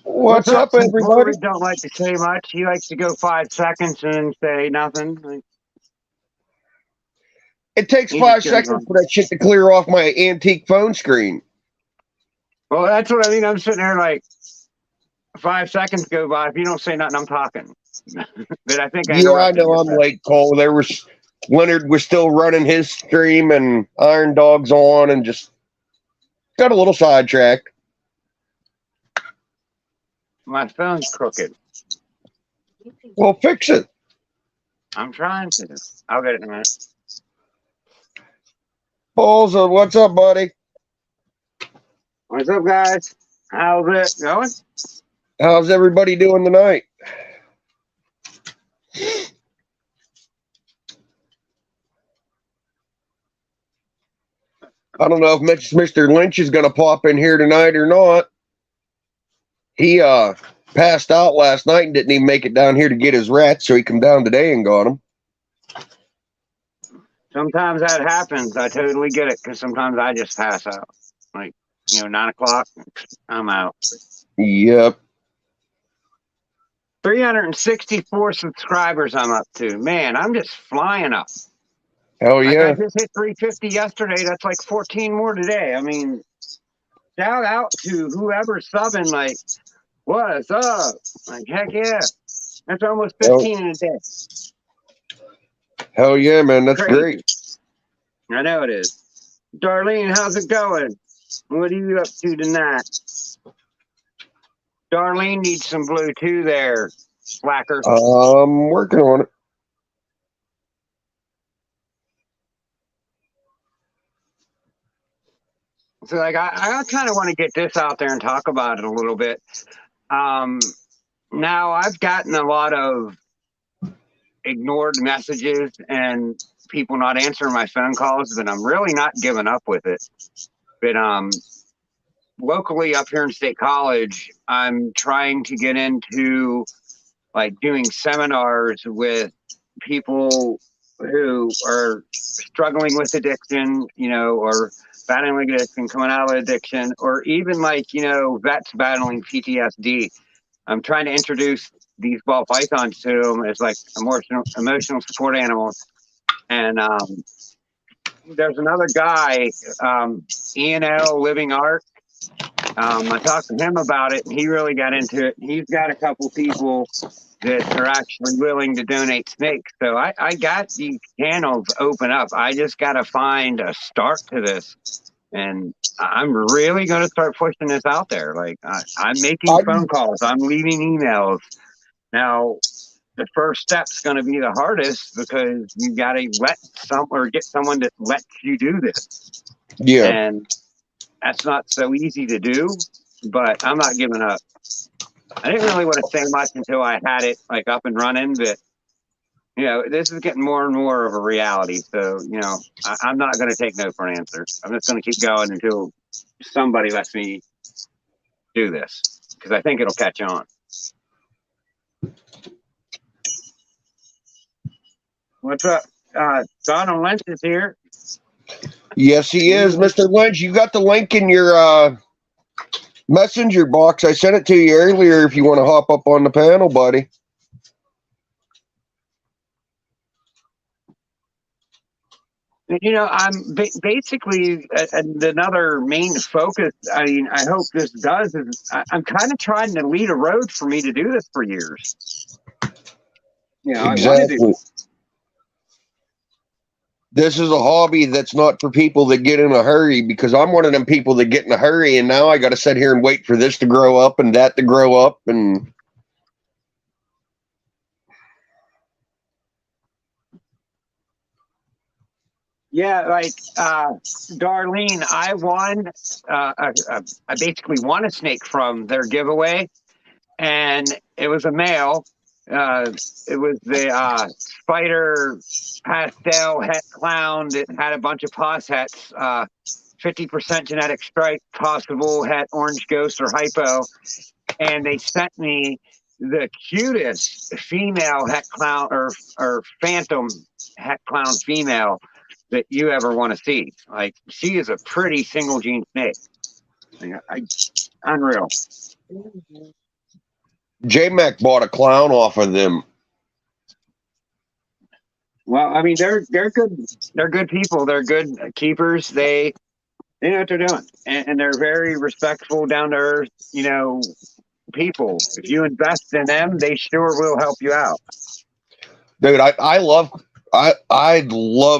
What's up, Since everybody? Blue don't like to say much, he likes to go 5 seconds and say nothing. It takes He just 5 seconds for that shit to clear off my antique phone screen. Well, that's what I mean. I'm sitting there like 5 seconds go by. If you don't say nothing, I'm talking. But I think I Yeah, I interrupted know you. I'm late, Cole. Leonard was still running his stream and Iron Dog's on and just got a little sidetracked. My phone's crooked. Well, fix it. I'm trying to. I'll get it in a minute. Balls, what's up, buddy? What's up, guys? How's it going? How's everybody doing tonight? I don't know if Mr. Lynch is going to pop in here tonight or not. He passed out last night and didn't even make it down here to get his rats, so he come down today and got them. Sometimes that happens. I totally get it because sometimes I just pass out. Like, 9 o'clock, I'm out. Yep. 364 subscribers I'm up to. Man, I'm just flying up. Hell Like yeah. I just hit 350 yesterday. That's like 14 more today. I mean, shout out to whoever's subbing. Like, what's up? Like, heck yeah. That's almost 15 in a day. Hell yeah, man. That's Crazy. great. I know it is. Darlene, how's it going? What are you up to tonight? Darlene needs some blue too there, slacker. I'm working on it. So, like, I kind of want to get this out there and talk about it a little bit. Now, I've gotten a lot of ignored messages and people not answering my phone calls, but I'm really not giving up with it. But locally up here in State College, I'm trying to get into like doing seminars with people who are struggling with addiction, or battling addiction, coming out of addiction, or even like, vets battling PTSD. I'm trying to introduce these ball pythons to them as like emotional support animals. And there's another guy, Ian L. Living Art. I talked to him about it, and he really got into it. He's got a couple people that are actually willing to donate snakes. So I got these channels open up. I just got to find a start to this. And I'm really going to start pushing this out there. Like I'm making phone calls. I'm leaving emails. Now, the first step's going to be the hardest because you got to get someone that lets you do this. Yeah. And that's not so easy to do, but I'm not giving up. I didn't really want to say much until I had it like up and running, but this is getting more and more of a reality. So, I'm not going to take no for an answer. I'm just going to keep going until somebody lets me do this because I think it'll catch on. What's up? Donald Lynch is here. Yes, he is. Mr. Lynch, you got the link in your messenger box. I sent it to you earlier if you want to hop up on the panel, buddy. I'm basically another main focus. I mean, I hope this does is I'm kind of trying to lead a road for me to do this for years. Exactly. I want to do it. This is a hobby that's not for people that get in a hurry, because I'm one of them people that get in a hurry, and now I got to sit here and wait for this to grow up and that to grow up. And yeah, like Darlene, I won. I basically won a snake from their giveaway, and it was a male. It was the spider pastel het clown that had a bunch of pos hets. 50% genetic strike, possible het orange ghost or hypo, and they sent me the cutest female het clown or phantom het clown female that you ever want to see. Like, she is a pretty single gene snake. Unreal. J-Mac bought a clown off of them. Well, I mean, they're good. They're good people. They're good keepers. They know what they're doing, and they're very respectful, down to earth. People. If you invest in them, they sure will help you out. Dude, I love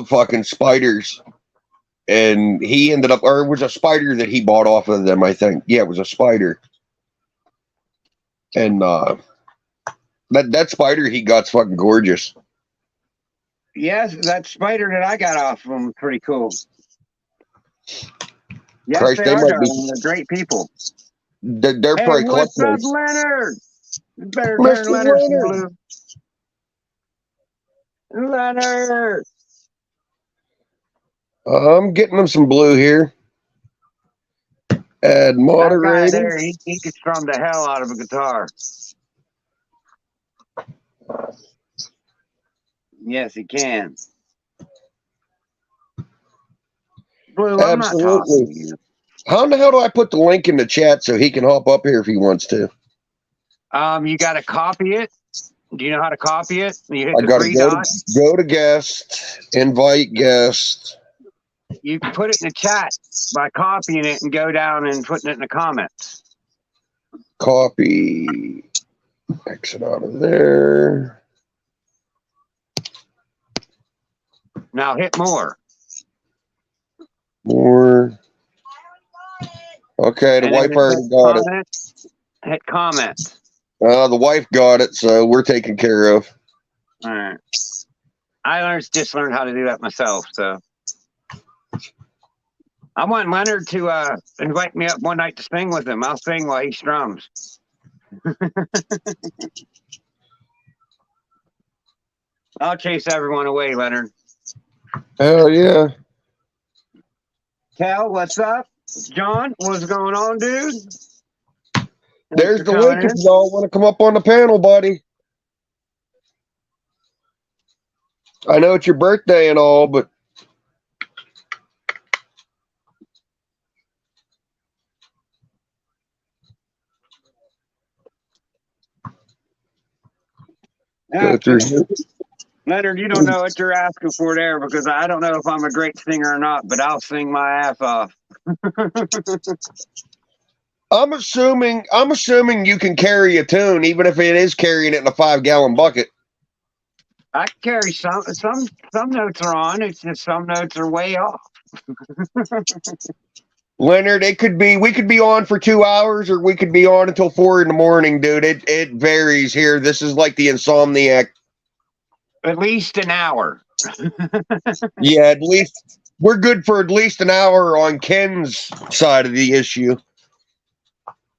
fucking spiders. And he ended up, or it was a spider that he bought off of them, I think. Yeah, it was a spider. And that spider he got's fucking gorgeous. Yes, that spider that I got off of them was pretty cool. Yes, Christ, they they are, might be. darling. They're great people. They're Hey, probably what's up, collectors. Leonard? You better Mr. turn Leonard some Leonard. blue. Leonard! I'm getting them some blue here. Add That guy moderator. there, he could strum the hell out of a guitar. Yes, he can. Blue, I'm not talking to Absolutely. you. How in the hell do I put the link in the chat so he can hop up here if he wants to? You got to copy it. Do you know how to copy it? You hit I the got to three go dots. go to guest, invite guest. You put it in the chat by copying it and go down and putting it in the comments. Copy. Exit out of there. Now hit more. More. Okay, the And wife then already got it. Hit comment. The wife got it, so we're taken care of. All right. I just learned how to do that myself, so. I want Leonard to invite me up one night to sing with him. I'll sing while he strums. I'll chase everyone away, Leonard. Hell yeah. Cal, what's up? John, what's going on, dude? There's the link if y'all want to come up on the panel, buddy. I know it's your birthday and all, but go through here. Leonard, you don't know what you're asking for there, because I don't know if I'm a great singer or not, but I'll sing my ass off. I'm assuming you can carry a tune, even if it is carrying it in a 5-gallon bucket. I carry some notes are on. It's just some notes are way off. Leonard, we could be on for 2 hours, or we could be on until 4 a.m, dude. It varies here. This is like the Insomniac. At least an hour. Yeah, at least we're good for at least an hour on Ken's side of the issue.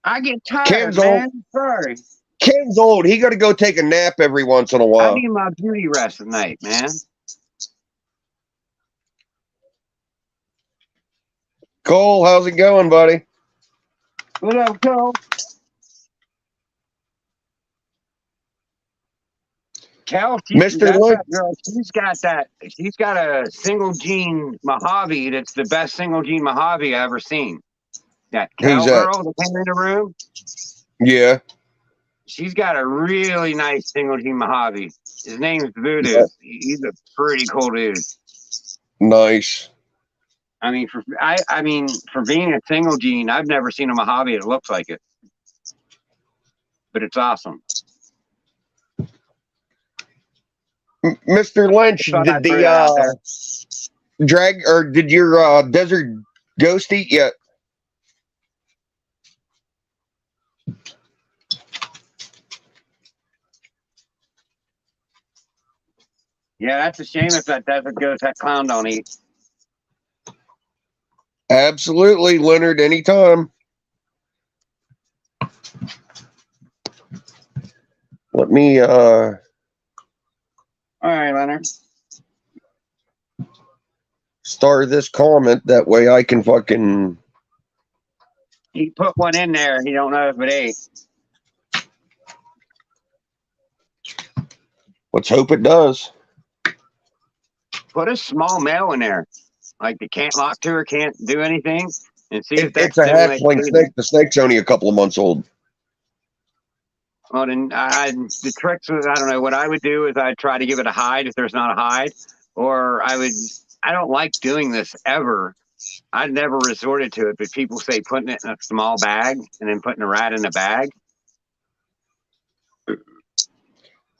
I get tired, Ken's man. old. Sorry. Ken's old. He got to go take a nap every once in a I while. need my beauty rest at night, man. Cole, how's it going, buddy? What up, Cole? Cal, Mr. Lynch. She's got a single gene Mojave that's the best single gene Mojave I ever seen. That Who's that? cowgirl that came in the room. Yeah. She's got a really nice single gene Mojave. His name's Voodoo. Yeah. He's a pretty cool dude. Nice. I mean, for being a single gene, I've never seen a Mojave that looks like it. But it's awesome. Mr. Lynch, did the did your desert ghost eat yet? Yeah, that's a shame if that desert ghost, that clown don't eat. Absolutely, Leonard, anytime. Let me All right, Leonard. star this comment, that way I can fucking. He put one in there. He don't know if it ate. Let's hope it does. put a small male in there, like they can't lock to or can't do anything, and see if that It's a stimulates hatchling breathing. snake. The snake's only a couple of months old. Well, then the tricks was, I don't know. What I would do is I'd try to give it a hide if there's not a hide, or I don't like doing this ever. I've never resorted to it, but people say putting it in a small bag and then putting a rat in a bag.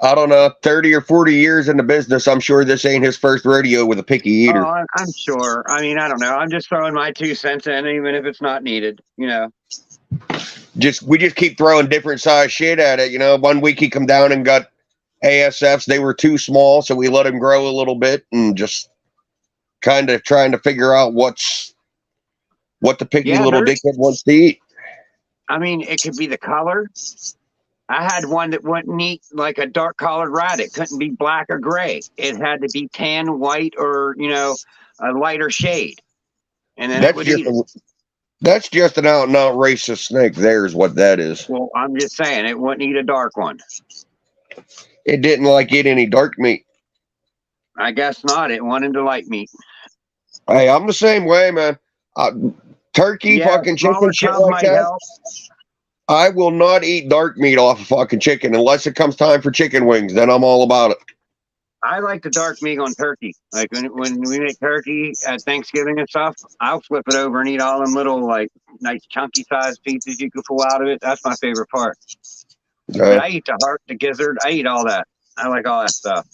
I don't know, 30 or 40 years in the business. I'm sure this ain't his first rodeo with a picky eater. Oh, I'm sure. I mean, I don't know. I'm just throwing my 2 cents in, even if it's not needed. We just keep throwing different size shit at it. 1 week he come down and got ASFs. They were too small, so we let him grow a little bit and just kind of trying to figure out what the picky little dickhead wants to eat. I mean, it could be the color. I had one that wouldn't eat like a dark colored rat. It couldn't be black or gray. It had to be tan, white, or a lighter shade, and then it would eat it. That's just an out and out racist snake. There's what that is. Well, I'm just saying it wouldn't eat a dark one. It didn't like eat any dark meat. I guess not. It wanted to light meat. Hey, I'm the same way, man. Turkey, fucking chicken, shit like that. Help. I will not eat dark meat off of fucking chicken unless it comes time for chicken wings. Then I'm all about it. I like the dark meat on turkey. Like when we make turkey at Thanksgiving and stuff, I'll flip it over and eat all them little like nice chunky sized pieces you can pull out of it. That's my favorite part. But I eat the heart, the gizzard. I eat all that. I like all that stuff.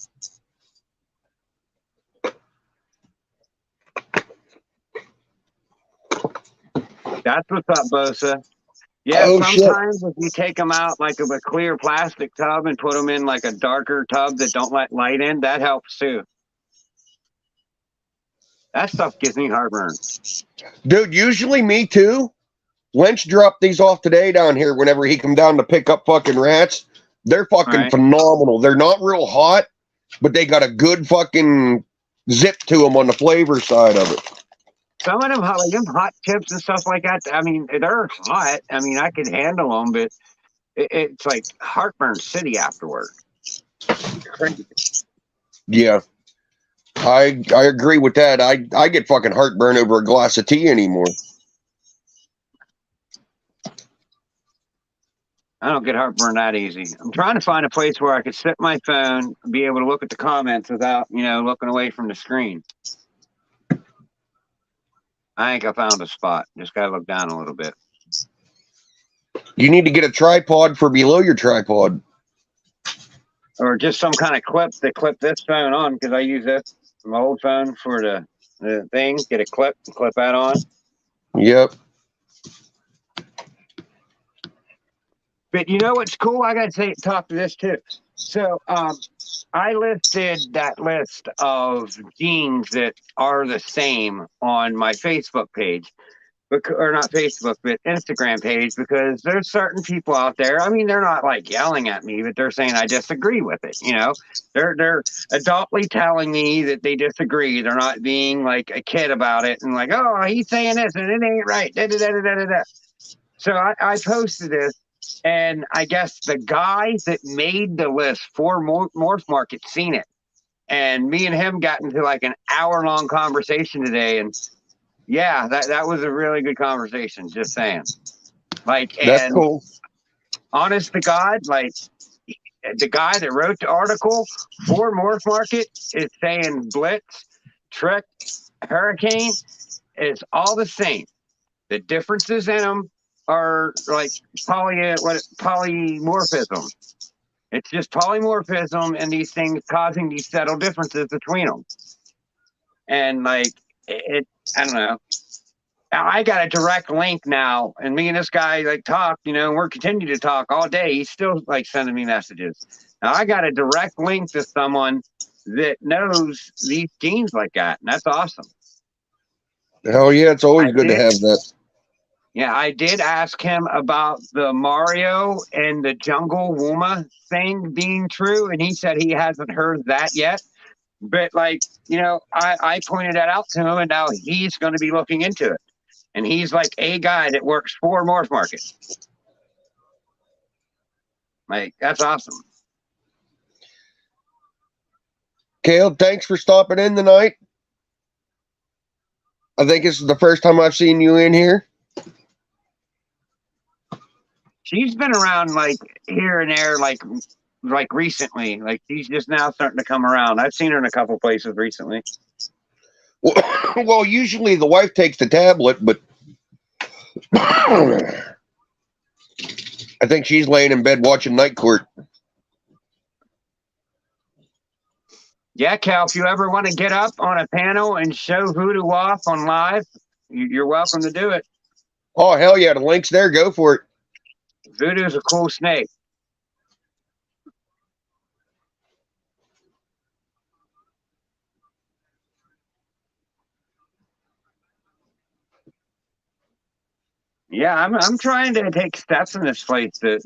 That's what's up, Bosa. Yeah, sometimes if you take them out like of a clear plastic tub and put them in like a darker tub that don't let light in, that helps too. That stuff gives me heartburn. Dude, usually me too. Lynch dropped these off today down here whenever he come down to pick up fucking rats. They're fucking phenomenal. They're not real hot, but they got a good fucking zip to them on the flavor side of it. Some of them, like them hot chips and stuff like that, I mean, they're hot. I mean, I could handle them, but it's like heartburn city afterward. Crazy. Yeah. I agree with that. I get fucking heartburn over a glass of tea anymore. I don't get heartburn that easy. I'm trying to find a place where I could set my phone and be able to look at the comments without, looking away from the screen. I think I found a spot. Just got to look down a little bit. You need to get a tripod for below your tripod. Or just some kind of clip to clip this phone on, because I use this, my old phone, for the thing. Get a clip and clip that on. Yep. But you know what's cool? I got to talk to this too. So I listed that list of genes that are the same on my Facebook page, or not Facebook, but Instagram page, because there's certain people out there. I mean, they're not like yelling at me, but they're saying I disagree with it. They're adultly telling me that they disagree. They're not being like a kid about it and like, oh, he's saying this and it ain't right. Da, da, da, da, da, da. So I posted this. And I guess the guy that made the list for Morph Market seen it. And me and him got into like an hour-long conversation today. And yeah, that was a really good conversation, just saying. Like, that's cool. Honest to God, like the guy that wrote the article for Morph Market is saying Blitz, Trick, Hurricane is all the same. The differences in them are like polymorphism. It's just polymorphism and these things causing these subtle differences between them. And like I don't know. I got a direct link now, and me and this guy like talk, and we're continuing to talk all day. He's still like sending me messages. Now I got a direct link to someone that knows these genes like that, and that's awesome. Hell yeah, it's always good to have that. Yeah, I did ask him about the Mario and the Jungle Wuma thing being true, and he said he hasn't heard that yet. But like, I pointed that out to him, and now he's going to be looking into it. And he's like a guy that works for Morph Market. Like, that's awesome. Caleb, thanks for stopping in tonight. I think this is the first time I've seen you in here. She's been around like here and there, like recently. Like she's just now starting to come around. I've seen her in a couple places recently. Well, usually the wife takes the tablet, but I think she's laying in bed watching Night Court. Yeah, Cal, if you ever want to get up on a panel and show Voodoo off on live, you're welcome to do it. Oh, hell yeah. The link's there. Go for it. Voodoo's a cool snake. Yeah, I'm trying to take steps in this place to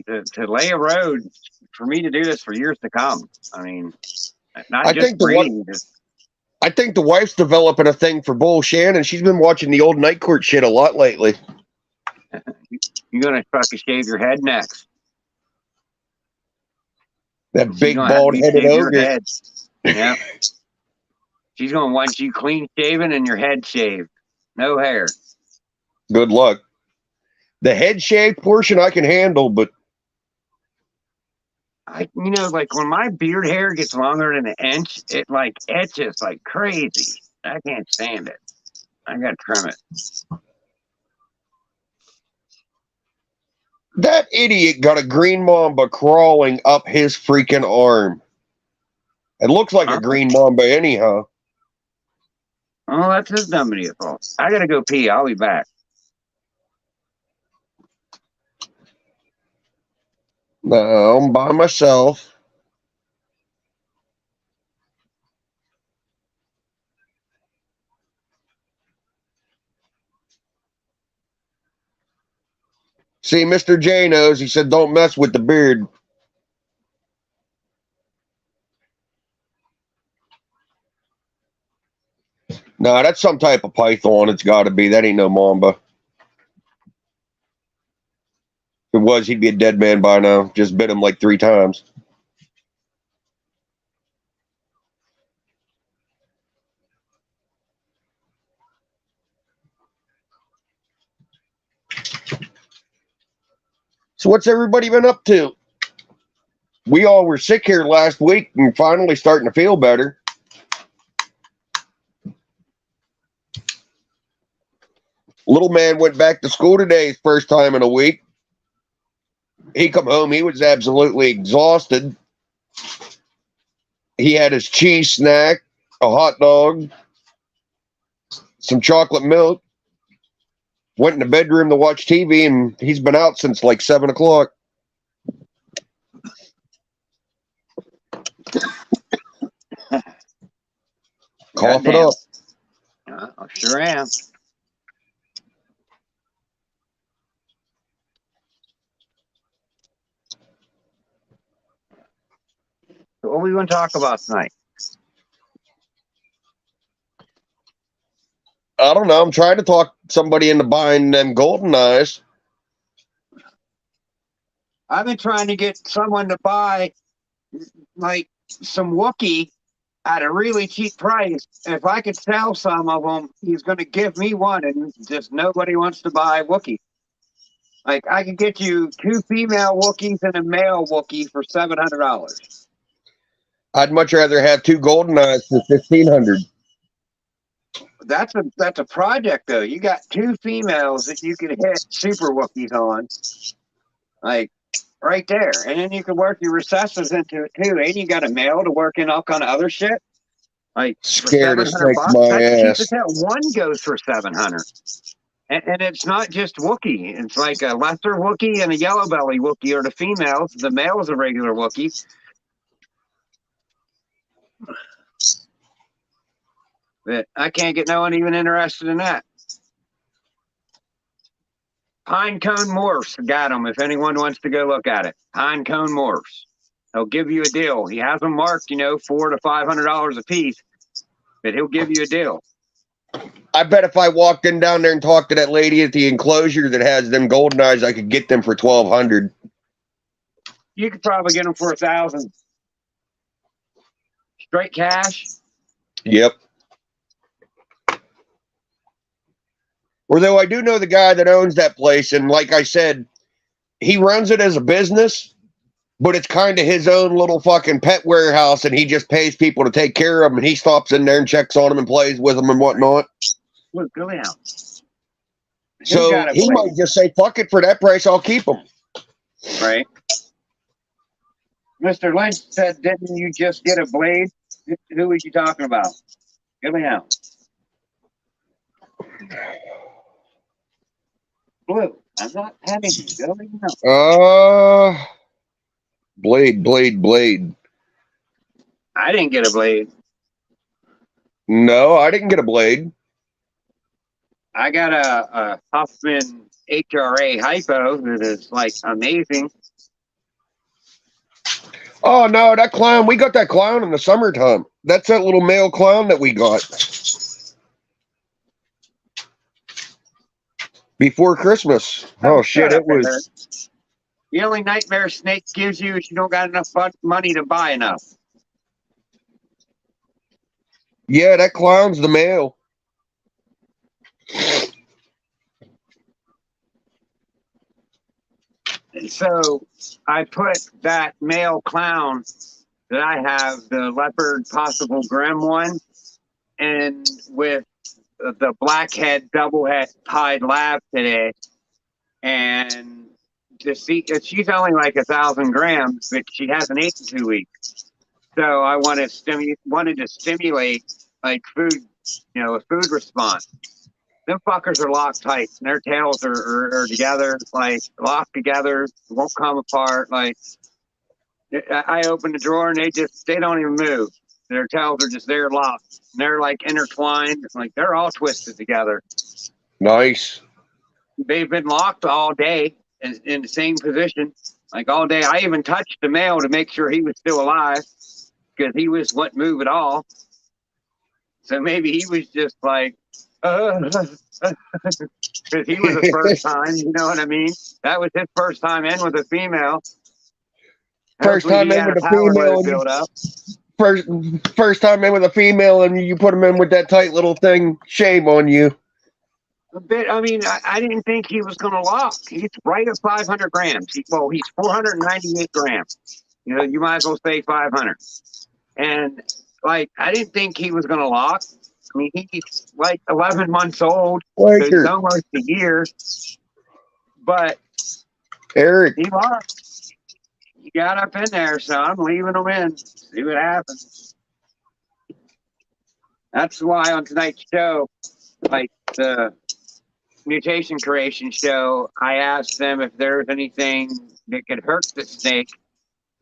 lay a road for me to do this for years to come. I mean, not just breeding. I think the wife's developing a thing for Bull Shannon. She's been watching the old Night Court shit a lot lately. You're gonna fucking shave your head next. That big bald-headed ogre. Yeah. She's gonna want you clean shaven and your head shaved, no hair. Good luck. The head shave portion I can handle, but like when my beard hair gets longer than an inch, it like etches like crazy. I can't stand it. I gotta trim it. That idiot got a green mamba crawling up his freaking arm. It looks like a green mamba anyhow. Oh, that's his dumb idiot fault. I gotta go pee. I'll be back. No, I'm by myself. See, Mr. J knows. He said, don't mess with the beard. No, that's some type of python. It's got to be. That ain't no mamba. If it was, he'd be a dead man by now. Just bit him like 3 times. So what's everybody been up to? We all were sick here last week and finally starting to feel better. Little man went back to school today, his first time in a week. He come home, he was absolutely exhausted. He had his cheese snack, a hot dog, some chocolate milk, went in the bedroom to watch TV, and he's been out since like 7 o'clock. Cough it up. I sure am. So what are we going to talk about tonight? I don't know. I'm trying to talk somebody into buying them Golden Eyes. I've been trying to get someone to buy like some Wookiee at a really cheap price. If I could sell some of them, he's going to give me one, and just nobody wants to buy Wookiee. Like I could get you 2 female Wookiees and a male Wookiee for $700. I'd much rather have 2 Golden Eyes for $1,500. That's a project though. You got 2 females that you could hit super Wookiees on, like right there, and then you can work your recessives into it too. And you got a male to work in all kind of other shit. Like scared to stick bucks, my ass. One goes for 700, and it's not just Wookiee. It's like a lesser Wookiee and a yellow belly Wookiee are the females. The male is a regular Wookiee. But I can't get no one even interested in that. Pinecone morphs got them. If anyone wants to go look at it, Pinecone morphs. He'll give you a deal. He has them marked, $400 to $500 a piece, but he'll give you a deal. I bet if I walked in down there and talked to that lady at the enclosure that has them Golden Eyes, I could get them for $1,200. You could probably get them for $1,000. Straight cash. Yep. Although I do know the guy that owns that place, and like I said, he runs it as a business, but it's kind of his own little fucking pet warehouse, and he just pays people to take care of them, and he stops in there and checks on them and plays with them and whatnot. Look, go down. So he might just say, fuck it, for that price, I'll keep them. Right. Mr. Lynch said, didn't you just get a blade? Who was you talking about? Go down. Blue. I'm not having you. Go down. Blade. I didn't get a blade. No, I didn't get a blade. I got a Huffman HRA hypo that is like amazing. Oh no, that clown! We got that clown in the summertime. That's that little male clown that we got before Christmas. Oh shit! It was the only nightmare Snake gives you is you don't got enough money to buy enough. Yeah, that clown's the male. So I put that male clown that I have, the leopard possible grim one, and with the blackhead double head pied lab today, and to see she's only like 1,000 grams, but she hasn't eaten 2 weeks. So I wanted to stimulate like food, a food response. Them fuckers are locked tight, and their tails are together, like locked together, won't come apart. Like I open the drawer and they don't even move. Their tails are just there locked. And they're like intertwined, like they're all twisted together. Nice. They've been locked all day in the same position, like all day. I even touched the male to make sure he was still alive because he wouldn't move at all. So maybe he was just like, because he was the first time, you know what I mean? That was his first time in with a female. First time in with a female. Build up. First time in with a female, and you put him in with that tight little thing. Shame on you. A bit. I mean, I didn't think he was going to lock. He's right at 500 grams. He's 498 grams. You might as well say 500. And like, I didn't think he was going to lock. I mean, he's like 11 months old. So he's almost a year. But Eric, he locked. He got up in there, so I'm leaving him in. See what happens. That's why on tonight's show, like the mutation creation show, I asked them if there's anything that could hurt the snake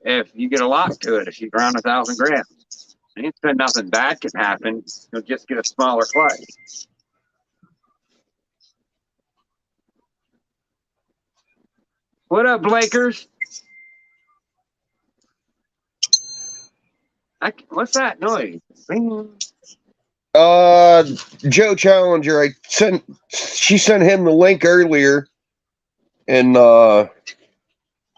if you get a lock to it, if she's around 1,000 grams. I didn't say nothing bad can happen. You'll just get a smaller clutch. What up, Blakers? What's that noise? Joe Challenger. She sent him the link earlier, and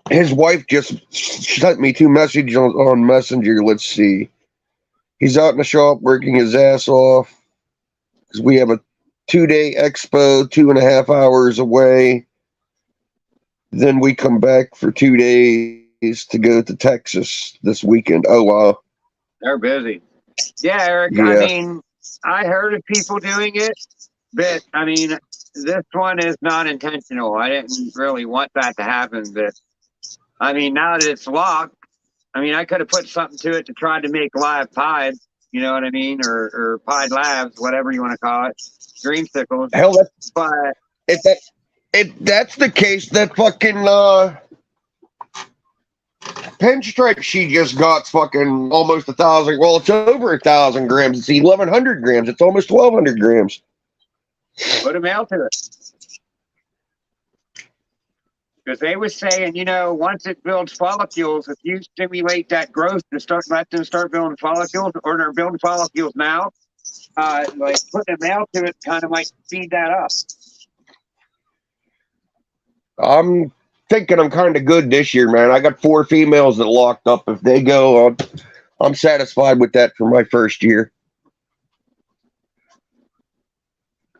his wife just sent me 2 messages on Messenger. Let's see. He's out in the shop working his ass off because we have a 2-day expo, 2.5 hours away. Then we come back for 2 days to go to Texas this weekend. Oh, wow. They're busy. Yeah, Eric. Yeah. I mean, I heard of people doing it, but I mean, this one is not intentional. I didn't really want that to happen, but I mean, now that it's locked, I mean, I could have put something to it to try to make live pied, you know what I mean? Or pied labs, whatever you want to call it. Dreamsicles. Hell, but if that's the case, that fucking pinstripe she just got's fucking almost 1,000. Well, it's over 1,000 grams. It's 1,100 grams. It's almost 1,200 grams. Put a male to it. Because they were saying, once it builds follicles, if you stimulate that growth to let them start building follicles, or they're building follicles now, like putting a male to it kind of might speed that up. I'm thinking I'm kind of good this year, man. I got 4 females that locked up. If they go, I'm satisfied with that for my first year.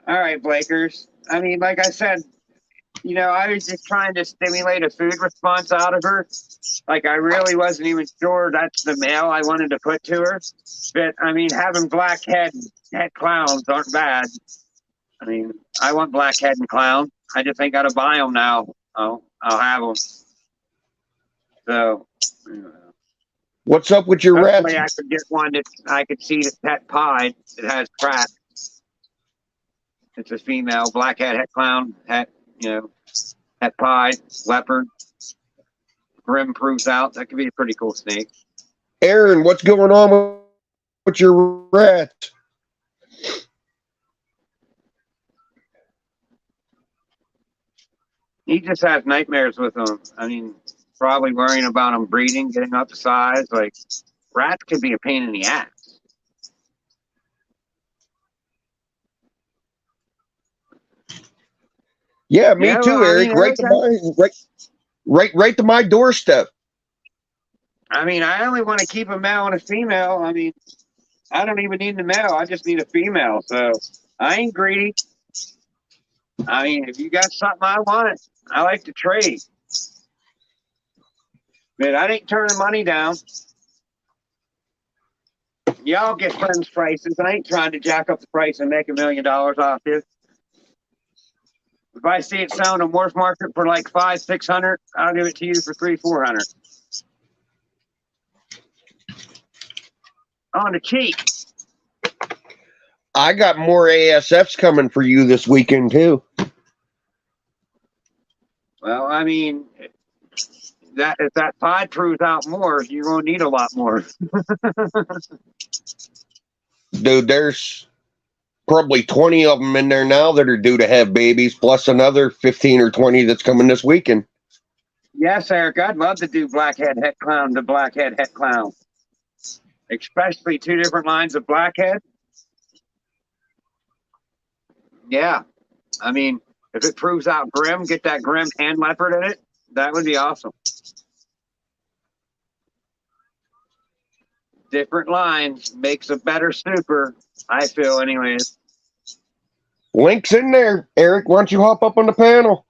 All right, Blakers. I mean, like I said, I was just trying to stimulate a food response out of her. Like, I really wasn't even sure that's the male I wanted to put to her. But, I mean, having black head clowns aren't bad. I mean, I want black head and clown. I just ain't got to buy them now. I'll have them. So, What's up with your rats? hopefully I could get one that I could see that's het pied. It has crack. It's a female, black head clown, het pied, leopard. Grim proves out. That could be a pretty cool snake. Aaron, what's going on with your rats? He just has nightmares with them. I mean, probably worrying about them breeding, getting up to size. Like, rats could be a pain in the ass. Yeah, me too, Eric. Right to my doorstep. I mean, I only want to keep a male and a female. I mean, I don't even need the male. I just need a female. So I ain't greedy. I mean, if you got something I want, I like to trade. But I ain't turning money down. Y'all get friends prices. I ain't trying to jack up the price and make $1 million off you. If I see it selling on Wharf Market for like $500-600, I'll give it to you for $300-400. On the cheap. I got more ASFs coming for you this weekend too. Well, I mean, if that pod proves out more, you're gonna need a lot more. Dude, there's probably 20 of them in there now that are due to have babies, plus another 15 or 20 that's coming this weekend. Yes, Eric, I'd love to do blackhead het clown to blackhead het clown. Especially 2 different lines of blackhead. Yeah. I mean, if it proves out grim, get that grim and leopard in it, that would be awesome. Different lines makes a better super, I feel, anyways. Link's in there. Eric, why don't you hop up on the panel?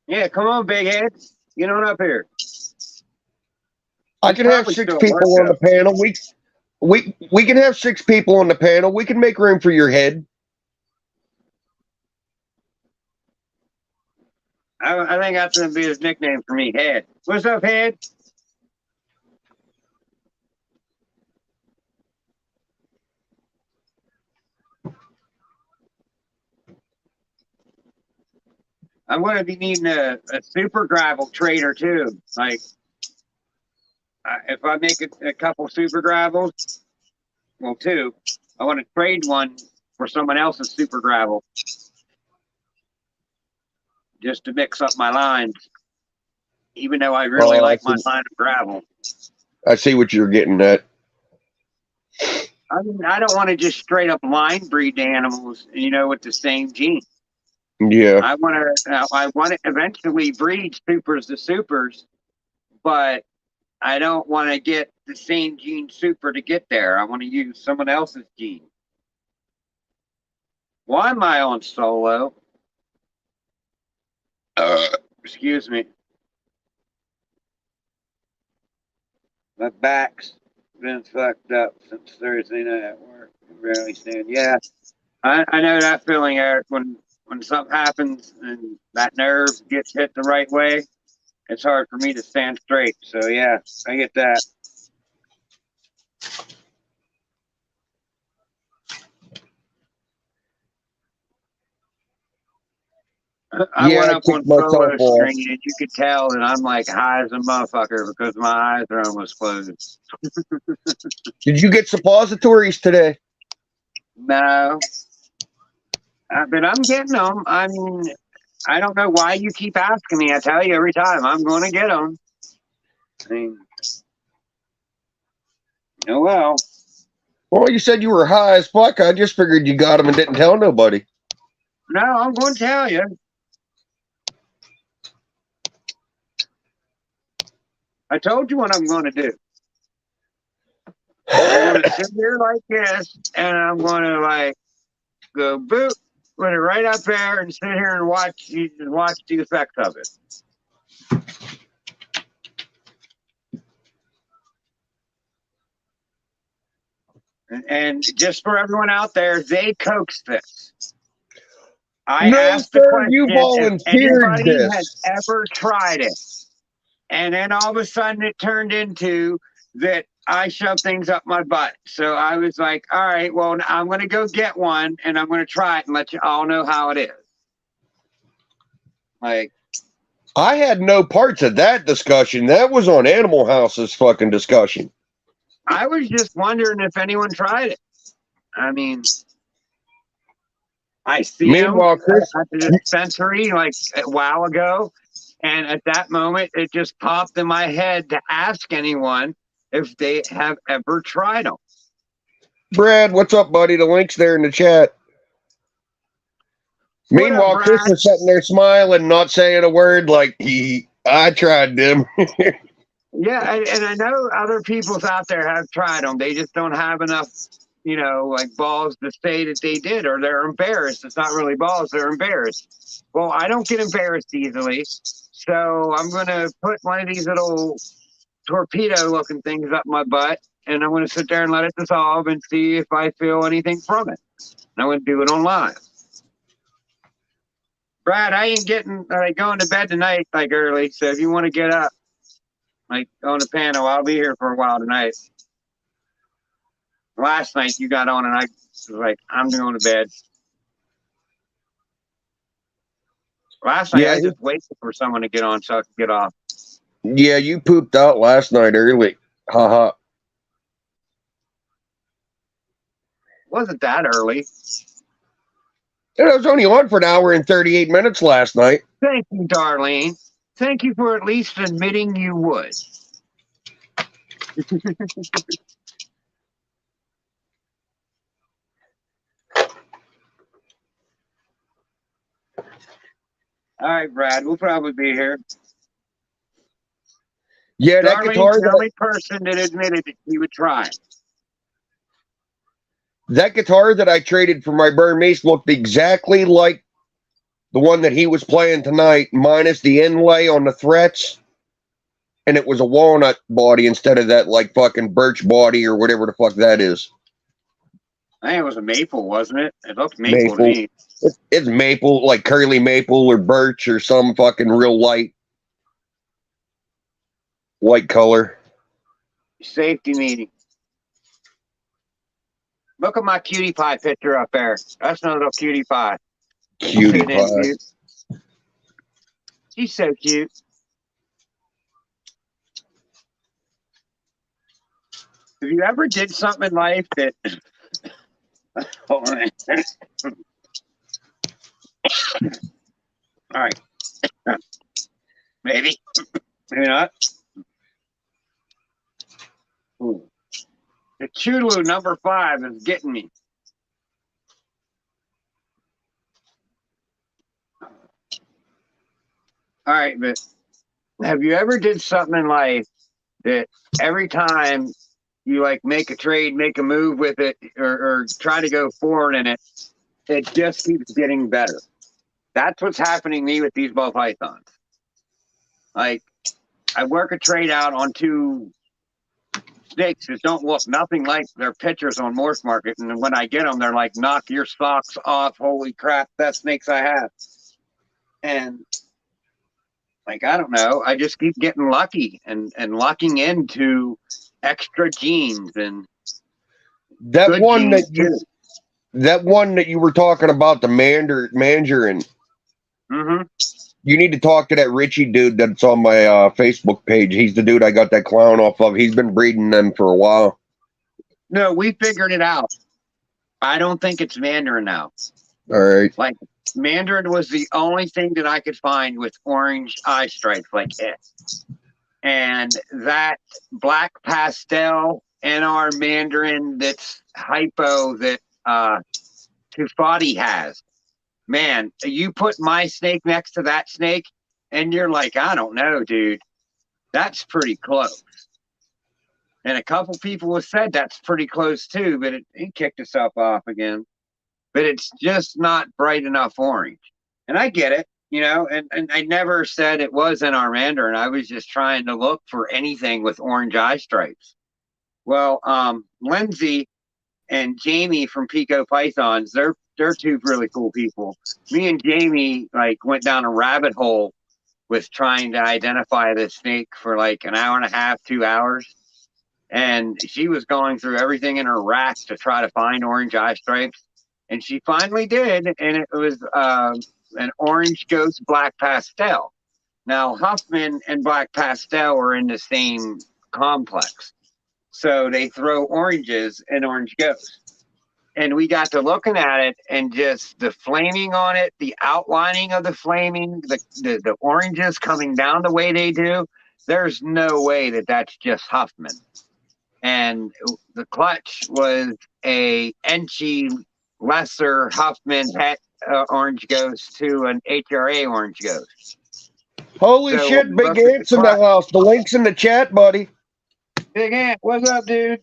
Yeah, come on, big head. Get on up here. I can have 6 people on the panel. We can have 6 people on the panel. We can make room for your head. I think that's going to be his nickname for me, Head. What's up, Head? I'm going to be needing a super gravel trader too. Like, if I make a couple super gravels, well, 2, I want to trade one for someone else's super gravel. Just to mix up my lines. Even though I really like my line of gravel. I see what you're getting at. I mean, I don't want to just straight up line breed the animals, with the same gene. Yeah. I want to eventually breed supers to supers, but I don't want to get the same gene super to get there. I want to use someone else's gene. Why am I on solo? Excuse me. My back's been fucked up since Thursday night at work. I barely stand. Yeah, I know that feeling, Eric. When something happens and that nerve gets hit the right way, it's hard for me to stand straight. So yeah, I get that. I went up on solo stream and you could tell that I'm like high as a motherfucker because my eyes are almost closed. Did you get suppositories today? No. But I'm getting them. I mean, I don't know why you keep asking me. I tell you every time, I'm going to get them. I mean, oh well. Well, you said you were high as fuck. I just figured you got them and didn't tell nobody. No, I'm going to tell you. I told you what I'm going to do. I'm going to sit here like this, and I'm going to like go boop, put it right up there, and sit here and watch the effects of it. And just for everyone out there, they coaxed this. I No, asked the sir, question you if volunteered anybody had this. ever tried it. And then all of a sudden it turned into that I shove things up my butt. So I was like, all right, well, I'm going to go get one and I'm going to try it and let you all know how it is. Like, I had no parts of that discussion. That was on Animal House's fucking discussion. I was just wondering if anyone tried it. I mean, I see Meanwhile, him Chris, at the dispensary like a while ago. And at that moment, it just popped in my head to ask anyone if they have ever tried them. Brad, what's up, buddy? The link's there in the chat. What up, Meanwhile, Brad? Chris was sitting there smiling, not saying a word, like I tried them. Yeah, and I know other people's out there have tried them. They just don't have enough, like balls to say that they did, or they're embarrassed. It's not really balls; they're embarrassed. Well, I don't get embarrassed easily, so I'm gonna put one of these little torpedo-looking things up my butt, and I'm gonna sit there and let it dissolve and see if I feel anything from it. And I'm gonna do it on live. Brad, I ain't going to bed tonight like early, so if you want to get up, like on the panel, I'll be here for a while tonight. Last night you got on and I was like, I'm going to bed. Last night I just waited for someone to get on so I could get off. Yeah, you pooped out last night early. Haha. Wasn't that early. And I was only on for an hour and 38 minutes last night. Thank you, Darlene. Thank you for at least admitting you would. All right, Brad, we'll probably be here. Yeah, that Darlene's guitar. the only person that admitted that he would try. That guitar that I traded for my Burmese looked exactly like the one that he was playing tonight, minus the inlay on the frets. And it was a walnut body instead of that like fucking birch body or whatever the fuck that is. I think it was a maple, wasn't it? It looked maple to me. It's maple, like curly maple or birch or some fucking real light color. Safety meeting. Look at my cutie pie picture up there. That's no little cutie pie. Cutie pie. Cute. She's so cute. Have you ever did something in life that... Hold on. All right. Maybe. Maybe not. Ooh. The Chulu number 5 is getting me. All right, but have you ever did something in life that every time you like make a trade, make a move with it, or try to go forward in it, it just keeps getting better? That's what's happening to me with these ball pythons. Like, I work a trade out on 2 snakes that don't look nothing like their pictures on Morse Market, and when I get them, they're like, knock your socks off, holy crap, best snakes I have. And like, I don't know, I just keep getting lucky and locking into extra genes and that one that you were talking about, the Mandarin. Mm-hmm. You need to talk to that Richie dude that's on my Facebook page. He's the dude I got that clown off of. He's been breeding them for a while. No, we figured it out. I don't think it's Mandarin now. All right. Like, Mandarin was the only thing that I could find with orange eye stripes like it. And that black pastel NR Mandarin that's hypo that Tufati has. Man, you put my snake next to that snake, and you're like, I don't know, dude. That's pretty close. And a couple people have said that's pretty close too, but it kicked itself off again. But it's just not bright enough orange. And I get it, and I never said it was an Armandarin. I was just trying to look for anything with orange eye stripes. Well, Lindsay and Jamie from Pico Pythons, they're two really cool people. Me and Jamie like went down a rabbit hole with trying to identify this snake for like an hour and a half, 2 hours. And she was going through everything in her rack to try to find orange eye stripes. And she finally did, and it was an orange ghost black pastel. Now, Huffman and black pastel are in the same complex. So they throw oranges in orange ghost. And we got to looking at it, and just the flaming on it, the outlining of the flaming, the oranges coming down the way they do. There's no way that that's just Huffman. And the clutch was a Enchi lesser Huffman het orange ghost to an HRA orange ghost. Holy shit, Big Ant's in the house. The link's in the chat, buddy. Big Ant, what's up, dude?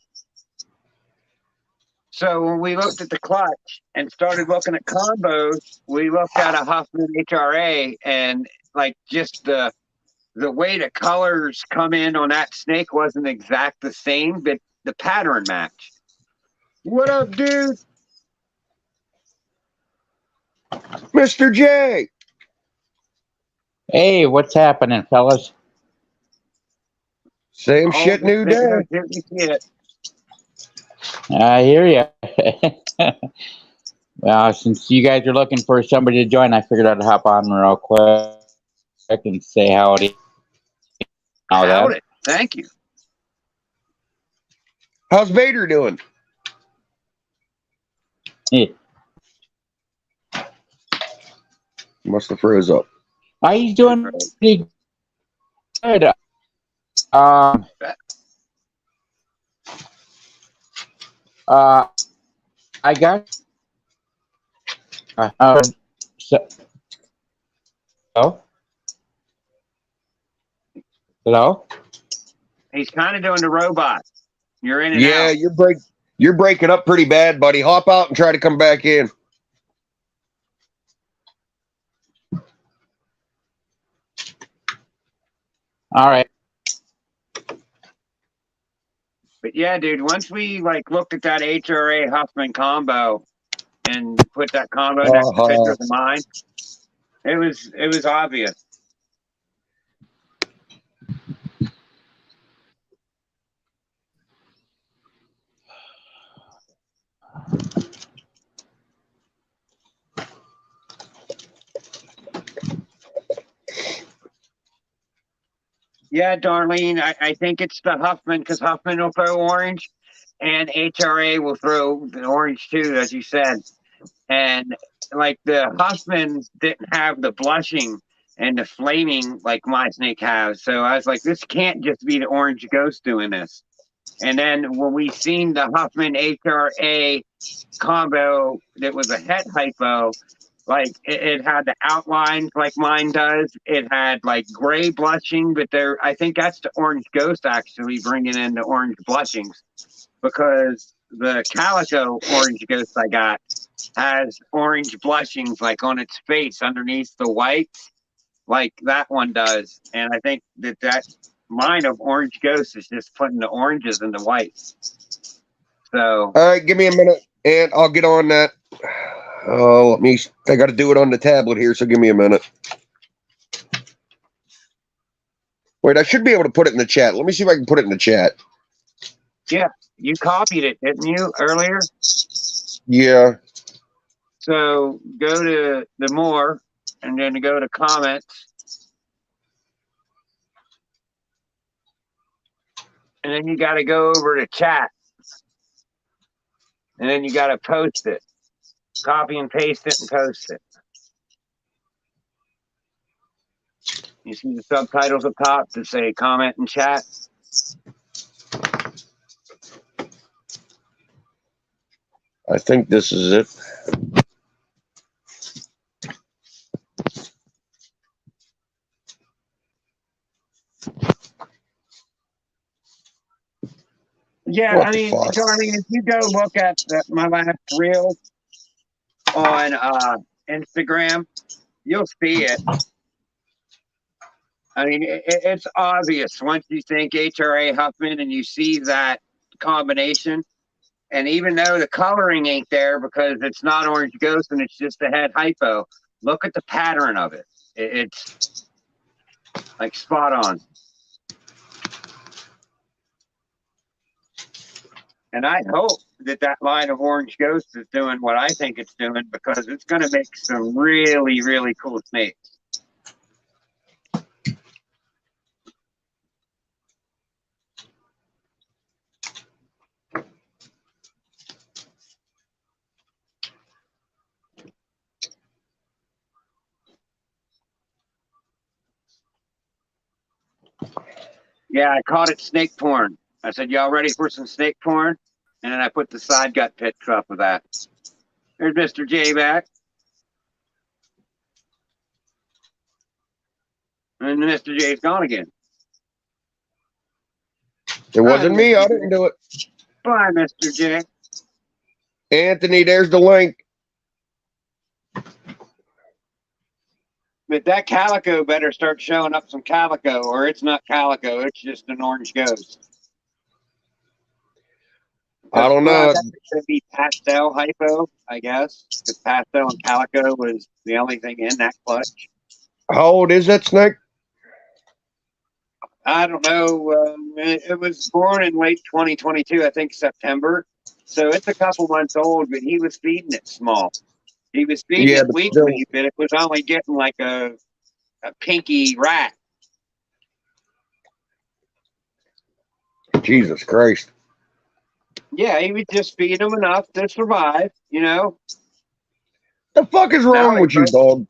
So when we looked at the clutch and started looking at combos, we looked at a Huffman HRA, and like just the way the colors come in on that snake wasn't exact the same, but the pattern matched. What up, dude? Mr. J. Hey, what's happening, fellas? Same shit, new day. I hear you. Well, since you guys are looking for somebody to join, I figured I'd hop on real quick and say howdy. Howdy. Thank you. How's Vader doing? Yeah. Must have froze up. He's doing pretty good. I got. Hello? Hello? He's kind of doing the robot. You're in and out. Yeah, you're breaking up pretty bad, buddy. Hop out and try to come back in. All right. But yeah, dude, once we like looked at that HRA Huffman combo and put that combo next to pictures of mine, it was obvious. Yeah, Darlene, I think it's the Huffman, because Huffman will throw orange and HRA will throw the orange too, as you said. And like the Huffman didn't have the blushing and the flaming like my snake has. So I was like, this can't just be the orange ghost doing this. And then when we seen the Huffman HRA combo that was a het hypo, like it had the outlines like mine does. It had like gray blushing, but I think that's the orange ghost actually bringing in the orange blushings, because the calico orange ghost I got has orange blushings like on its face underneath the white, like that one does. And I think that mine of orange ghost is just putting the oranges in the whites. So all right, give me a minute and I'll get on that. Oh, I got to do it on the tablet here, so give me a minute. Wait, I should be able to put it in the chat. Let me see if I can put it in the chat. Yeah, you copied it, didn't you, earlier? Yeah. So go to the more, and then go to comments. And then you got to go over to chat. And then you got to post it. Copy and paste it and post it. You see the subtitles up top that say comment and chat? I think this is it. Yeah, What I the mean, fuck? so I mean, if you go look at my last reel on Instagram, you'll see it. I mean, it's obvious once you think HRA Huffman and you see that combination. And even though the coloring ain't there because it's not Orange Ghost and it's just a head hypo, look at the pattern of it. It's like spot on. And I hope that that line of Orange Ghost is doing what I think it's doing because it's going to make some really, really cool snakes. Yeah, I called it snake porn. I said, y'all ready for some snake porn? And then I put the side gut pics up of that. There's Mr. J back. And Mr. J's gone again. It wasn't me. I didn't do it. Bye, Mr. J. Anthony, there's the link. But that calico better start showing up some calico, or it's not calico, it's just an Orange Ghost. I don't know. That should be pastel hypo, I guess. Because pastel and calico was the only thing in that clutch. How old is that snake? I don't know. It was born in late 2022, I think September. So it's a couple months old, but he was feeding it small. He was feeding it weekly, but it was only getting like a pinky rat. Jesus Christ. Yeah, he was just feeding them enough to survive, you know. The fuck is wrong with you, dog?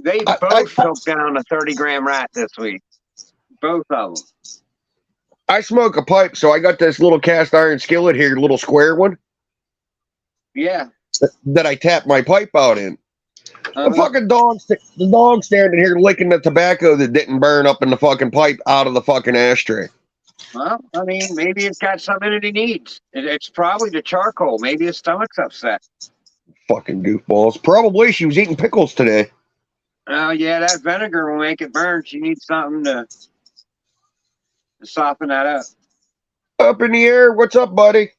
They both took down a 30-gram rat this week. Both of them. I smoke a pipe, so I got this little cast iron skillet here, little square one. Yeah. That I tap my pipe out in. The fucking the dog standing here licking the tobacco that didn't burn up in the fucking pipe out of the fucking ashtray. Well, I mean, maybe it's got something that he needs. It's probably the charcoal. Maybe his stomach's upset. Fucking goofballs. Probably she was eating pickles today. Oh, yeah, that vinegar will make it burn. She needs something to soften that up. Up in the air. What's up, buddy?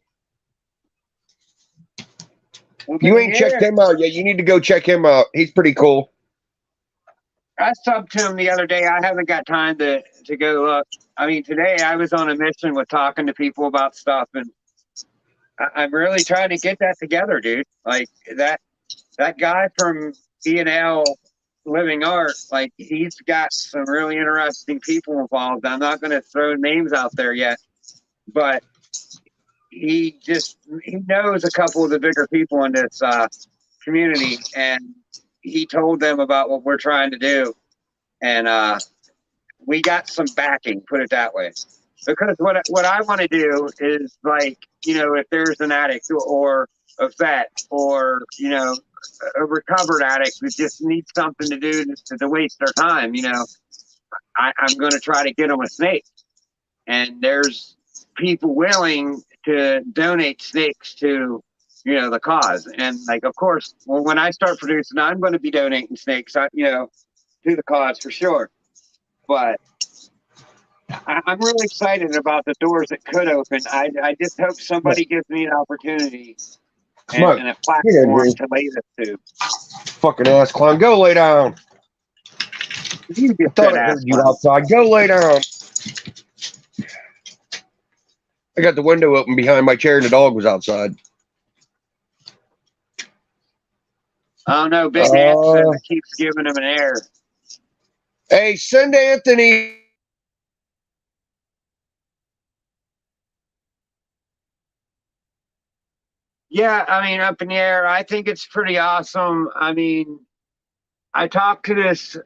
You ain't checked him out yet. You need to go check him out. He's pretty cool. I subbed to him the other day. I haven't got time to go look. I mean, today I was on a mission with talking to people about stuff, and I'm really trying to get that together, dude. Like that guy from E&L Living Art, like he's got some really interesting people involved. I'm not going to throw names out there yet, but he knows a couple of the bigger people in this community, and he told them about what we're trying to do, and we got some backing, put it that way. Because what I want to do is, like, you know, if there's an addict or a vet or, you know, a recovered addict that just needs something to do to waste their time, you know, I'm going to try to get them a snake. And there's people willing to donate snakes to, you know, the cause. And, like, of course, well, when I start producing, I'm going to be donating snakes, you know, to the cause for sure. But I'm really excited about the doors that could open. I just hope somebody gives me an opportunity and a platform to lay this to. Fucking ass clown. Go lay down. You I thought I heard you outside. Go lay down. I got the window open behind my chair and the dog was outside. Oh no, Big Nancy keeps giving him an air. Hey, send Anthony. Yeah, I mean, up in the air. I think it's pretty awesome. I mean, I talked to this.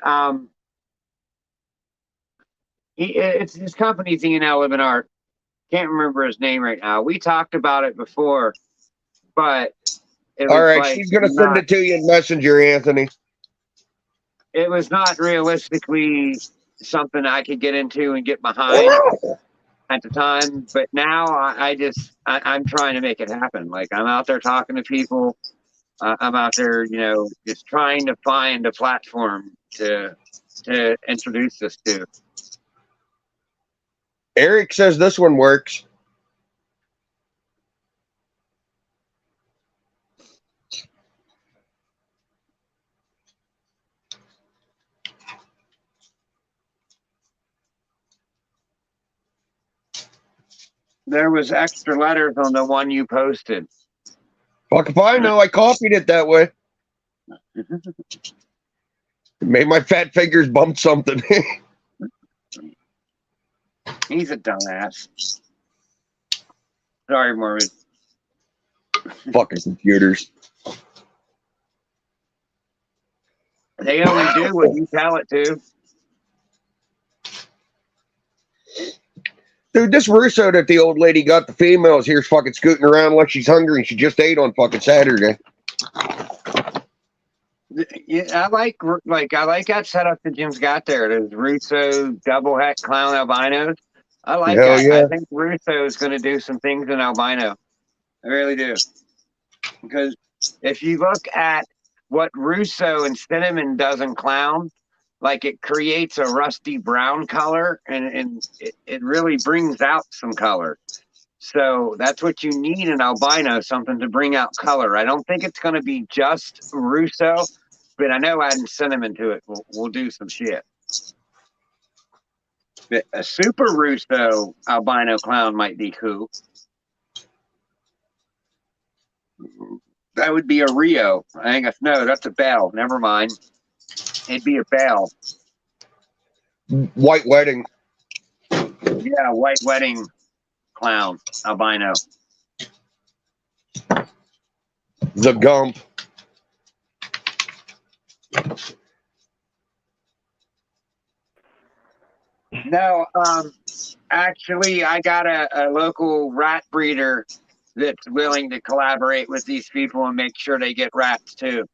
It's his company's E&L Living Art. Can't remember his name right now. We talked about it before, but it was all right. like She's gonna send it to you in Messenger, Anthony. It was not realistically something I could get into and get behind. at the time. But now I'm trying to make it happen. Like I'm out there talking to people. I'm out there, just trying to find a platform to introduce this to. Eric says this one works. There was extra letters on the one you posted. Fuck if I know. I copied it that way. It made my fat fingers bump something. He's a dumbass. Sorry, Morgan. Fucking computers. They only do what you tell it to. Dude, this Russo that the old lady got the females here's fucking scooting around like she's hungry and she just ate on fucking Saturday. Yeah, I like that setup that Jim's got there. There's Russo double het clown albinos. I like Hell that. yeah. I think Russo is going to do some things in albino. I really do. Because if you look at what Russo and Cinnamon does in clown, like it creates a rusty brown color and it really brings out some color. So that's what you need in albino, something to bring out color. I don't think it's going to be just Russo, but I know adding Cinnamon to it will do some shit. But a super Russo albino clown might be cool. That would be a Rio. I think no, that's a Bell. Never mind. It'd be a Bell. White wedding. Yeah, white wedding clown albino. The Gump. No, actually, I got a local rat breeder that's willing to collaborate with these people and make sure they get rats too.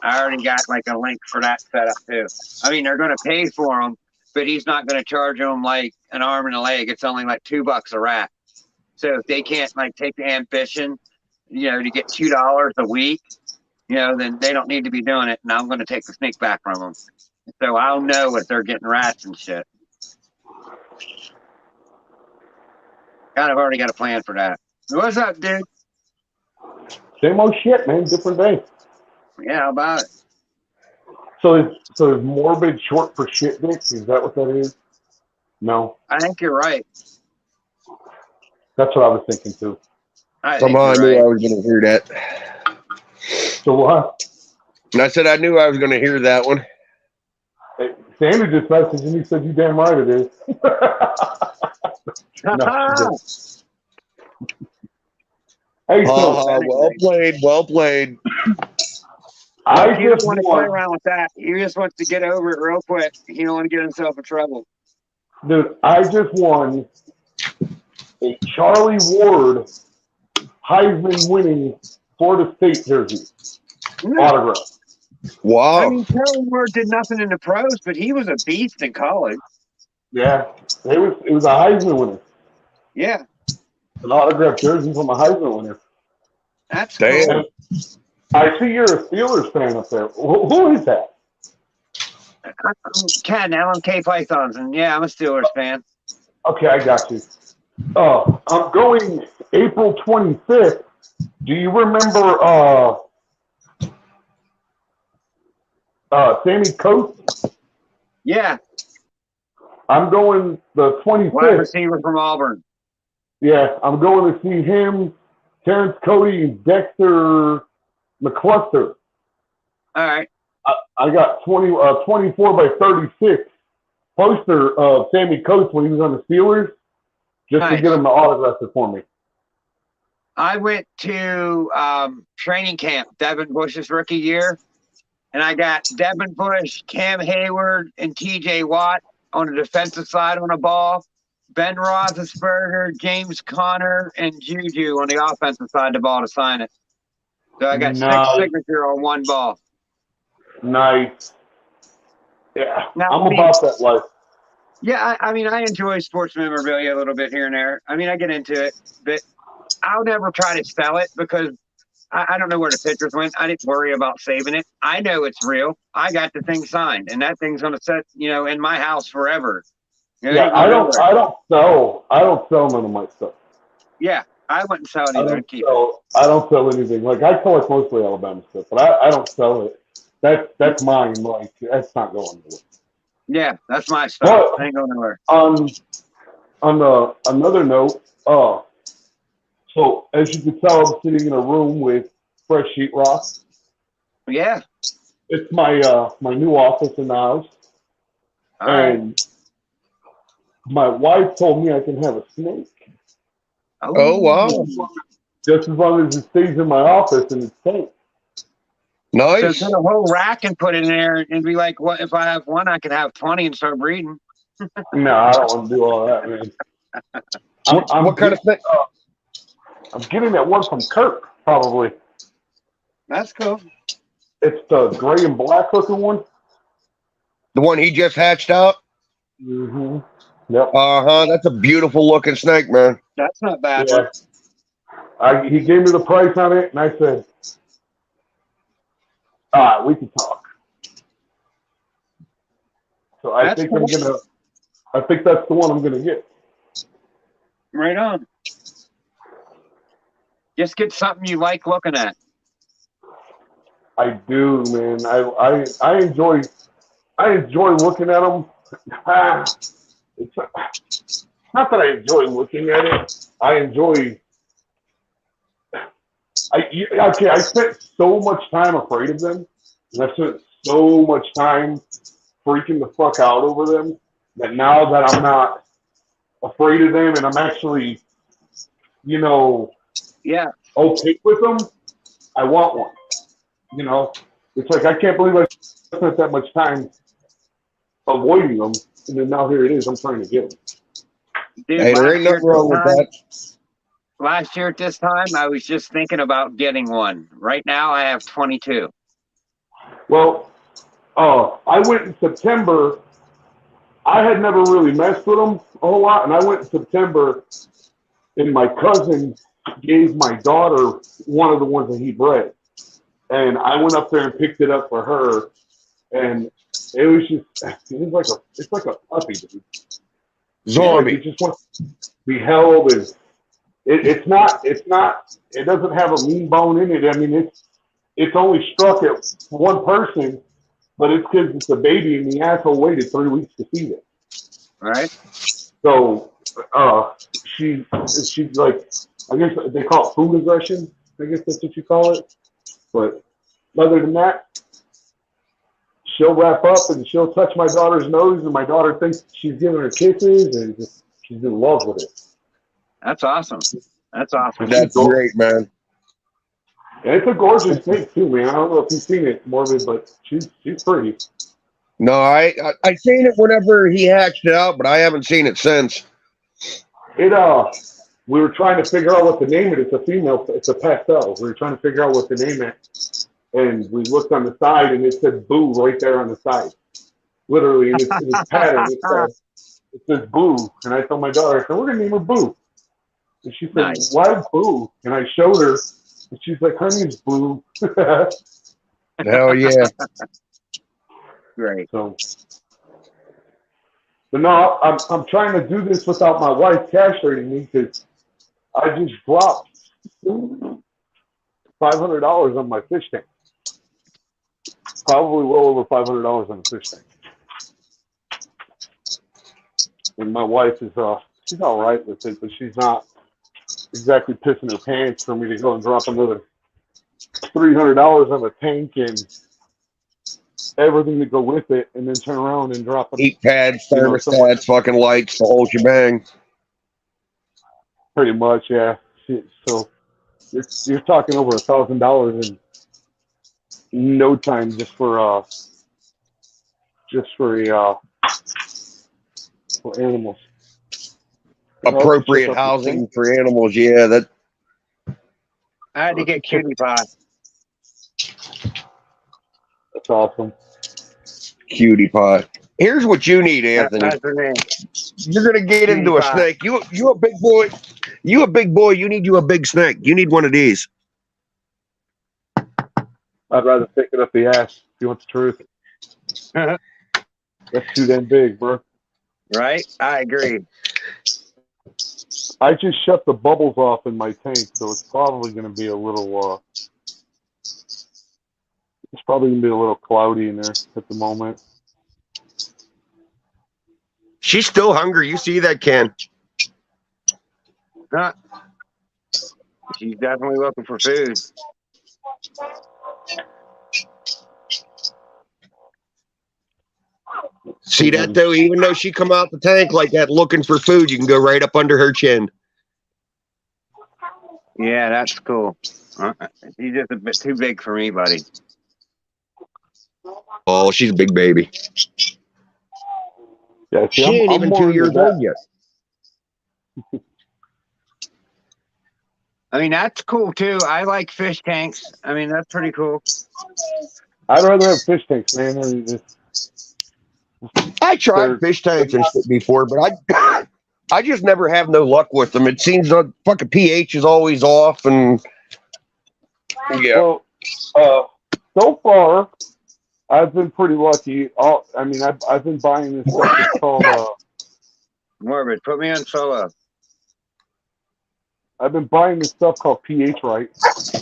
I already got like a link for that setup too. I mean, they're going to pay for them, but he's not going to charge them like an arm and a leg. It's only like $2 a rat. So if they can't like take the ambition, to get $2 a week, then they don't need to be doing it. And I'm going to take the sneak back from them. So I'll know if they're getting rats and shit. Kind of already got a plan for that. What's up, dude? Same old shit, man. Different day. Yeah, how about it? So is morbid short for shit dick? Is that what that is? No. I think you're right. That's what I was thinking too. Somehow I knew I was going to hear that. So what? And I said I knew I was going to hear that one. Hey, Sandy just messaged and he said, "You damn right it is." No, hey, so, well played, well played. I He just doesn't want to play want, around with that. He just wants to get over it real quick. He don't want to get himself in trouble. dude, I just won a Charlie Ward Heisman winning Florida State jersey autograph. Wow. I mean, Charlie Ward did nothing in the pros, but he was a beast in college. Yeah, it was a Heisman winner. Yeah, An autographed jersey from a Heisman winner. that's Damn. cool. I see you're a Steelers fan up there. Who is that? I'm Ken, LMK Pythons, and yeah, I'm a Steelers fan. Okay, I got you. I'm going April 25th. Do you remember Sammy Coates? Yeah, I'm going the wide 25th. receiver from Auburn. Yeah, I'm going to see him, Terrence Cody, and Dexter McCluster. All right. I got 24 by 36 poster of Sammy Coates when he was on the Steelers, just Nice. to get him to autograph it for me. I went to training camp, Devin Bush's rookie year, and I got Devin Bush, Cam Hayward, and TJ Watt on the defensive side on the ball, Ben Roethlisberger, James Conner, and Juju on the offensive side of the ball to sign it. So I got Nice. 6 signatures on one ball. Nice. Yeah, Now, I'm about that life. Yeah, I mean, I enjoy sports memorabilia a little bit here and there. I mean, I get into it, but I'll never try to sell it because I don't know where the pictures went. I didn't worry about saving it. I know it's real. I got the thing signed, and that thing's going to sit, in my house forever. It Yeah, ain't going nowhere. I don't sell none of my stuff. Yeah, I wouldn't sell it either. Keep it. I don't sell anything. Like I collect mostly Alabama stuff, but I don't sell it. That's mine. Like that's not going anywhere. Yeah, that's my stuff. But Ain't going nowhere. on another note, so as you can tell, I'm sitting in a room with fresh sheetrock. Yeah. It's my my new office in the house, All right. and my wife told me I can have a snake. Oh, wow. Just as long as it stays in my office and it's safe. So Nice. get a whole rack and put it in there and be like, what if I have one, I could have 20 and start breeding. No, I don't want to do all that, man. What kind of thing? I'm getting that one from Kirk, probably. That's cool. It's the gray and black looking one. The one he just hatched out? Mm-hmm. Yep. That's a beautiful looking snake, man. That's not bad. Yeah. He gave me the price on it, and I said, all right, we can talk. So I think cool. I think that's the one I'm gonna get. Right on. Just get something you like looking at. I do, man. I enjoy looking at them. It's not that I enjoy looking at it. I spent so much time afraid of them, and I spent so much time freaking the fuck out over them that now that I'm not afraid of them and I'm actually, Yeah. okay with them, I want one. It's like I can't believe I spent that much time avoiding them, and then now here it is. I'm trying to get them. Dude, Hey, there ain't nothing wrong with that. Last year at this time, I was just thinking about getting one. Right now, I have 22. Well, I went in September. I had never really messed with them a whole lot, and I went in September, and my cousin gave my daughter one of the ones that he bred. And I went up there and picked it up for her, and it's like a puppy, dude. Zombie. It just wants to be held, and it doesn't have a mean bone in it. I mean, it's only struck at one person, but it's because it's a baby, and the asshole waited 3 weeks to feed it. All right. So she's like, I guess they call it food aggression. I guess that's what you call it. But other than that, she'll wrap up and she'll touch my daughter's nose, and my daughter thinks she's giving her kisses, and she's in love with it. That's awesome. That's awesome. That's great, man. And it's a gorgeous snake too, man. I don't know if you've seen it, Morbid, but she's pretty. No, I seen it whenever he hatched it out, but I haven't seen it since. We were trying to figure out what to name it. It's a female. It's a pastel. We were trying to figure out what to name it, and we looked on the side, and it said "Boo" right there on the side. Literally, in its pattern, it says "Boo." And I told my daughter, I said, "We're gonna name her Boo." And she said, Nice. "Why Boo?" And I showed her, and she's like, "Her name's Boo." Hell yeah. Great. So, but no, I'm trying to do this without my wife castrating me because I just dropped $500 on my fish tank. Probably well over $500 on the fish tank. And my wife is she's all right with it, but she's not exactly pissing her pants for me to go and drop another $300 on a tank and everything to go with it, and then turn around and drop it. Heat pads, thermostats, fucking lights, the whole shebang. Pretty much, yeah. So you're talking over $1,000 in no time just for animals. Appropriate housing for animals, yeah. That I had to get Cutie Pie. That's awesome. Cutie Pie. Here's what you need, Anthony. That's her name. You're gonna get into a PewDiePie. snake. You a big boy. You a big boy. You need you a big snake. You need one of these. I'd rather take it up the ass if you want the truth. That's too damn big, bro. Right? I agree. I just shut the bubbles off in my tank, so it's probably going to be a little. It's probably going to be a little cloudy in there at the moment. She's still hungry. You see that, Ken? Huh. She's definitely looking for food. See that though? Even though she come out the tank like that looking for food, you can go right up under her chin. Yeah, that's cool. She's just a bit too big for me, buddy. Oh, she's a big baby. Yeah, see, She ain't I'm even more 2 into years that. old yet. I mean, that's cool too. I like fish tanks. I mean, that's pretty cool. I'd rather have fish tanks, man. They're just- I tried They're- fish tanks and shit before, but I just never have no luck with them. It seems like fucking pH is always off, and yeah. Well, so far, I've been pretty lucky. I've been buying this stuff that's called. Morbid, put me on solo. I've been buying this stuff called pH Right,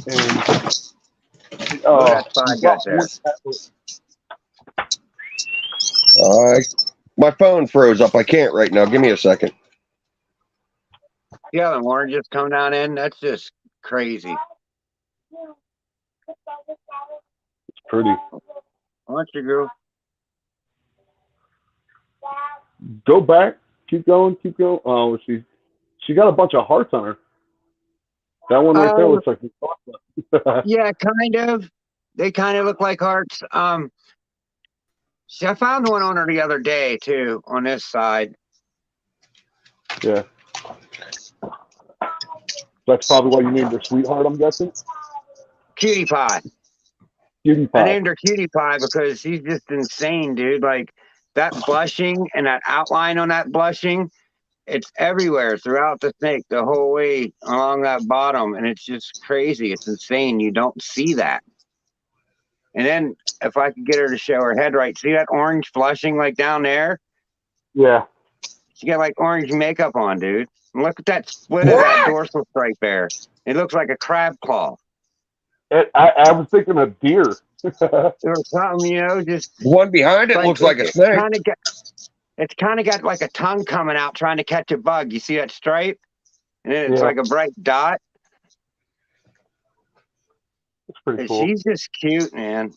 and That's fine, got there. My phone froze up. I can't right now. Give me a second. Yeah, the oranges come down in. That's just crazy. It's pretty. Why don't you go? Go back. Keep going. Keep going. Oh, she got a bunch of hearts on her. That one right there looks like. Yeah, kind of. They kind of look like hearts. See, I found one on her the other day too, on this side. Yeah. That's probably why you named her Sweetheart, I'm guessing. Cutie Pie. Cutie I Pie. named her Cutie Pie because she's just insane, dude. Like that blushing and that outline on that blushing, it's everywhere throughout the snake, the whole way along that bottom, and it's just crazy. It's insane. You don't see that. And then if I could get her to show her head right, see that orange flushing like down there? Yeah. She got like orange makeup on, dude. And look at that split of that dorsal stripe there. It looks like a crab claw. I was thinking of deer. Or something, you know, just The one behind it looks like a snake. It's kind of got like a tongue coming out trying to catch a bug. You see that stripe? And then it's Yeah. like a bright dot. It's pretty And cool. she's just cute, man.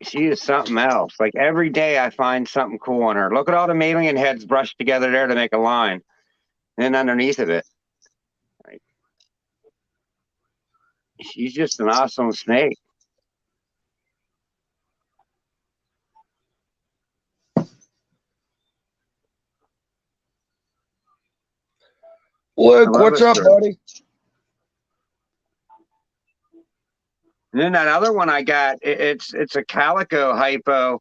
She is something else. Like every day I find something cool on her. Look at all the mammalian heads brushed together there to make a line. And then underneath of it. Like, she's just an awesome snake. Luke, I love what's it, up, sir. buddy? And then that other one I got, it's a calico hypo.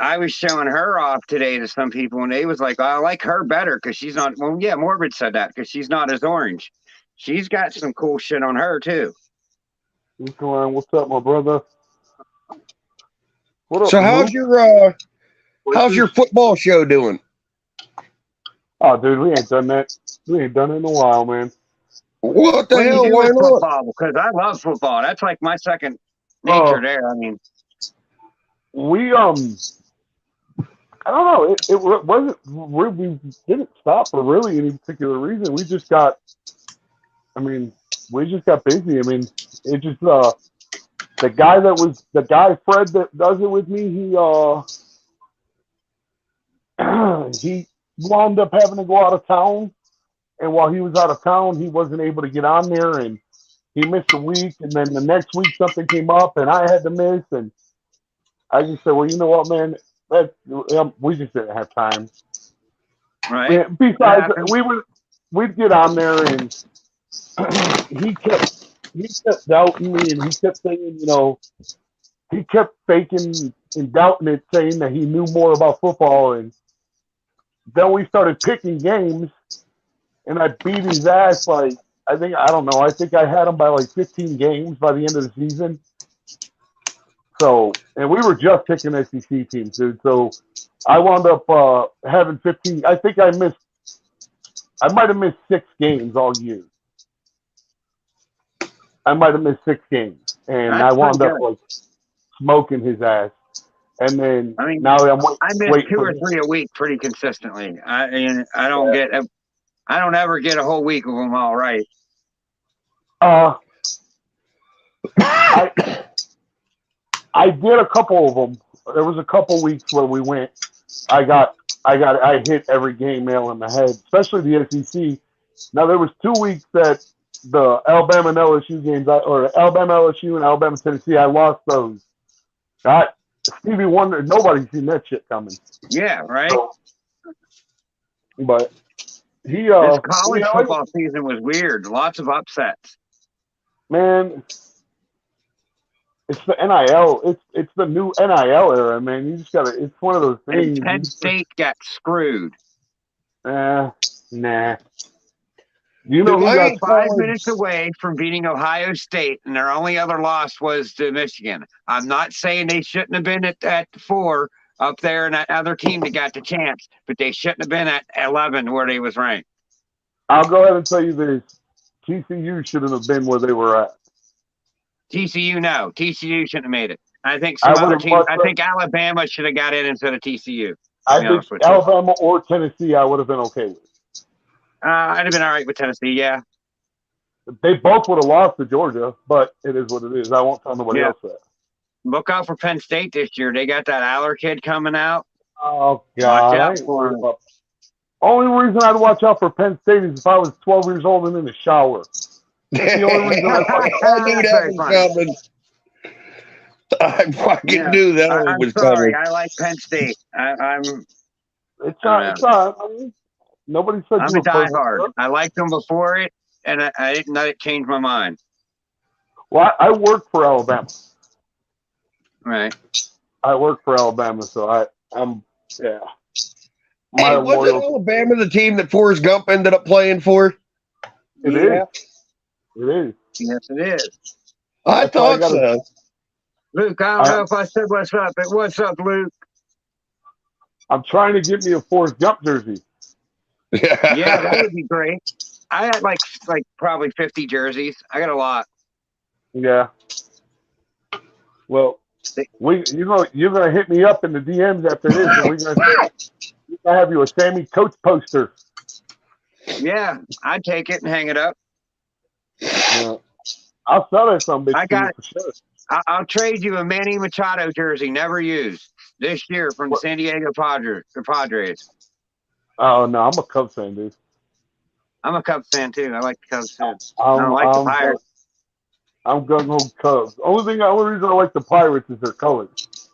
I was showing her off today to some people, and they was like, oh, I like her better because she's not. Well, yeah, Morbid said that because she's not as orange. She's got some cool shit on her too. What's going on? What's up, my brother? What up, So how's your football show doing? Oh, dude, we ain't done that. We ain't done it in a while, man. What the What do you hell? do Why with not? football? Because I love football. That's like my second nature there. I mean, We I don't know. It wasn't. We didn't stop for really any particular reason. We just got. I mean, we just got busy. I mean, it just the guy Fred that does it with me. He wound up having to go out of town, and while he was out of town, he wasn't able to get on there, and he missed a week. And then the next week, something came up, and I had to miss, and I just said, well, you know what, man? We just didn't have time. right? Yeah, besides, we'd get on there, and he kept doubting me, and he kept saying, you know, he kept faking and doubting it, saying that he knew more about football. And then we started picking games, and I beat his ass like, I think I had him by like 15 games by the end of the season. So, and we were just picking SEC teams, dude. So I wound up having 15. I think I might have missed 6 games all year. I might have missed 6 games, and I wound up like smoking his ass. And then I mean, now I'm I miss waiting 2 for or 3 a week pretty consistently. I don't ever get a whole week of them all right. I did a couple of them. There was a couple weeks where we went. I hit every game nail in the head, especially the SEC. Now there was 2 weeks that the Alabama and LSU games, or Alabama LSU and Alabama Tennessee, I lost those. Stevie Wonder, nobody's seen that shit coming. Yeah, right. So, but he this college football season was weird. Lots of upsets. Man, it's the NIL. It's the new NIL era, man. You just gotta. It's one of those things. And Penn State got screwed. Nah. You know who got 5 minutes away from beating Ohio State, and their only other loss was to Michigan. I'm not saying they shouldn't have been at 4 up there and that other team that got the chance, but they shouldn't have been at 11 where they was ranked. I'll go ahead and tell you this: TCU shouldn't have been where they were at. TCU, no. TCU shouldn't have made it. I think some other teams. I think Alabama should have got in instead of TCU. I think Alabama or Tennessee, I would have been okay with. I'd have been all right with Tennessee, yeah. They both would have lost to Georgia, but it is what it is. I won't tell nobody else that. Look out for Penn State this year. They got that Aller kid coming out. Oh, God. Watch out for him. Only reason I'd watch out for Penn State is if I was 12 years old and in the shower. That's the only reason I knew that was coming. I fucking knew that one was coming. I like Penn State. It's not. I mean, nobody said I'm a diehard. I liked them before it, and I didn't let it change my mind. Well, I work for Alabama. Right. I work for Alabama, so I'm. Hey, wasn't Alabama the team that Forrest Gump ended up playing for? It is. It is. Yes, it is. I thought so. Luke, I don't know if I said what's up, but what's up, Luke? I'm trying to get me a Forrest Gump jersey. Yeah, that would be great. I had like probably 50 jerseys. I got a lot. Yeah. Well, you're gonna hit me up in the DMs after this, and we're gonna have you a Sammy Coates poster. Yeah, I'd take it and hang it up. Yeah. I'll sell that some bitch. I got it. For sure. I'll trade you a Manny Machado jersey, never used, this year from the San Diego Padres. Oh no, I'm a Cubs fan, dude. I'm a Cubs fan too. I like the Cubs too. I don't like the Pirates. I'm gung-ho Cubs. Only reason I like the Pirates is their colors.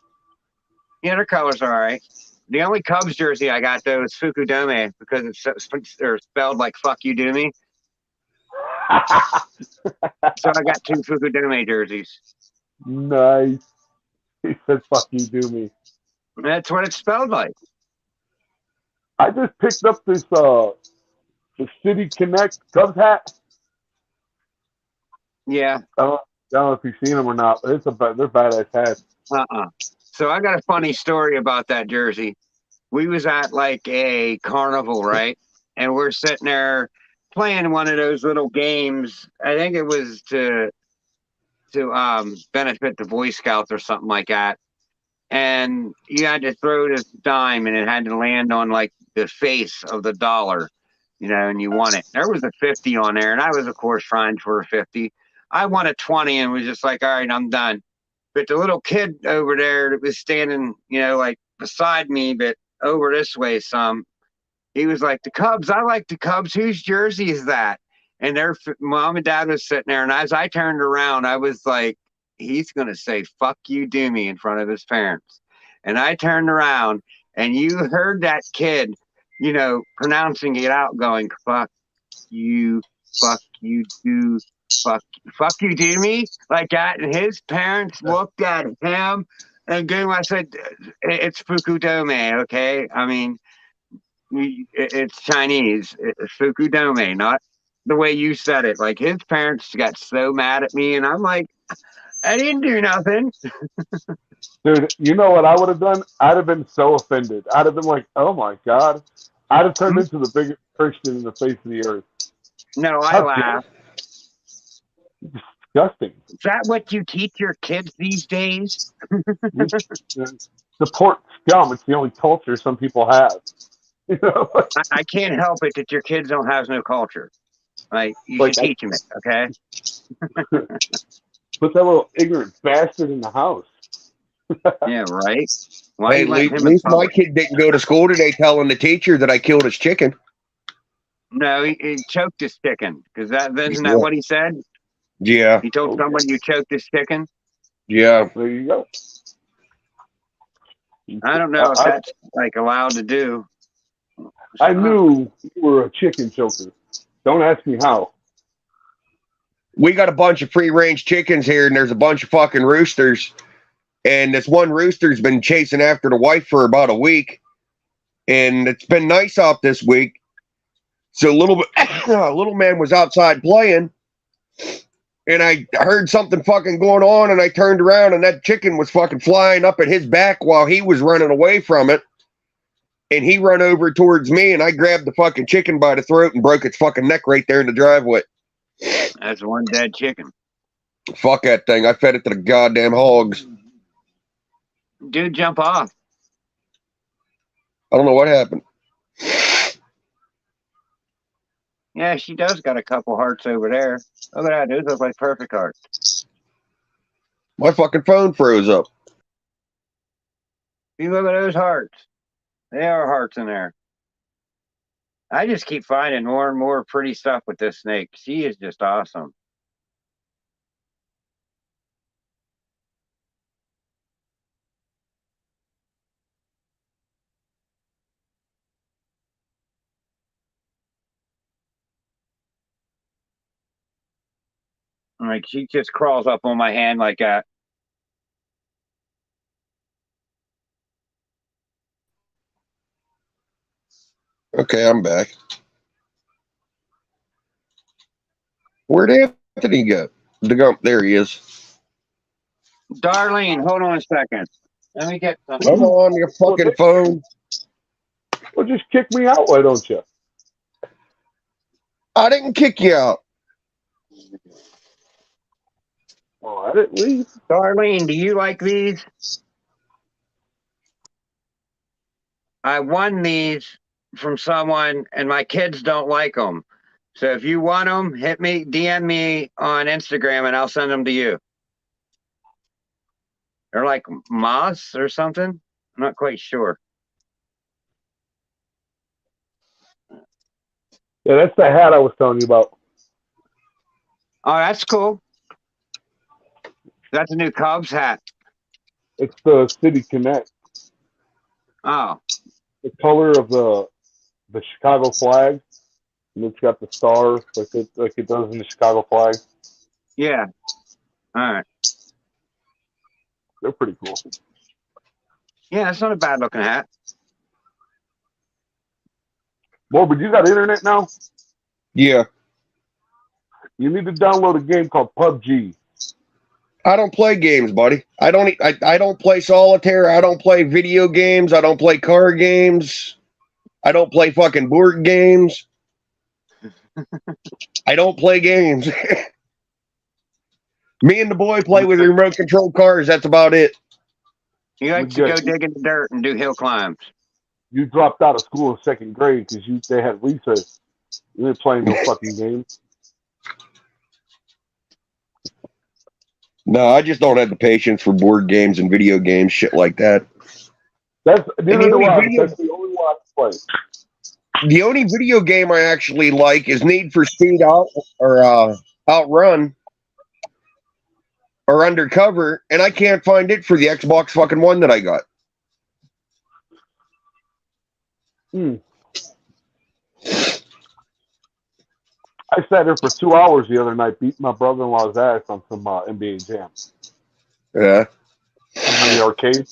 Yeah, their colors are all right. The only Cubs jersey I got though is Fukudome because it's spelled like "fuck you, do me." So I got 2 Fukudome jerseys. Nice. He said, "Fuck you, do me." That's what it's spelled like. I just picked up this the City Connect Cubs hat. Yeah. I don't know if you've seen them or not, but they're badass hats. So I got a funny story about that jersey. We was at like a carnival, right? And we're sitting there playing one of those little games. I think it was to benefit the Boy Scouts or something like that. And you had to throw this dime, and it had to land on like the face of the dollar, and you won it. There was a 50 on there, and I was, of course, trying for a 50. I won a 20 and was just like, all right, I'm done. But the little kid over there that was standing, like beside me, but over this way some, he was like, the Cubs, I like the Cubs. Whose jersey is that? And their mom and dad was sitting there. And as I turned around, I was like, he's going to say, fuck you, do me in front of his parents. And I turned around and you heard that kid, pronouncing it out going, fuck you, do fuck you, do me like that. And his parents looked at him and gave him, I said, it's Fukudome, okay? I mean, it's Chinese. It's Fukudome, not the way you said it. Like, his parents got so mad at me, and I'm like, I didn't do nothing. Dude, you know what I would have done? I'd have been so offended. I'd have been like, oh my God. I'd have turned into the biggest Christian in the face of the earth. No, I laugh. Disgusting. Is that what you teach your kids these days? Support scum. It's the only culture some people have. You know? I can't help it that your kids don't have no culture. Like, you Like, should teach them it, okay? Put that little ignorant bastard in the house. Yeah, right? Why Hey, you letting at him in least my public? kid didn't go to school today telling the teacher that I killed his chicken. No, he choked his chicken. Because isn't Yeah. that what he said? Yeah, He told someone you choked his chicken? yeah. There you go. I don't know if that's, like, allowed to do. I knew you were a chicken choker. Don't ask me how. We got a bunch of free range chickens here, and there's a bunch of fucking roosters. And this one rooster's been chasing after the wife for about a week, and it's been nice out this week. So little man was outside playing, and I heard something fucking going on, and I turned around, and that chicken was fucking flying up at his back while he was running away from it. And he run over towards me, and I grabbed the fucking chicken by the throat and broke its fucking neck right there in the driveway. That's one dead chicken. Fuck that thing. I fed it to the goddamn hogs. Dude, jump off. I don't know what happened. Yeah, she does got a couple hearts over there. Look at that, dude. Those look like perfect hearts. My fucking phone froze up. You look at those hearts. There are hearts in there. I just keep finding more and more pretty stuff with this snake. She is just awesome. Like, she just crawls up on my hand like that. Okay, I'm back. Where'd Anthony go? There he is. Darlene, hold on a second. Let me get Come something. on your fucking phone. Well, just kick me out, why don't you? I didn't kick you out. Oh, I didn't leave. Darlene, do you like these? I won these from someone, and my kids don't like them. So if you want them, hit me, DM me on Instagram, and I'll send them to you. They're like moths or something. I'm not quite sure. Yeah, that's the hat I was telling you about. Oh, that's cool. That's a new Cubs hat. It's the City Connect. Oh, The color of the Chicago flag. And it's got the star like it does in the Chicago flag. yeah. All right. They're pretty cool. Yeah, that's not a bad looking hat. Morbid, you got internet now? Yeah. You need to download a game called PUBG. I don't play games, buddy. I don't play solitaire. I don't play video games. I don't play card games. I don't play fucking board games. I don't play games. Me and the boy play with remote control cars. That's about it. You like to go dig in the dirt and do hill climbs. You dropped out of school in second grade because they had recess. You ain't playing no fucking games. No, I just don't have the patience for board games and video games, shit like that. That's the only one I play. The only video game I actually like is Need for Speed Outrun or Undercover, and I can't find it for the Xbox fucking One that I got. I I sat there for 2 hours the other night, beating my brother-in-law's ass on some NBA Jam Yeah. in the arcade.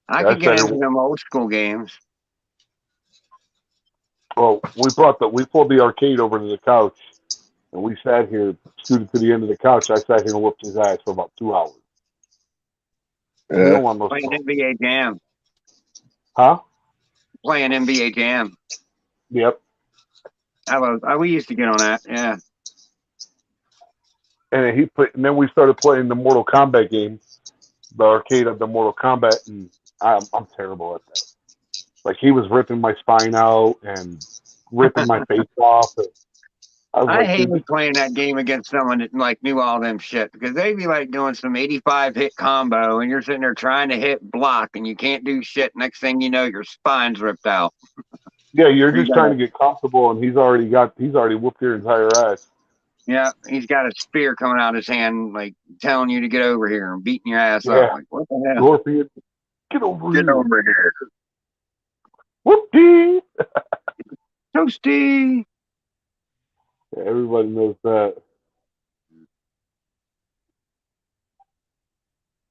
I I could get sat into there. them old school games. Well, we pulled the arcade over to the couch, and we sat here, scooted to the end of the couch. I sat here and whooped his ass for about 2 hours. We Yeah. don't want no Playing smoke. NBA Jam. Huh? Playing NBA Jam. Yep. We used to get on that. Yeah. And then we started playing the Mortal Kombat game, the arcade of the Mortal Kombat, and I'm terrible at that. Like he was ripping my spine out and ripping my face off. And I was I like, hated dude, playing that game against someone that like knew all them shit because they'd be like doing some 85 hit combo and you're sitting there trying to hit block and you can't do shit. Next thing you know, your spine's ripped out. yeah, you're You just trying to get comfortable, and he's already whooped your entire ass. Yeah, he's got a spear coming out of his hand, like telling you to get over here and beating your ass Yeah, up. Like, what the hell? Scorpion, get over Get here. over here. Whoopie. Toasty. Yeah, everybody knows that.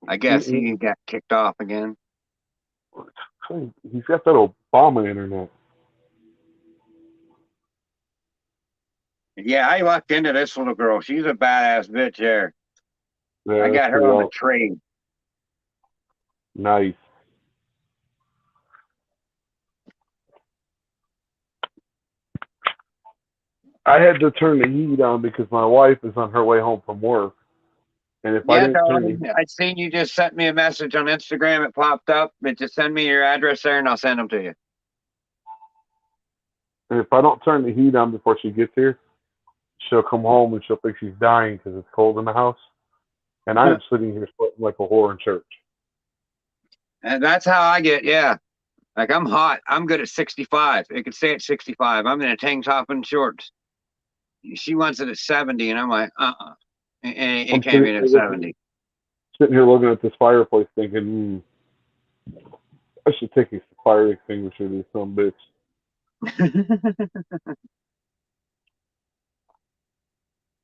I guess he got kicked off again. He's got that Obama internet. Yeah, I lucked into this little girl. She's a badass bitch there. Yeah, I got that's her pretty on the awesome. trade. Nice. I had to turn the heat on because my wife is on her way home from work. And if I Yeah, didn't turn the darling. I seen you just sent me a message on Instagram. It popped up. But just send me your address there and I'll send them to you. and if I don't turn the heat on before she gets here, she'll come home and she'll think she's dying because it's cold in the house. And I am sitting here sweating like a whore in church. And that's how I get, yeah. Like I'm hot. I'm good at 65. It could stay at 65. I'm in a tank top and shorts. She wants it at 70, and I'm like, It I'm can't be at 70. sitting here looking at this fireplace thinking, I should take a fire extinguisher to this some bitch.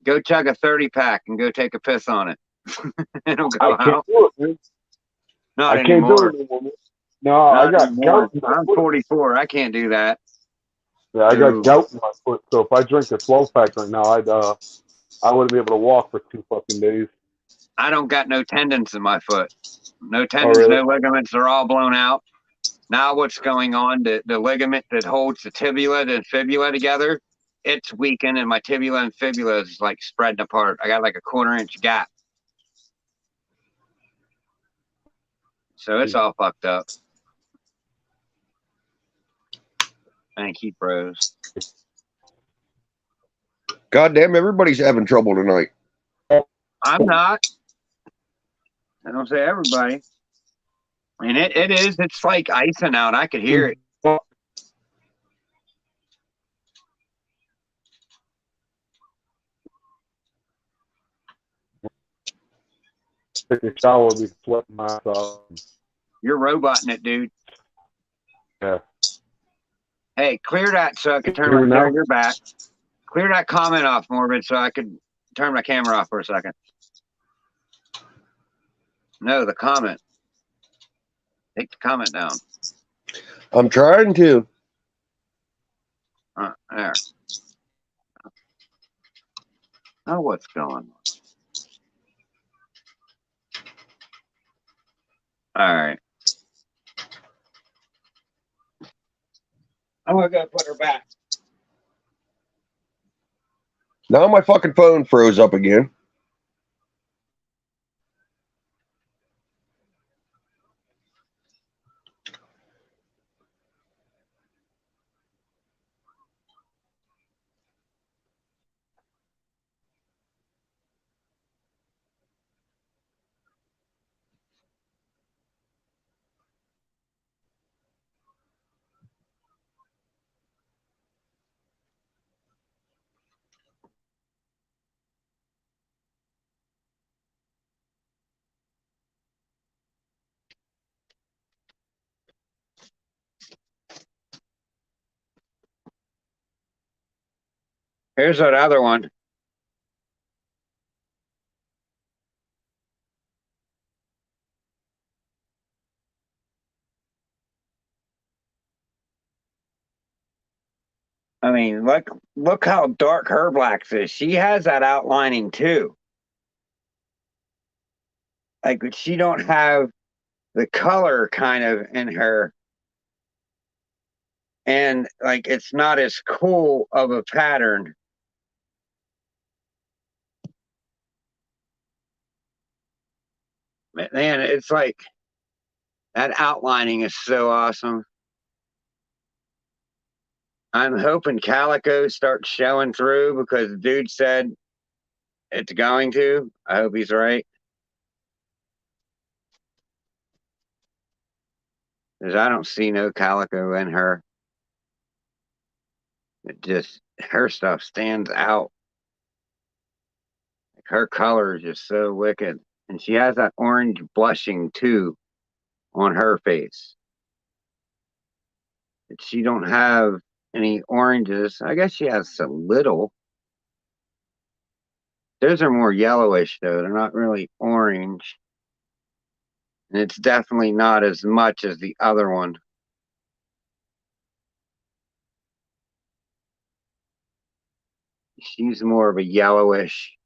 Go chug a 30 pack and go take a piss on it. It'll go I can't out. do it, man. Not I can't do anymore. it anymore, man. No, I Not got anymore. gout in my I'm foot. 44. I can't do that. Yeah, I Ooh. got gout in my foot. So if I drink a 12 pack right now, I wouldn't be able to walk for 2 fucking days. I don't got no tendons in my foot. No Oh, tendons, really? no ligaments. They're all blown out. Now what's going on? The ligament that holds the tibia and fibula together, it's weakened, and my tibia and fibula is like spreading apart. I got like a 1/4-inch gap. So it's all fucked up. Thank you, bros. Goddamn, everybody's having trouble tonight. I'm not. I don't say everybody. And it is. It's like icing out. I could hear it. Take a shower, be sweating my ass off. You're roboting it, dude. Yeah. Hey, clear that so I can turn Hear me my now? finger back. Clear that comment off, Morbid, so I could turn my camera off for a second. No, the comment. Take the comment down. I'm trying to. There. Oh, what's going on? All right. I'm gonna go put her back. Now my fucking phone froze up again. Here's that other one. I mean, look how dark her blacks is. She has that outlining too. Like she don't have the color kind of in her, and like it's not as cool of a pattern. Man, it's like that outlining is so awesome. I'm hoping Calico starts showing through because the dude said it's going to. I hope he's right. Because I don't see no Calico in her. It just, her stuff stands out. Like her color is just so wicked. And she has that orange blushing too on her face. But she don't have any oranges. I guess she has a little. Those are more yellowish though. They're not really orange. And it's definitely not as much as the other one. She's more of a yellowish.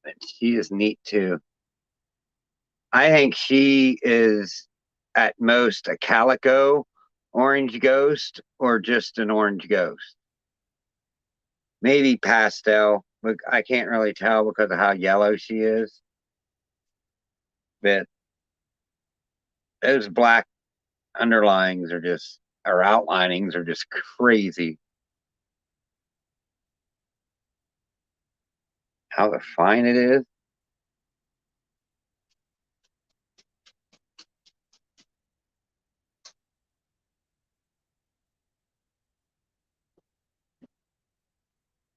But she is neat too. I think she is at most a calico orange ghost or just an orange ghost. Maybe pastel, but I can't really tell because of how yellow she is. But those black underlyings are just, or outlinings are just crazy. How fine it is.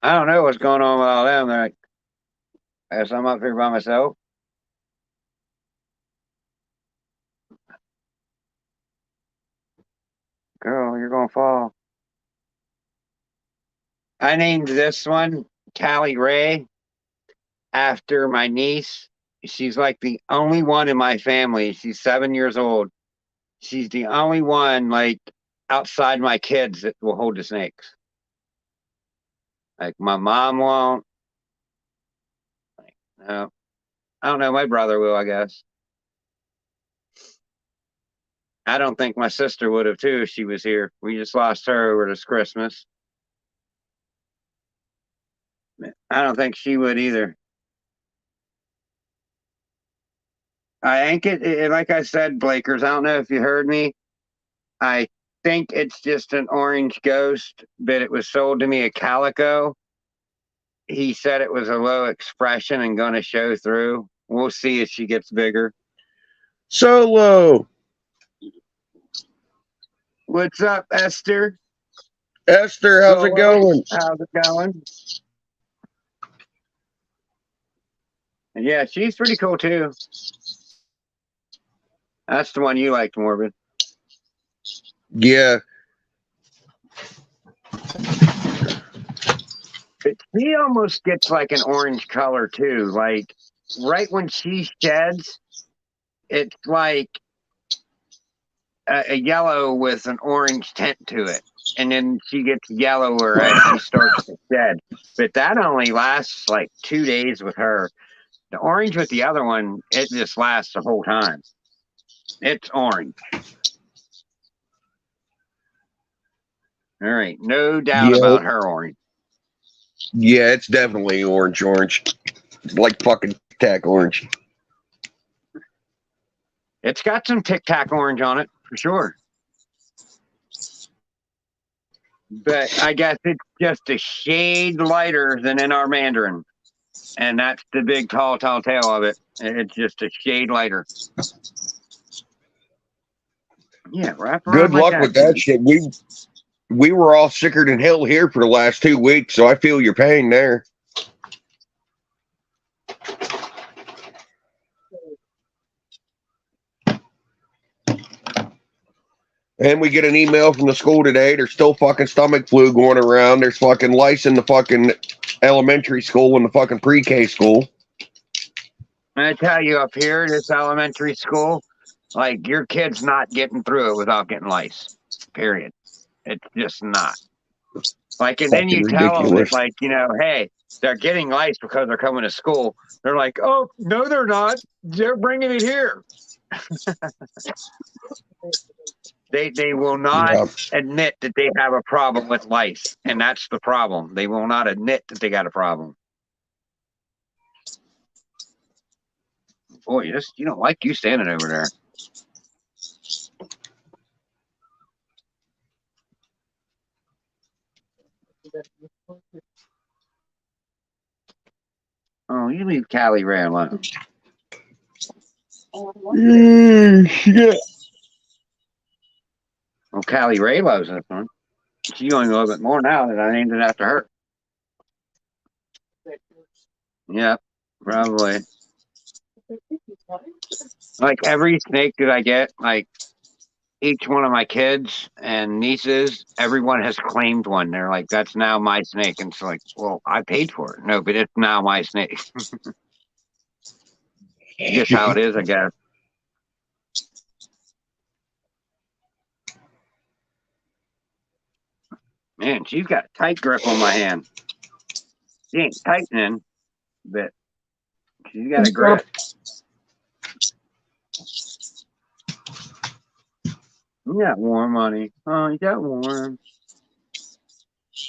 I don't know what's going on with all them. They're like, I guess I'm up here by myself. Girl, you're gonna fall. I named this one Callie Ray after my niece. She's like the only one in my family. She's 7 years old. She's the only one like outside my kids that will hold the snakes. Like my mom won't. Like, no, I don't know. My brother will, I guess. I don't think my sister would have too if she was here. We just lost her over this Christmas. I don't think she would either. I think like I said, Blakers, I don't know if you heard me. I think it's just an orange ghost, but it was sold to me a calico. He said it was a low expression and going to show through. We'll see if she gets bigger. Solo. What's up, Esther? Esther, how's it going? How's it going? Yeah, she's pretty cool too. That's the one you liked, Morbid. Yeah. But she almost gets like an orange color too. Like right when she sheds, it's like a yellow with an orange tint to it. And then she gets yellower as she starts to shed. But that only lasts like 2 days with her. The orange with the other one, it just lasts the whole time. It's orange. All right. No doubt about her orange. Yeah, it's definitely orange. It's like fucking tack orange. It's got some Tic Tac orange on it, for sure. But I guess it's just a shade lighter than in our Mandarin. And that's the big tall tale of it. It's just a shade lighter. Yeah, wrap around. Good luck with that shit. We were all sicker than hell here for the last 2 weeks, so I feel your pain there. And we get an email from the school today. There's still fucking stomach flu going around. There's fucking lice in the fucking elementary school and the fucking pre-K school. I tell you, up here, this elementary school, like your kid's not getting through it without getting lice. Period. It's just not. Like, and then you Fucking tell them that, ridiculous. like, hey, they're getting lice because they're coming to school. They're like, oh, no, they're not. They're bringing it here. They will not admit that they have a problem with lice, and that's the problem. They will not admit that they got a problem. Boy, you don't like you standing over there. Oh, you leave Callie Ray alone. Yeah. Well, Callie Ray loves it, huh? She only loves it more now that I named it after her. Yeah, probably. Like every snake that I get, like each one of my kids and nieces, everyone has claimed one. They're like, that's now my snake. And it's like, well, I paid for it. No, but it's now my snake. Just how it is, I guess. Man, she's got a tight grip on my hand. She ain't tightening, but she's got a grip. You got warm, honey. Oh, you got warm.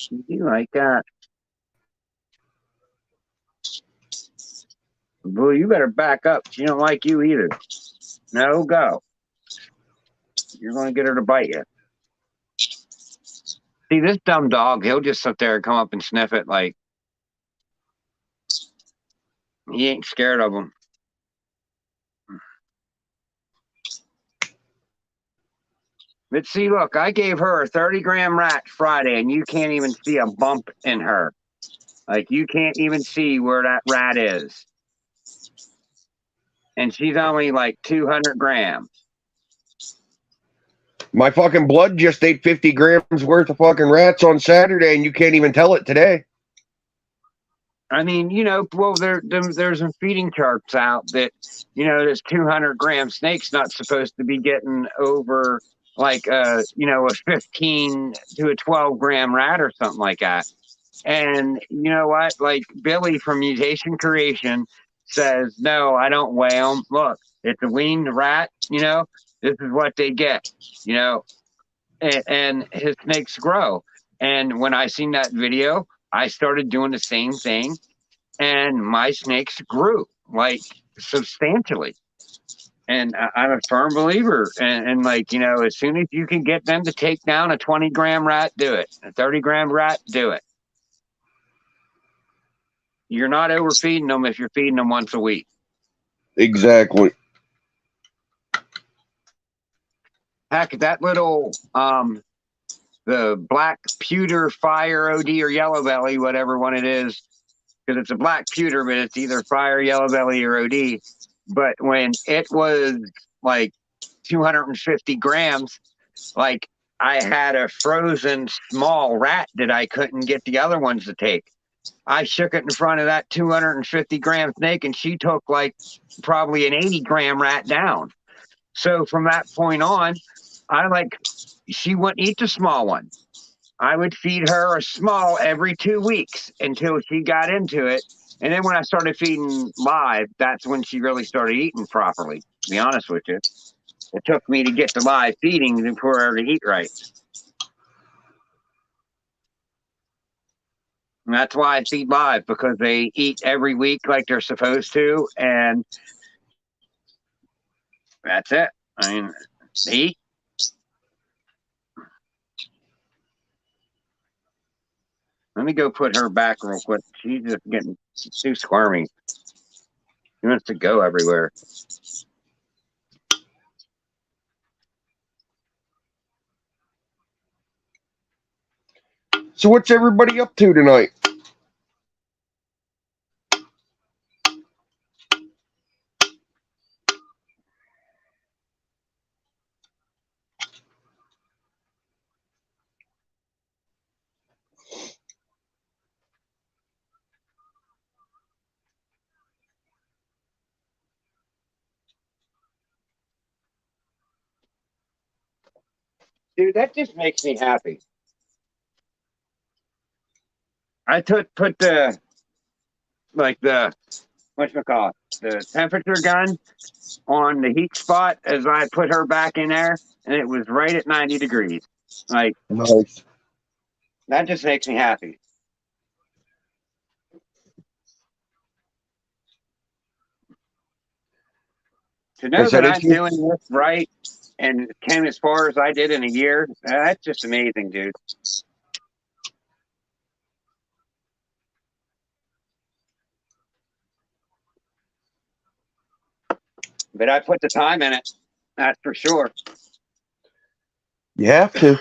You like that. Boo, you better back up. She don't like you either. No, go. You're going to get her to bite you. See, this dumb dog, he'll just sit there and come up and sniff it like he ain't scared of them. But see, look, I gave her a 30-gram rat Friday, and you can't even see a bump in her. Like, you can't even see where that rat is. And she's only like 200 grams. My fucking blood just ate 50 grams worth of fucking rats on Saturday, and you can't even tell it today. I mean, well, there's some feeding charts out that, this 200-gram snake's not supposed to be getting over like a 15 to a 12-gram rat or something like that. And you know what? Like Billy from Mutation Creation says, no, I don't weigh them. Look, it's a weaned rat. This is what they get. And his snakes grow. And when I seen that video, I started doing the same thing, and my snakes grew like substantially. And I'm a firm believer. And like, as soon as you can get them to take down a 20-gram rat, do it. A 30-gram rat, do it. You're not overfeeding them if you're feeding them once a week. Exactly. Heck, that little the black pewter fire OD or yellow belly, whatever one it is, because it's a black pewter, but it's either fire, yellow belly, or OD. But when it was like 250 grams, like I had a frozen small rat that I couldn't get the other ones to take. I shook it in front of that 250-gram snake, and she took like probably an 80-gram rat down. So from that point on, she wouldn't eat the small one. I would feed her a small every 2 weeks until she got into it. And then when I started feeding live, that's when she really started eating properly, to be honest with you. It took me to get to live feeding for her to eat right. And that's why I feed live, because they eat every week like they're supposed to. And that's it. I mean, they eat. Let me go put her back real quick. She's just getting too squirmy. She wants to go everywhere. So what's everybody up to tonight? Dude, that just makes me happy. I put the whatchamacallit, the temperature gun on the heat spot as I put her back in there, and it was right at 90 degrees. Like, Nice. that just makes me happy. To know said that it's I'm doing this right and came as far as I did in a year, that's just amazing, dude. But I put the time in it, that's for sure. You have to.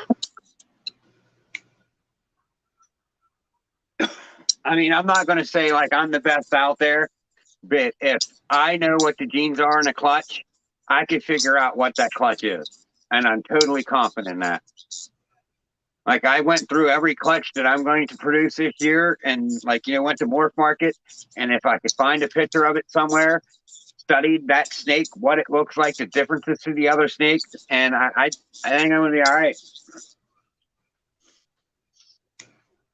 I mean, I'm not going to say like I'm the best out there, but if I know what the genes are in a clutch, I could figure out what that clutch is. And I'm totally confident in that. Like, I went through every clutch that I'm going to produce this year and, like, went to Morph Market. And if I could find a picture of it somewhere, studied that snake, what it looks like, the differences to the other snakes, and I think I'm going to be all right.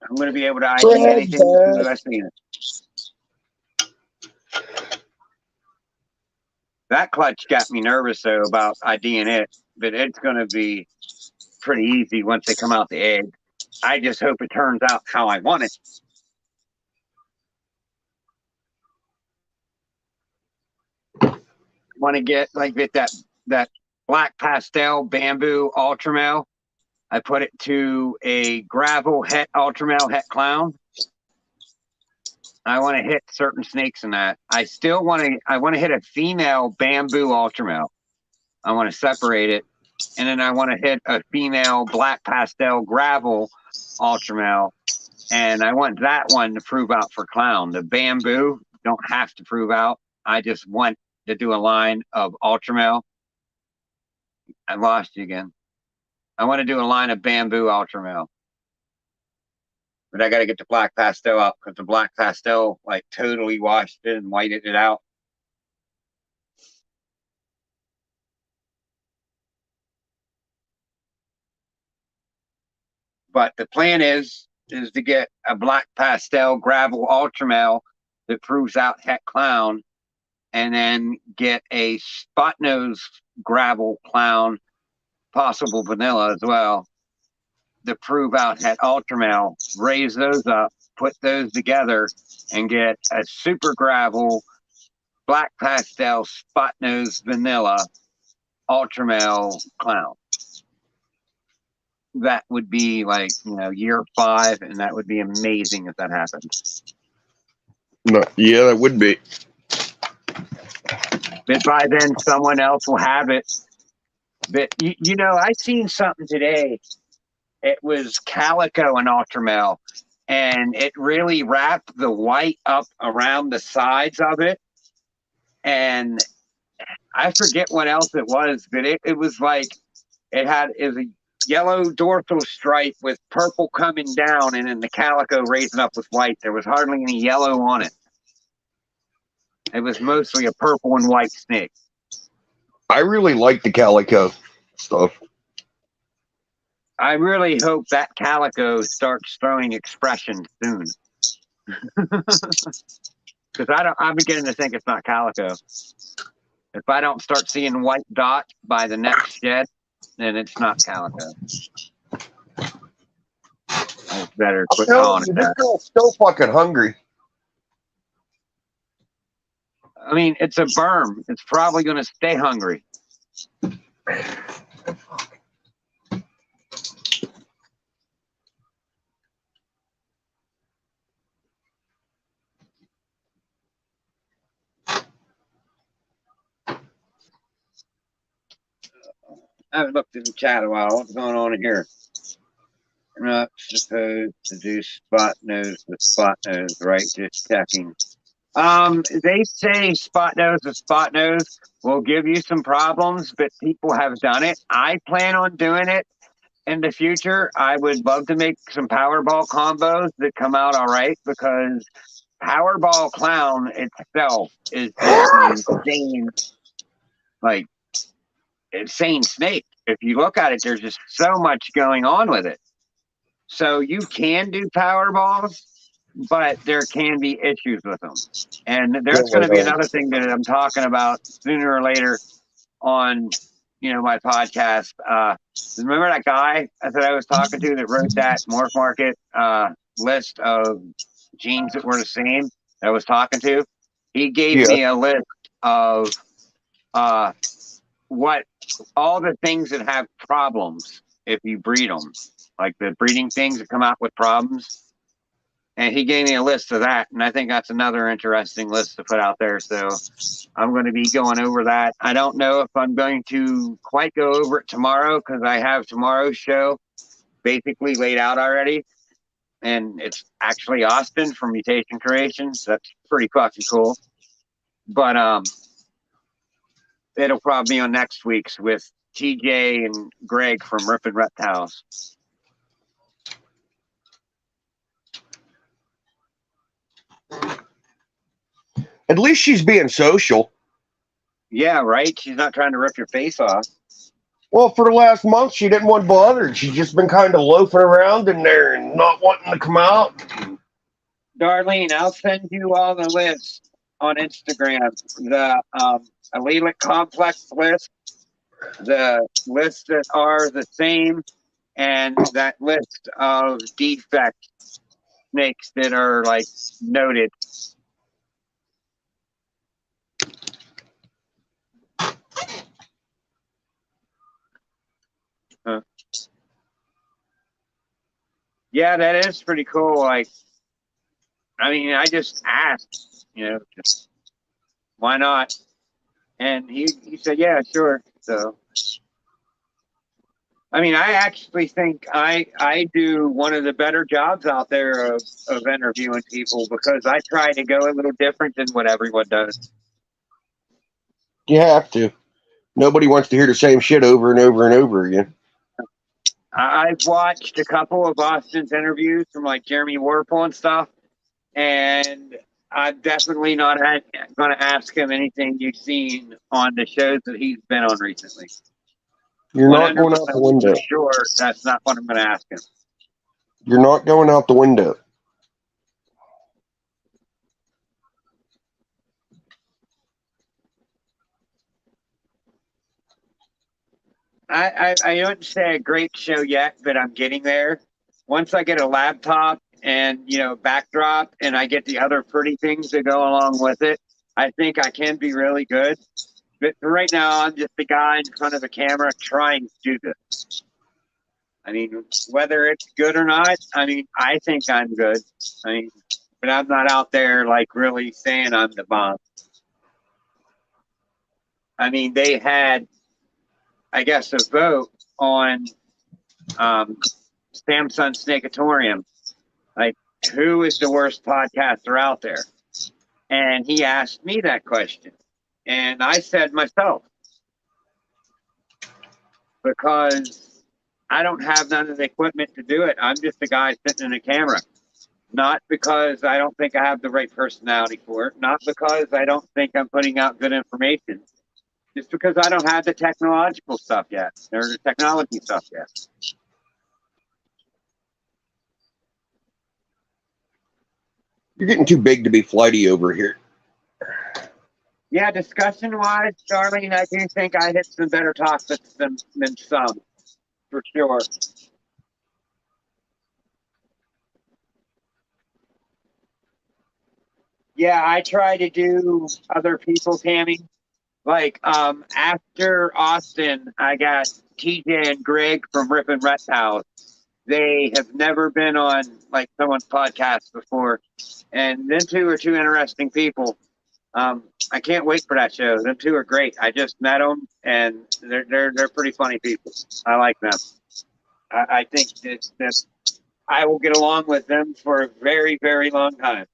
I'm going to be able to ID anything as soon as I see it. That clutch got me nervous, though, about IDing it, but it's going to be pretty easy once they come out the egg. I just hope it turns out how I want it. Want to get like with that black pastel bamboo ultramel. I put it to a gravel het ultramel het clown. I want to hit certain snakes in that. I want to hit a female bamboo ultramel. I want to separate it. And then I want to hit a female black pastel gravel ultramel. And I want that one to prove out for clown. The bamboo don't have to prove out. I just want to do a line of ultramel. I lost you again. I want to do a line of bamboo ultramel. But I got to get the black pastel out because the black pastel like totally washed it and whited it out. But the plan is to get a black pastel gravel ultramel that proves out het clown, and then get a spot nose gravel clown, possible vanilla as well, to prove out het ultramel. Raise those up, put those together, and get a super gravel black pastel spot nose vanilla ultramel clown. That would be like, year 5, and that would be amazing if that happened. No, yeah, that would be. But by then, someone else will have it. But, I seen something today. It was calico and ultramel, and it really wrapped the white up around the sides of it. And I forget what else it was, but it was like, it was a yellow dorsal stripe with purple coming down, and then the calico raising up with white. There was hardly any yellow on it. It was mostly a purple and white snake. I really like the calico stuff. I really hope that calico starts throwing expression soon. Because I'm beginning to think it's not calico. If I don't start seeing white dots by the next shed, then it's not calico. I better quit calling it that. This girl's still fucking hungry. I mean, it's a berm. It's probably going to stay hungry. I haven't looked in the chat a while. What's going on in here? I'm not supposed to do spot nose with spot nose, right? Just checking. They say spot nose with spot nose will give you some problems, but people have done it. I plan on doing it in the future. I would love to make some Powerball combos that come out all right, because Powerball Clown itself is just insane. Like, insane snake. If you look at it, there's just so much going on with it. So you can do power balls, but there can be issues with them. And there's going to be another thing that I'm talking about sooner or later on, my podcast. Remember that guy that I was talking to that wrote that Morph Market list of genes that were the same that I was talking to? He gave me a list of what all the things that have problems if you breed them, like the breeding things that come out with problems. And he gave me a list of that, and I think that's another interesting list to put out there. So I'm going to be going over that. I don't know if I'm going to quite go over it tomorrow because I have tomorrow's show basically laid out already. And it's actually Austin from Mutation Creations. That's pretty fucking cool. But it'll probably be on next week's with TJ and Greg from Rippin' Reptiles. At least she's being social. Yeah, right? She's not trying to rip your face off. Well, for the last month, she didn't want bothered. She's just been kind of loafing around in there and not wanting to come out. Darlene, I'll send you all the lists on Instagram. The allelic complex list, the lists that are the same, and that list of defect snakes that are like noted. Yeah, that is pretty cool. Like, I mean, I just asked, just why not? And he said, yeah, sure. So, I mean, I actually think I do one of the better jobs out there of interviewing people because I try to go a little different than what everyone does. You have to. Nobody wants to hear the same shit over and over and over again. I've watched a couple of Austin's interviews from like Jeremy Warple and stuff, and I'm definitely not going to ask him anything you've seen on the shows that he's been on recently. You're not going out the window. For sure, that's not what I'm going to ask him. You're not going out the window. I don't say a great show yet, but I'm getting there. Once I get a laptop and backdrop, and I get the other pretty things that go along with it, I think I can be really good. But right now, I'm just the guy in front of the camera trying to do this. I mean, whether it's good or not, I think I'm good. But I'm not out there like really saying I'm the bomb. They had, I guess, a vote on Samsung Snakeatorium, like who is the worst podcaster out there? And he asked me that question, and I said myself, because I don't have none of the equipment to do it. I'm just a guy sitting in a camera. Not because I don't think I have the right personality for it. Not because I don't think I'm putting out good information. Just because I don't have the technological stuff yet, or the technology stuff yet. You're getting too big to be flighty over here. Yeah, discussion-wise, Darlene, I do think I hit some better topics than some, for sure. Yeah, I try to do other people, Tammy. Like, after Austin, I got TJ and Greg from Rippin' Reptiles. They have never been on, like, someone's podcast before. And them two are two interesting people. I can't wait for that show. Them two are great. I just met them, and they're pretty funny people. I like them. I think that I will get along with them for a very, very long time.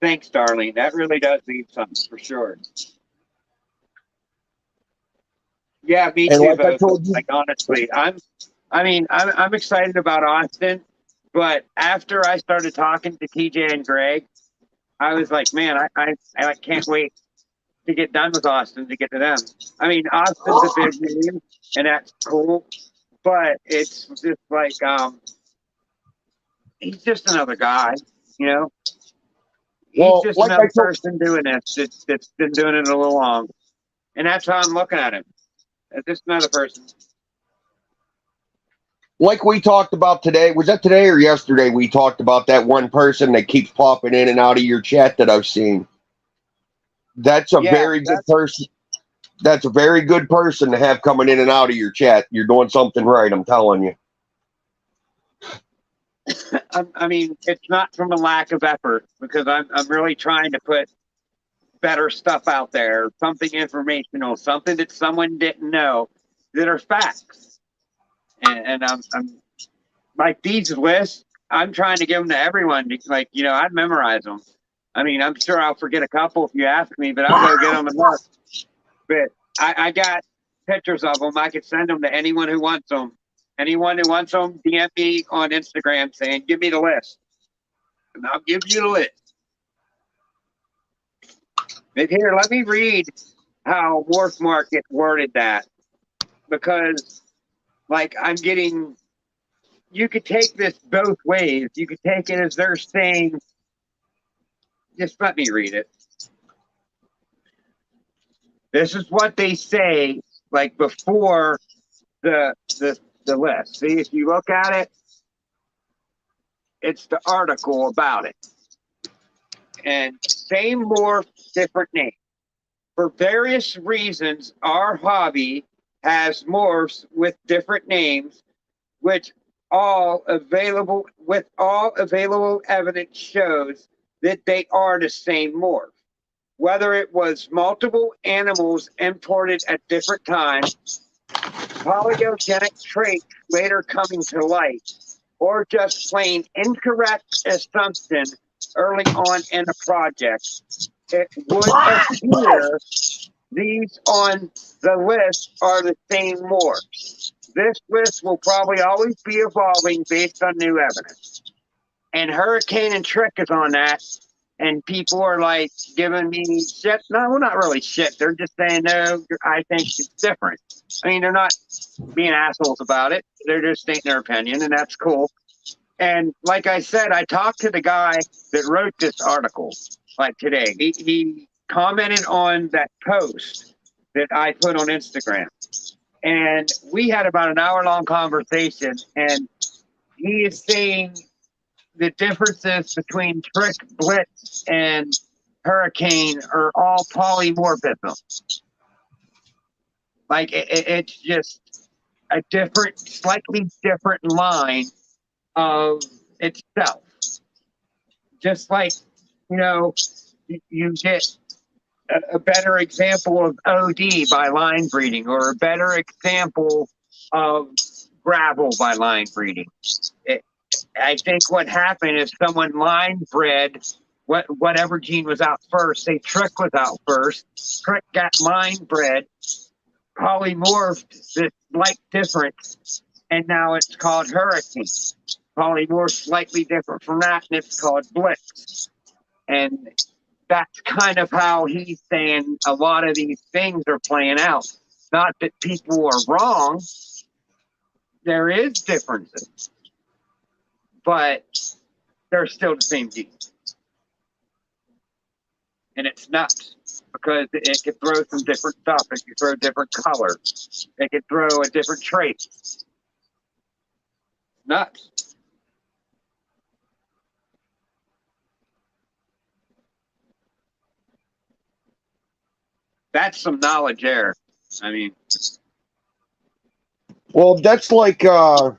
Thanks, Darlene. That really does mean something for sure. Yeah, me And too. like I told you, like honestly, I'm excited about Austin, But after I started talking to TJ and Greg, I was like, man, I can't wait to get done with Austin to get to them. I mean, Austin's a big name, and that's cool, but it's just like he's just another guy, you know. He's Well, just like I another told, person doing this that's been doing it a little long, and that's how I'm looking at him. As just another person. like we talked about today, was that today or yesterday? We talked about that one person that keeps popping in and out of your chat that I've seen. That's a Yeah, very good person. That's a very good person to have coming in and out of your chat. You're doing something right, I'm telling you. I mean, it's not from a lack of effort because I'm really trying to put better stuff out there, something informational, something that someone didn't know that are facts. And I'm like these lists, I'm trying to give them to everyone. Like, you know, I'd memorize them. I mean, I'm sure I'll forget a couple if you ask me, but I'll go get them and look. But I got pictures of them. I could send them to anyone who wants them. Anyone who wants them, DM me on Instagram saying, give me the list. And I'll give you the list. But here, let me read how Morph Market worded that. Because, like, I'm getting, you could take this both ways. You could take it as they're saying, just let me read it. This is what they say, like, before the list. See, if you look at it, it's the article about it. And same morph, different name. For various reasons, our hobby has morphs with different names, which all available evidence shows that they are the same morph. Whether it was multiple animals imported at different times, polygenic traits later coming to light, or just plain incorrect assumption early on in the project, it would appear these on the list are the same morphs. This list will probably always be evolving based on new evidence. And Hurricane and Trick is on that. And people are like giving me shit. No, not really shit. They're just saying, no, I think it's different. I mean, they're not being assholes about it. They're just stating their opinion, and that's cool. And like I said, I talked to the guy that wrote this article, like today. He commented on that post that I put on Instagram. And we had about an hour-long conversation, and he is saying the differences between Trick, Blitz, and Hurricane are all polymorphism. Like it's just a different, slightly different line of itself. Just like, you know, you get a better example of OD by line breeding, or a better example of gravel by line breeding. I think what happened is someone line bred whatever gene was out first. Say Trick was out first. Trick got line bred, polymorphed this slight difference, and now it's called Hurricane. Polymorphed slightly different from that, and it's called Blitz. And that's kind of how he's saying a lot of these things are playing out. Not that people are wrong. There is differences, but they're still the same gene. And it's nuts because it could throw some different stuff. It could throw different colors. It could throw a different trait. Nuts. That's some knowledge there. I mean, Well, that's like there's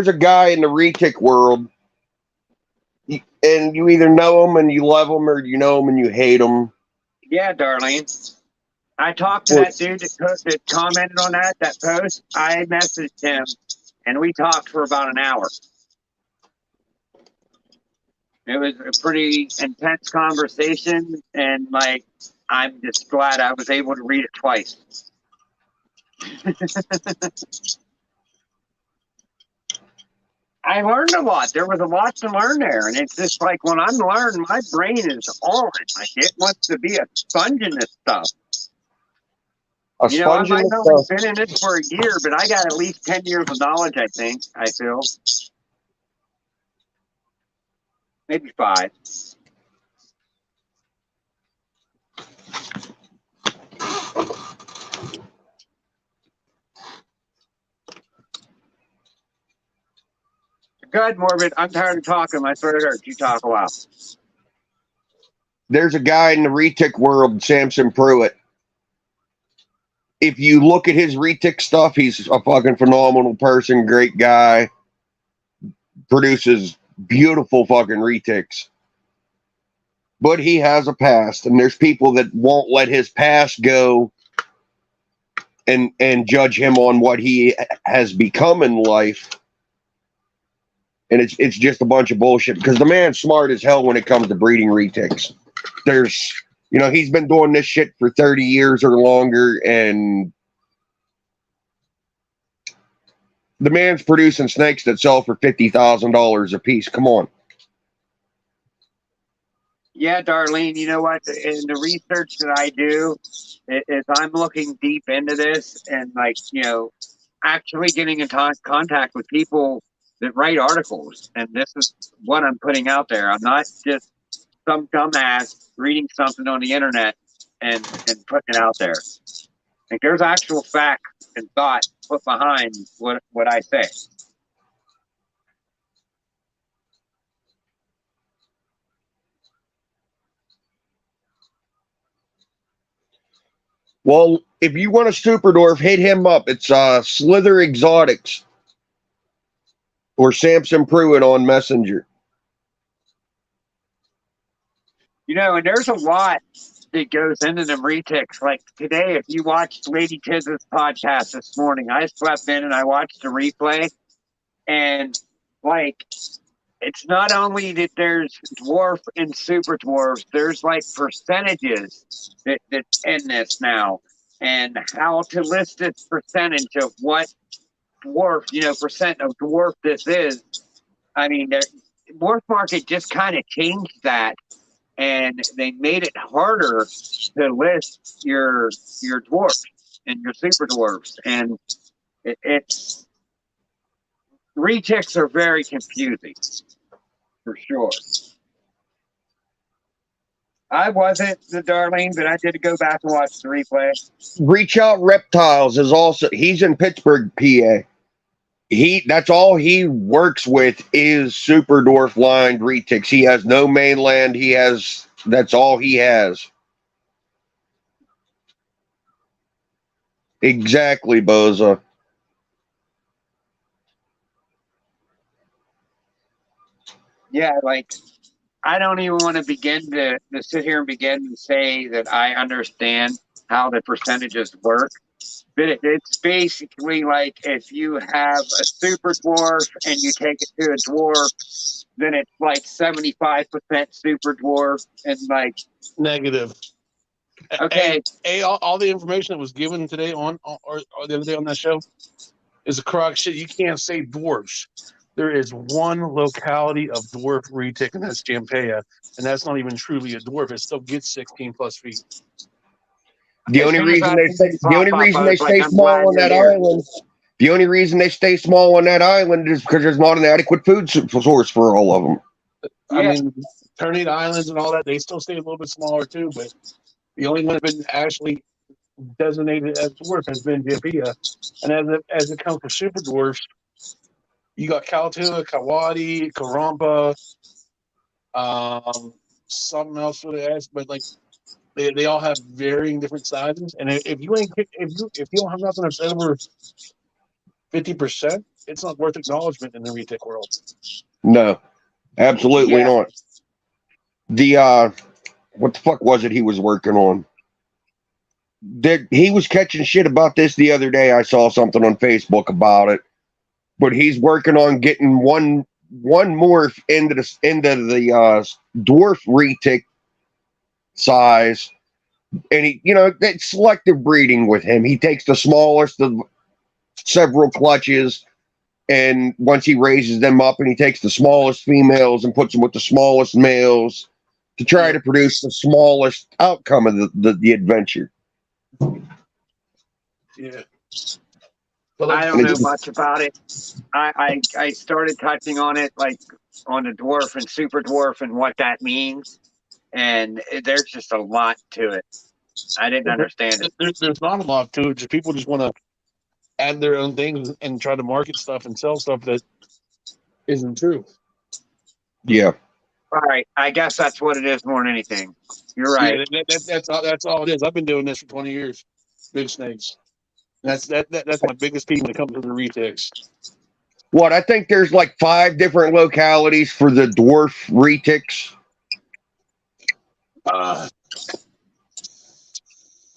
a guy in the retic world, and you either know him and you love him, or you know him and you hate him. yeah, Darlene. I talked to that dude that commented on that post. I messaged him, and we talked for about an hour. It was a pretty intense conversation, and like, I'm just glad I was able to read it twice. I learned a lot. There was a lot to learn there, and it's just like when I'm learning, my brain is on. Like it wants to be a sponge in this stuff. A You know, I sponge in might the have only stuff. been in this for a year, but I got at least 10 years of knowledge. I think. I feel maybe 5. Go ahead, Morbid. I'm tired of talking. My throat hurts. You talk a while. There's a guy in the retic world, Samson Pruitt. If you look at his retic stuff, he's a fucking phenomenal person, great guy. Produces beautiful fucking retics. But he has a past, and there's people that won't let his past go and judge him on what he has become in life. And it's just a bunch of bullshit because the man's smart as hell when it comes to breeding retics. There's, you know, he's been doing this shit for 30 years or longer, and the man's producing snakes that sell for $50,000 a piece. Come on. Yeah, Darlene, you know what? In the research that I do, is I'm looking deep into this and, like, you know, actually getting in contact with people that write articles. And this is what I'm putting out there. I'm not just some dumbass reading something on the internet and putting it out there. Like, there's actual facts and thought put behind what I say. Well, if you want a Super Dwarf, hit him up. It's Slither Exotics or Samson Pruitt on Messenger. You know, and there's a lot that goes into them retics. Like today, if you watched Lady Tiz's podcast this morning, I slept in and I watched the replay. And, like, it's not only that there's dwarf and super dwarfs, there's like percentages that's in this now, and how to list this percentage of what dwarf, you know, percent of dwarf this is. I mean, the dwarf market just kind of changed that, and they made it harder to list your dwarfs and your super dwarfs, and it's retics are very confusing. For sure. I wasn't the Darlene, but I did go back and watch the replay. Reach Out Reptiles is also, he's in Pittsburgh, PA. That's all he works with is Super Dwarf lined retics. He has no mainland. That's all he has. Exactly, Boza. Yeah, like, I don't even want to begin to sit here and begin and say that I understand how the percentages work. But it's basically like if you have a super dwarf and you take it to a dwarf, then it's like 75% super dwarf and like negative. Okay. All the information that was given today or the other day on that show is a crock shit. You can't say dwarfs. There is one locality of dwarf retic, and that's Jampea, and that's not even truly a dwarf. It still gets 16 plus feet. The only reason they stay small on that island. The only reason they stay small on that island is because there's not an adequate food source for all of them. I mean, Trinidad Islands and all that, they still stay a little bit smaller too, but the only one that's been actually designated as dwarf has been Jampea. And as it comes to super dwarfs, you got Kaltua, Kawadi, Karamba, something else with the S, but like they all have varying different sizes. And if you don't have nothing that's over 50%, it's not worth acknowledgement in the retic world. No, absolutely not. The what the fuck was it he was working on? He was catching shit about this the other day. I saw something on Facebook about it. But he's working on getting one morph into the dwarf retic size, and he, you know, that's selective breeding with him. He takes the smallest of several clutches, And once he raises them up and he takes the smallest females and puts them with the smallest males to try to produce the smallest outcome of the adventure. Yeah. I don't know much about it. I started touching on it, like on the dwarf and super dwarf and what that means, and there's just a lot to it. I didn't understand it. There's not a lot to it. Just people just want to add their own things and try to market stuff and sell stuff that isn't true. Yeah. All right, I guess that's what it is more than anything. You're right. Yeah, that's all it is. I've been doing this for 20 years. Big snakes. That's my biggest peeve when it comes to the retics. What, I think there's like 5 different localities for the dwarf retics.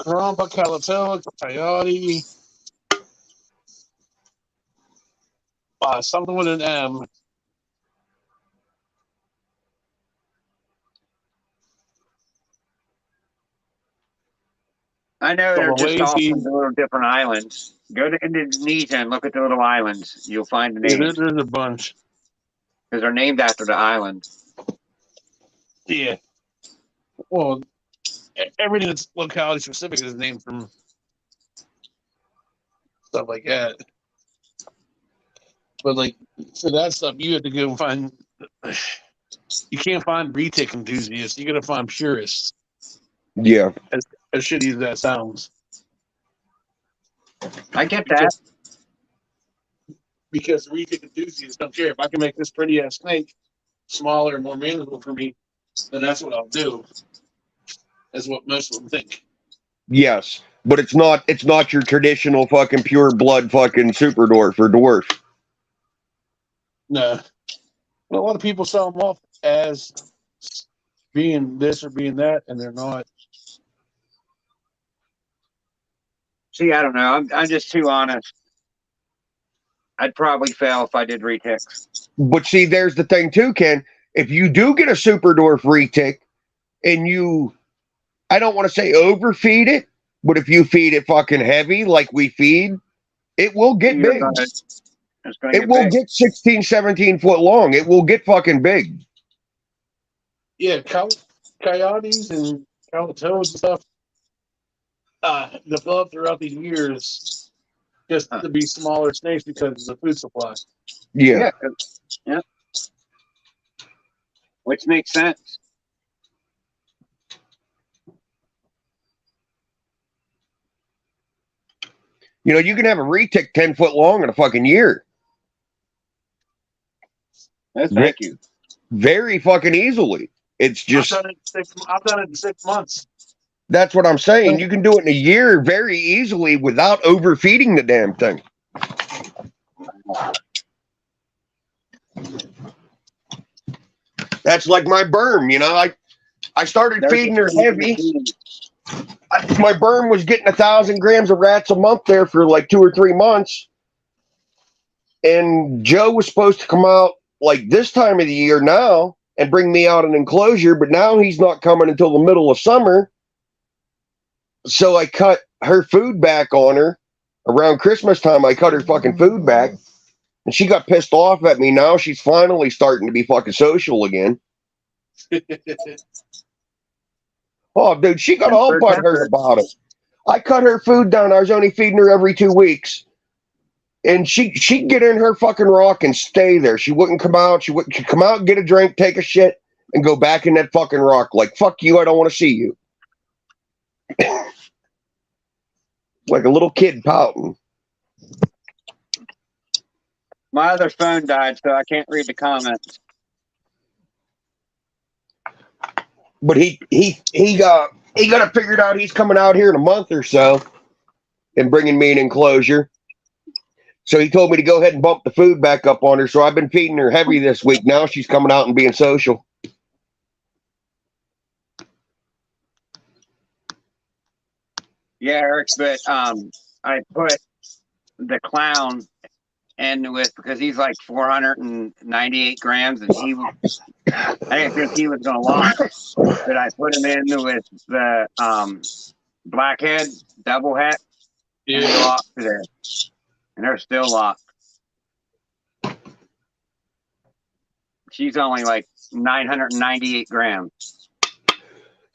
Caramba, Calatella, Coyote, something with an M. I know they're just off Lazy. on the little different islands. Go to Indonesia and look at the little islands. You'll find the Yeah, names there's a bunch. because they're named after the island. Yeah. Well, everything that's locality specific is named from stuff like that. But like for that stuff, you have to go find. You can't find retic enthusiasts. You got to find purists. Yeah. As shitty as that sounds. I get that. Because retic enthusiasts don't care. If I can make this pretty ass snake smaller and more manageable for me, then that's what I'll do. That's what most of them think. Yes. But it's not your traditional fucking pure blood fucking super dwarf or dwarf. No. But a lot of people sell them off as being this or being that, and they're not. See, I don't know. I'm just too honest. I'd probably fail if I did retics. But see, there's the thing too, Ken. If you do get a super dwarf retic and you, I don't want to say overfeed it, but if you feed it fucking heavy like we feed, it will get big. It will get 16, 17 foot long. It will get fucking big. Yeah, coyotes and calitos and stuff developed throughout the years just to be smaller snakes because of the food supply. Yeah. Yeah. Which makes sense. You know, you can have a retic 10 foot long in a fucking year. Thank you. Very fucking easily. It's just. I've done it in 6 months. That's what I'm saying. You can do it in a year very easily without overfeeding the damn thing. That's like my berm, you know. I started feeding her heavy. My berm was getting 1,000 grams of rats a month there for like 2 or 3 months. And Joe was supposed to come out like this time of the year now and bring me out an enclosure, but now he's not coming until the middle of summer. So I cut her food back on her around Christmas time. I cut her fucking food back and she got pissed off at me. Now she's finally starting to be fucking social again. Oh, dude, she got all butthurt about it. I cut her food down. I was only feeding her every 2 weeks. And she'd get in her fucking rock and stay there. She wouldn't come out. She'd come out, get a drink, take a shit, and go back in that fucking rock. Like, fuck you, I don't want to see you. Like a little kid pouting. My other phone died, so I can't read the comments. But he got it figured out. He's coming out here in a month or so and bringing me an enclosure. So he told me to go ahead and bump the food back up on her. So I've been feeding her heavy this week. Now she's coming out and being social. Yeah, Eric, but I put the clown in with because he's like 498 grams, and I didn't think he was gonna lock, but I put him in with the blackhead double hat, and they locked today, and they're still locked. She's only like 998 grams.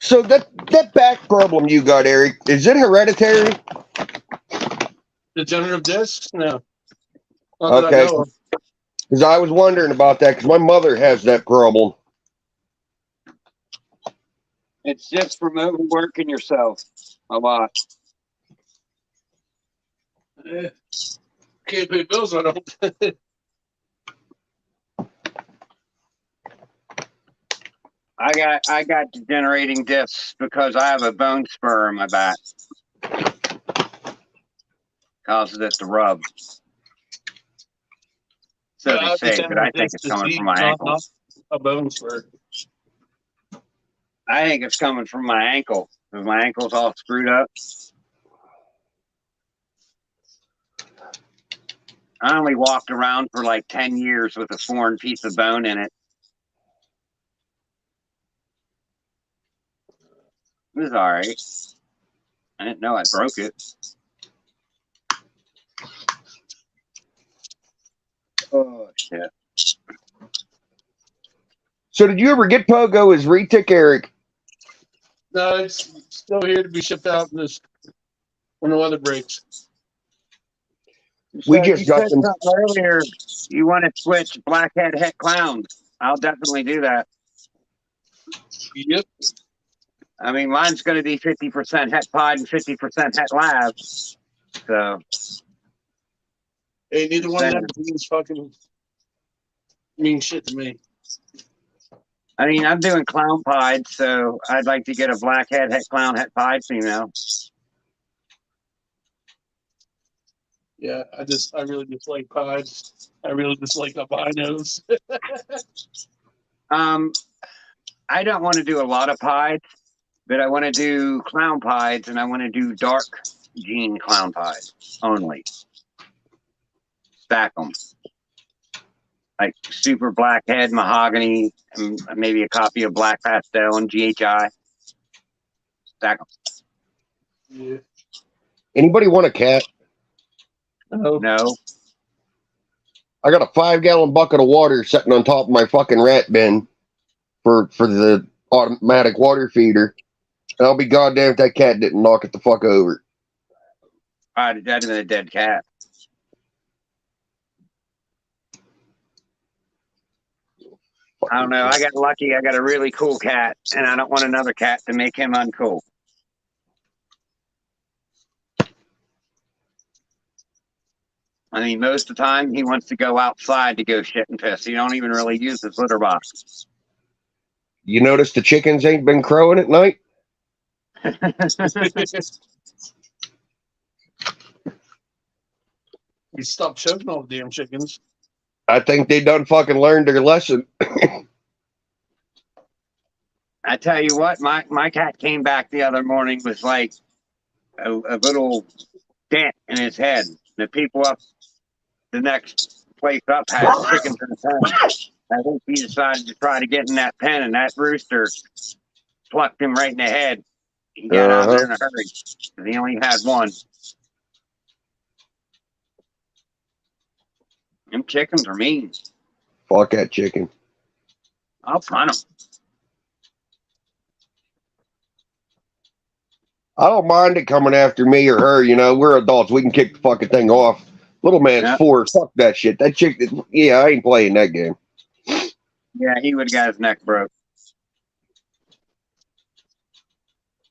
So that back problem you got, Eric, is it hereditary? Degenerative discs? No. Not that I Okay. know of. Because I was wondering about that because my mother has that problem. It's just from overworking yourself a lot. Can't pay bills, I don't. I got degenerating discs because I have a bone spur in my back. Causes it to rub. So they say, but I think it's coming from my ankle. Not a bone spur. I think it's coming from my ankle because my ankle's all screwed up. I only walked around for like 10 years with a foreign piece of bone in it. It was all right. I didn't know I broke it. Oh, shit. So did you ever get Pogo as retic, Eric? No, it's still here to be shipped out when the weather breaks. We So just you got said them. something earlier. You want to switch blackhead het clowns. I'll definitely do that. Yep. I mean, mine's going to be 50% het pod and 50% het lab. So, Hey, neither one of them things fucking mean shit to me. I mean, I'm doing clown pied, so I'd like to get a blackhead het clown het pied female. Yeah, I really dislike pies. I really dislike albinos. I don't want to do a lot of pieds, but I want to do clown pieds, and I want to do dark gene clown pieds only. Stack them. Like super blackhead, mahogany, and maybe a copy of black pastel and GHI. Stack them. Yeah. Anybody want a cat? No. I got a 5-gallon bucket of water sitting on top of my fucking rat bin for the automatic water feeder. And I'll be goddamn if that cat didn't knock it the fuck over. That'd have been a dead cat. I don't know. I got lucky. I got a really cool cat, and I don't want another cat to make him uncool. I mean, most of the time, he wants to go outside to go shit and piss. He don't even really use his litter box. You notice the chickens ain't been crowing at night? You stop choking all the damn chickens. I think they done fucking learned their lesson. I tell you what, my cat came back the other morning with like a little dent in his head. The people up the next place up had chickens in the pen. I think he decided to try to get in that pen, and that rooster plucked him right in the head. He got out there in a hurry. He only had one. Them chickens are mean. Fuck that chicken. I'll punt them. I don't mind it coming after me or her. You know, we're adults. We can kick the fucking thing off. Little man's 4. Fuck that shit. That chick, yeah, I ain't playing that game. Yeah, he would have got his neck broke.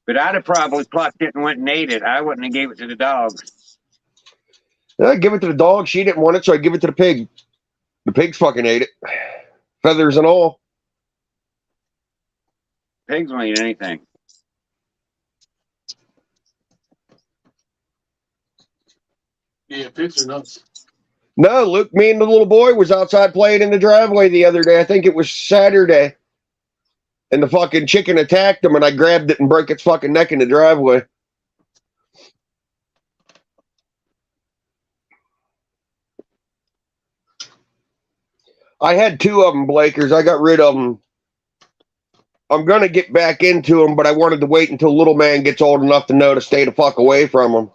But I'd have probably plucked it and went and ate it. I wouldn't have gave it to the dogs. I'd give it to the dog. She didn't want it, so I'd give it to the pig. The pigs fucking ate it. Feathers and all. Pigs won't eat anything. Yeah, pigs are nuts. No, Luke, me and the little boy was outside playing in the driveway the other day. I think it was Saturday. And the fucking chicken attacked him, and I grabbed it and broke its fucking neck in the driveway. I had 2 of them, Blakers. I got rid of them. I'm going to get back into them, but I wanted to wait until little man gets old enough to know to stay the fuck away from them.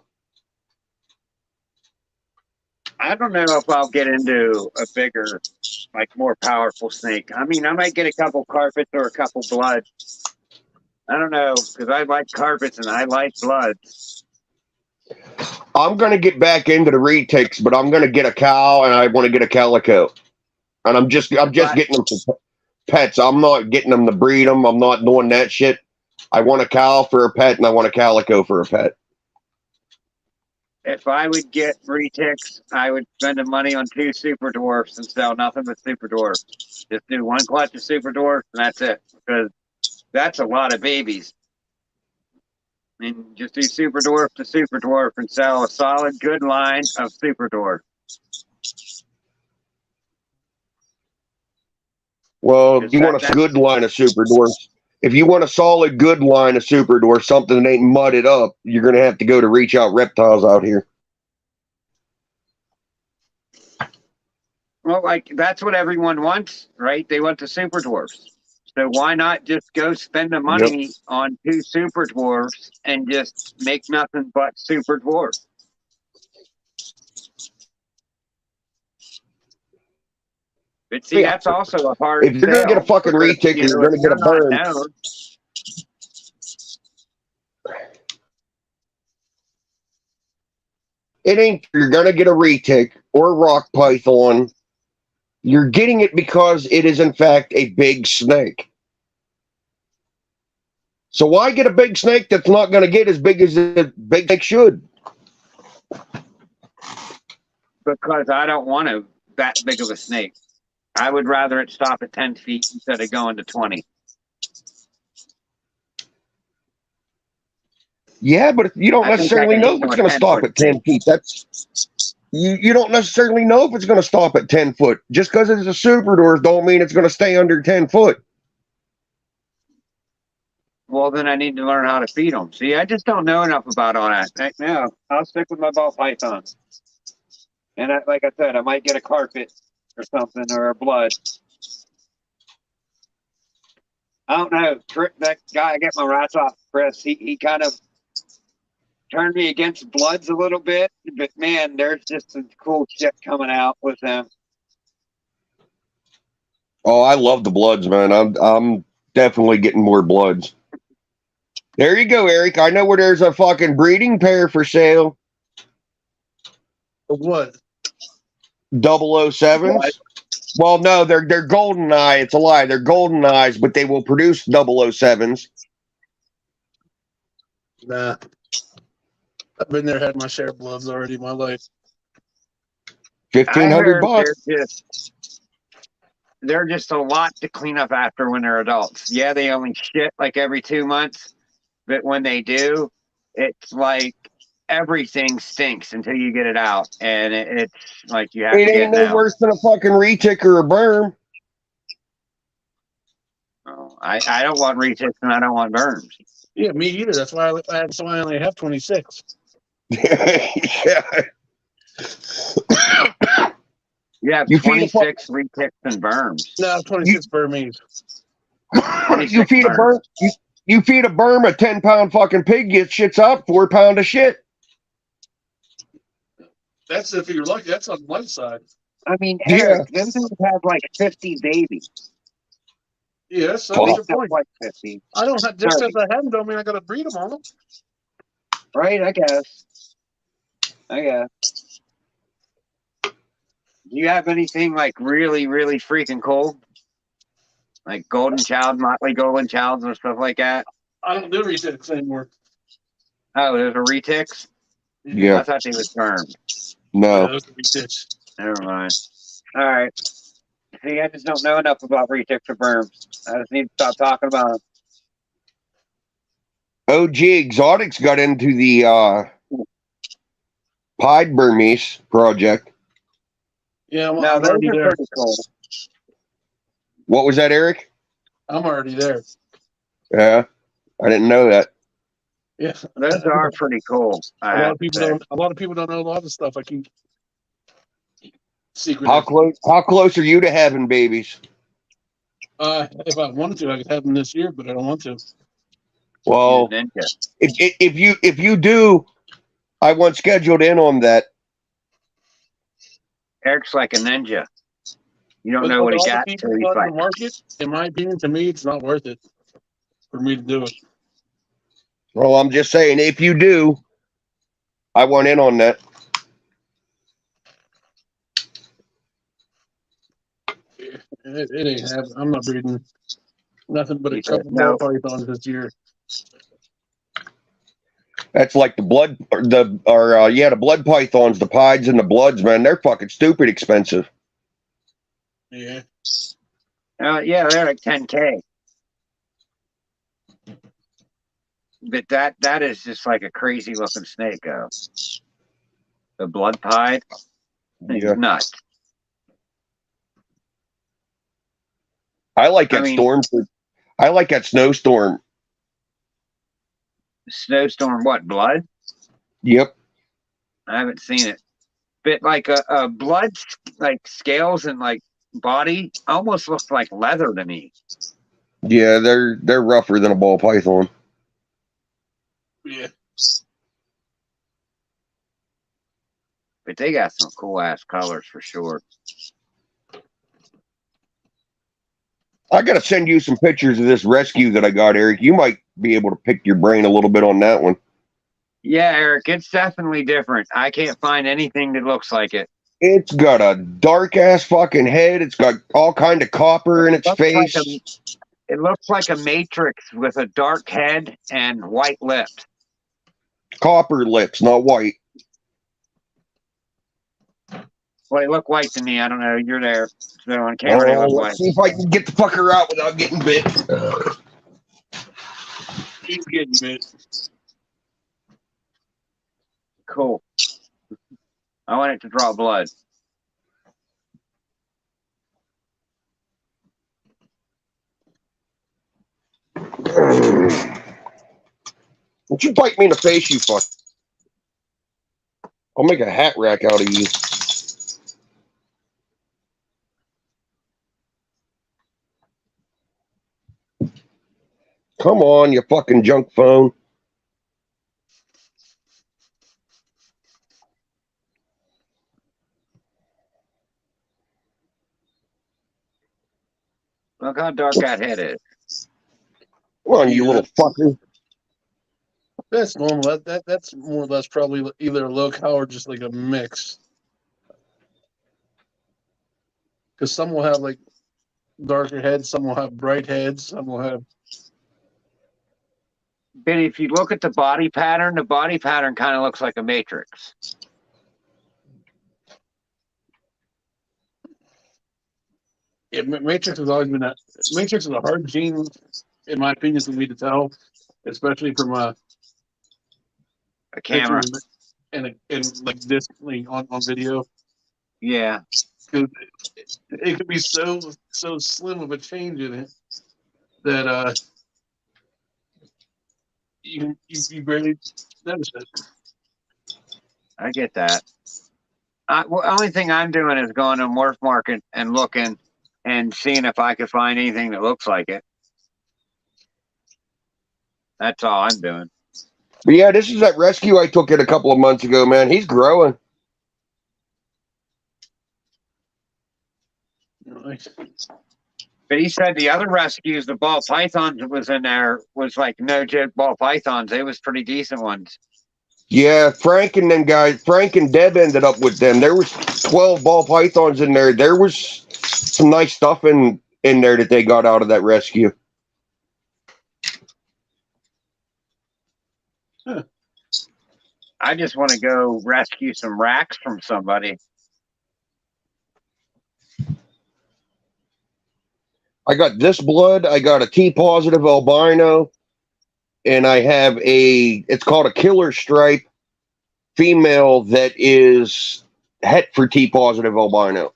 I don't know if I'll get into a bigger, like more powerful snake. I mean, I might get a couple carpets or a couple bloods. I don't know, because I like carpets and I like bloods. I'm gonna get back into the retics, but I'm gonna get a cow and I want to get a calico. And I'm just getting them for pets. I'm not getting them to breed them. I'm not doing that shit. I want a cow for a pet and I want a calico for a pet. If I would get retics, I would spend the money on 2 super dwarfs and sell nothing but super dwarfs. Just do 1 clutch of super dwarfs and that's it. Because that's a lot of babies. I mean, just do super dwarf to super dwarf and sell a solid, good line of super dwarf. Well, if you want a good line of super dwarfs, if you want a solid good line of super dwarfs, something that ain't mudded up, you're gonna have to go to Reach Out Reptiles out here. Well, like that's what everyone wants, right? They want the super dwarfs. So why not just go spend the money on 2 super dwarfs and just make nothing but super dwarfs? But see, that's also a hard. If you're gonna get a fucking retic, you're gonna get a burn. It ain't. You're gonna get a retic or a rock python. You're getting it because it is in fact a big snake. So why get a big snake that's not going to get as big as a big snake should? Because I don't want that big of a snake. I would rather it stop at 10 feet instead of going to 20. Yeah, but you don't necessarily know if it's going to stop at 10 feet. That's you don't necessarily know if it's going to stop at 10 foot. Just because it's a super dwarf don't mean it's going to stay under 10 foot. Well, then I need to learn how to feed them. See, I just don't know enough about all that. Right now, I'll stick with my ball pythons. And like I said, I might get a carpet or something or a blood. I don't know. That guy, I get my rats off, Chris. He kind of turned me against bloods a little bit, but man, there's just some cool shit coming out with them. Oh, I love the bloods, man. I'm definitely getting more bloods. There you go, Eric. I know where there's a fucking breeding pair for sale. What? 007s. What? Well, no, they're golden eye. It's a lie. They're golden eyes, but they will produce 007s. Nah. I've been there, had my share of bloods already in my life. $1,500. They're just a lot to clean up after when they're adults. Yeah, they only shit like every 2 months, but when they do, it's like everything stinks until you get it out, and it's like you have to get it out. It ain't no worse than a fucking retic or a berm. Oh, I don't want retics and I don't want berms. Yeah, me either. That's why I only have 26. Yeah. Yeah, you 26 retics and berms. No, 26 Burmese. You feed a berm. You feed a berm a 10-pound fucking pig, gets shits up 4 pound of shit. That's if you're lucky. That's on the light side. I mean, Eric, them things have like 50 babies. Yeah, so what's your point? Like 50. I don't have, just because I have them don't mean I got to breed them on them. Right, I guess. Do you have anything like really, really freaking cool? Like Golden Child, Motley Golden Childs and stuff like that? I don't do retics anymore. Oh, there's a retics? Yeah. I thought they was burned. No. Yeah, those are retics. Never mind. All right. See, I just don't know enough about retics or berms. I just need to stop talking about them. OG Exotics got into the Pied Burmese project. Yeah, well, no, I'm those already are there. pretty cool. What was that, Eric? I'm already there. Yeah, I didn't know that. Yeah, those are pretty cool. A lot of people don't know a lot of stuff. I keep secret. How close are you to having babies? If I wanted to, I could have them this year, but I don't want to. Well, if you do, I want scheduled in on that. Eric's like a ninja. You don't With know what he all the got people till he's on like, the market, in my opinion, to me, it's not worth it for me to do it. Well, I'm just saying, if you do, I want in on that. It ain't happening. I'm not breeding nothing but a he said, couple no. ball pythons this year. That's like the blood, the blood pythons, the pieds and the bloods, man. They're fucking stupid expensive. Yeah. Yeah, they're like 10K. But that is just like a crazy looking snake, the blood pied. Yeah. Nuts. I like that I mean- storm. I like that snowstorm. Snowstorm, what, blood? Yep. I haven't seen it. But like a blood, like scales and like body, almost looks like leather to me. Yeah, they're rougher than a ball python. Yeah. But they got some cool ass colors for sure. I gotta send you some pictures of this rescue that I got, Eric. You might be able to pick your brain a little bit on that one. Yeah, Eric, it's definitely different. I can't find anything that looks like it. It's got a dark ass fucking head. It's got all kind of copper in its Looks face. like it looks like a matrix with a dark head and white lips. Copper lips, not white. Well, they look white to me. I don't know. You're there. So on camera, they look white. Let's see if I can get the fucker out without getting bit. He's getting bit. Cool. I want it to draw blood. Don't you bite me in the face, you fuck. I'll make a hat rack out of you. Come on, you fucking junk phone. Look how dark that head is. Come on, you little fucker. That's normal. That's more or less probably either a low cow or just like a mix. Because some will have like darker heads, some will have bright heads, some will have. But if you look at the body pattern kind of looks like a matrix. Yeah, Matrix has always been a Matrix is a hard gene, in my opinion, for me to tell, especially from a camera and like this on video. Yeah, because it could be so slim of a change in it that you barely notice it. I get that. Well, the only thing I'm doing is going to Morph Market and looking and seeing if I could find anything that looks like it. That's all I'm doing. But yeah, this is that rescue I took it a couple of months ago, man. He's growing. Nice. But he said the other rescues, the ball pythons that was in there, was like no joke ball pythons. They was pretty decent ones. Yeah, Frank and Deb ended up with them. There was 12 ball pythons in there. There was some nice stuff in there that they got out of that rescue. Huh. I just want to go rescue some racks from somebody. I got this blood. I got a T positive albino, and I have it's called a killer stripe female that is het for T positive albino.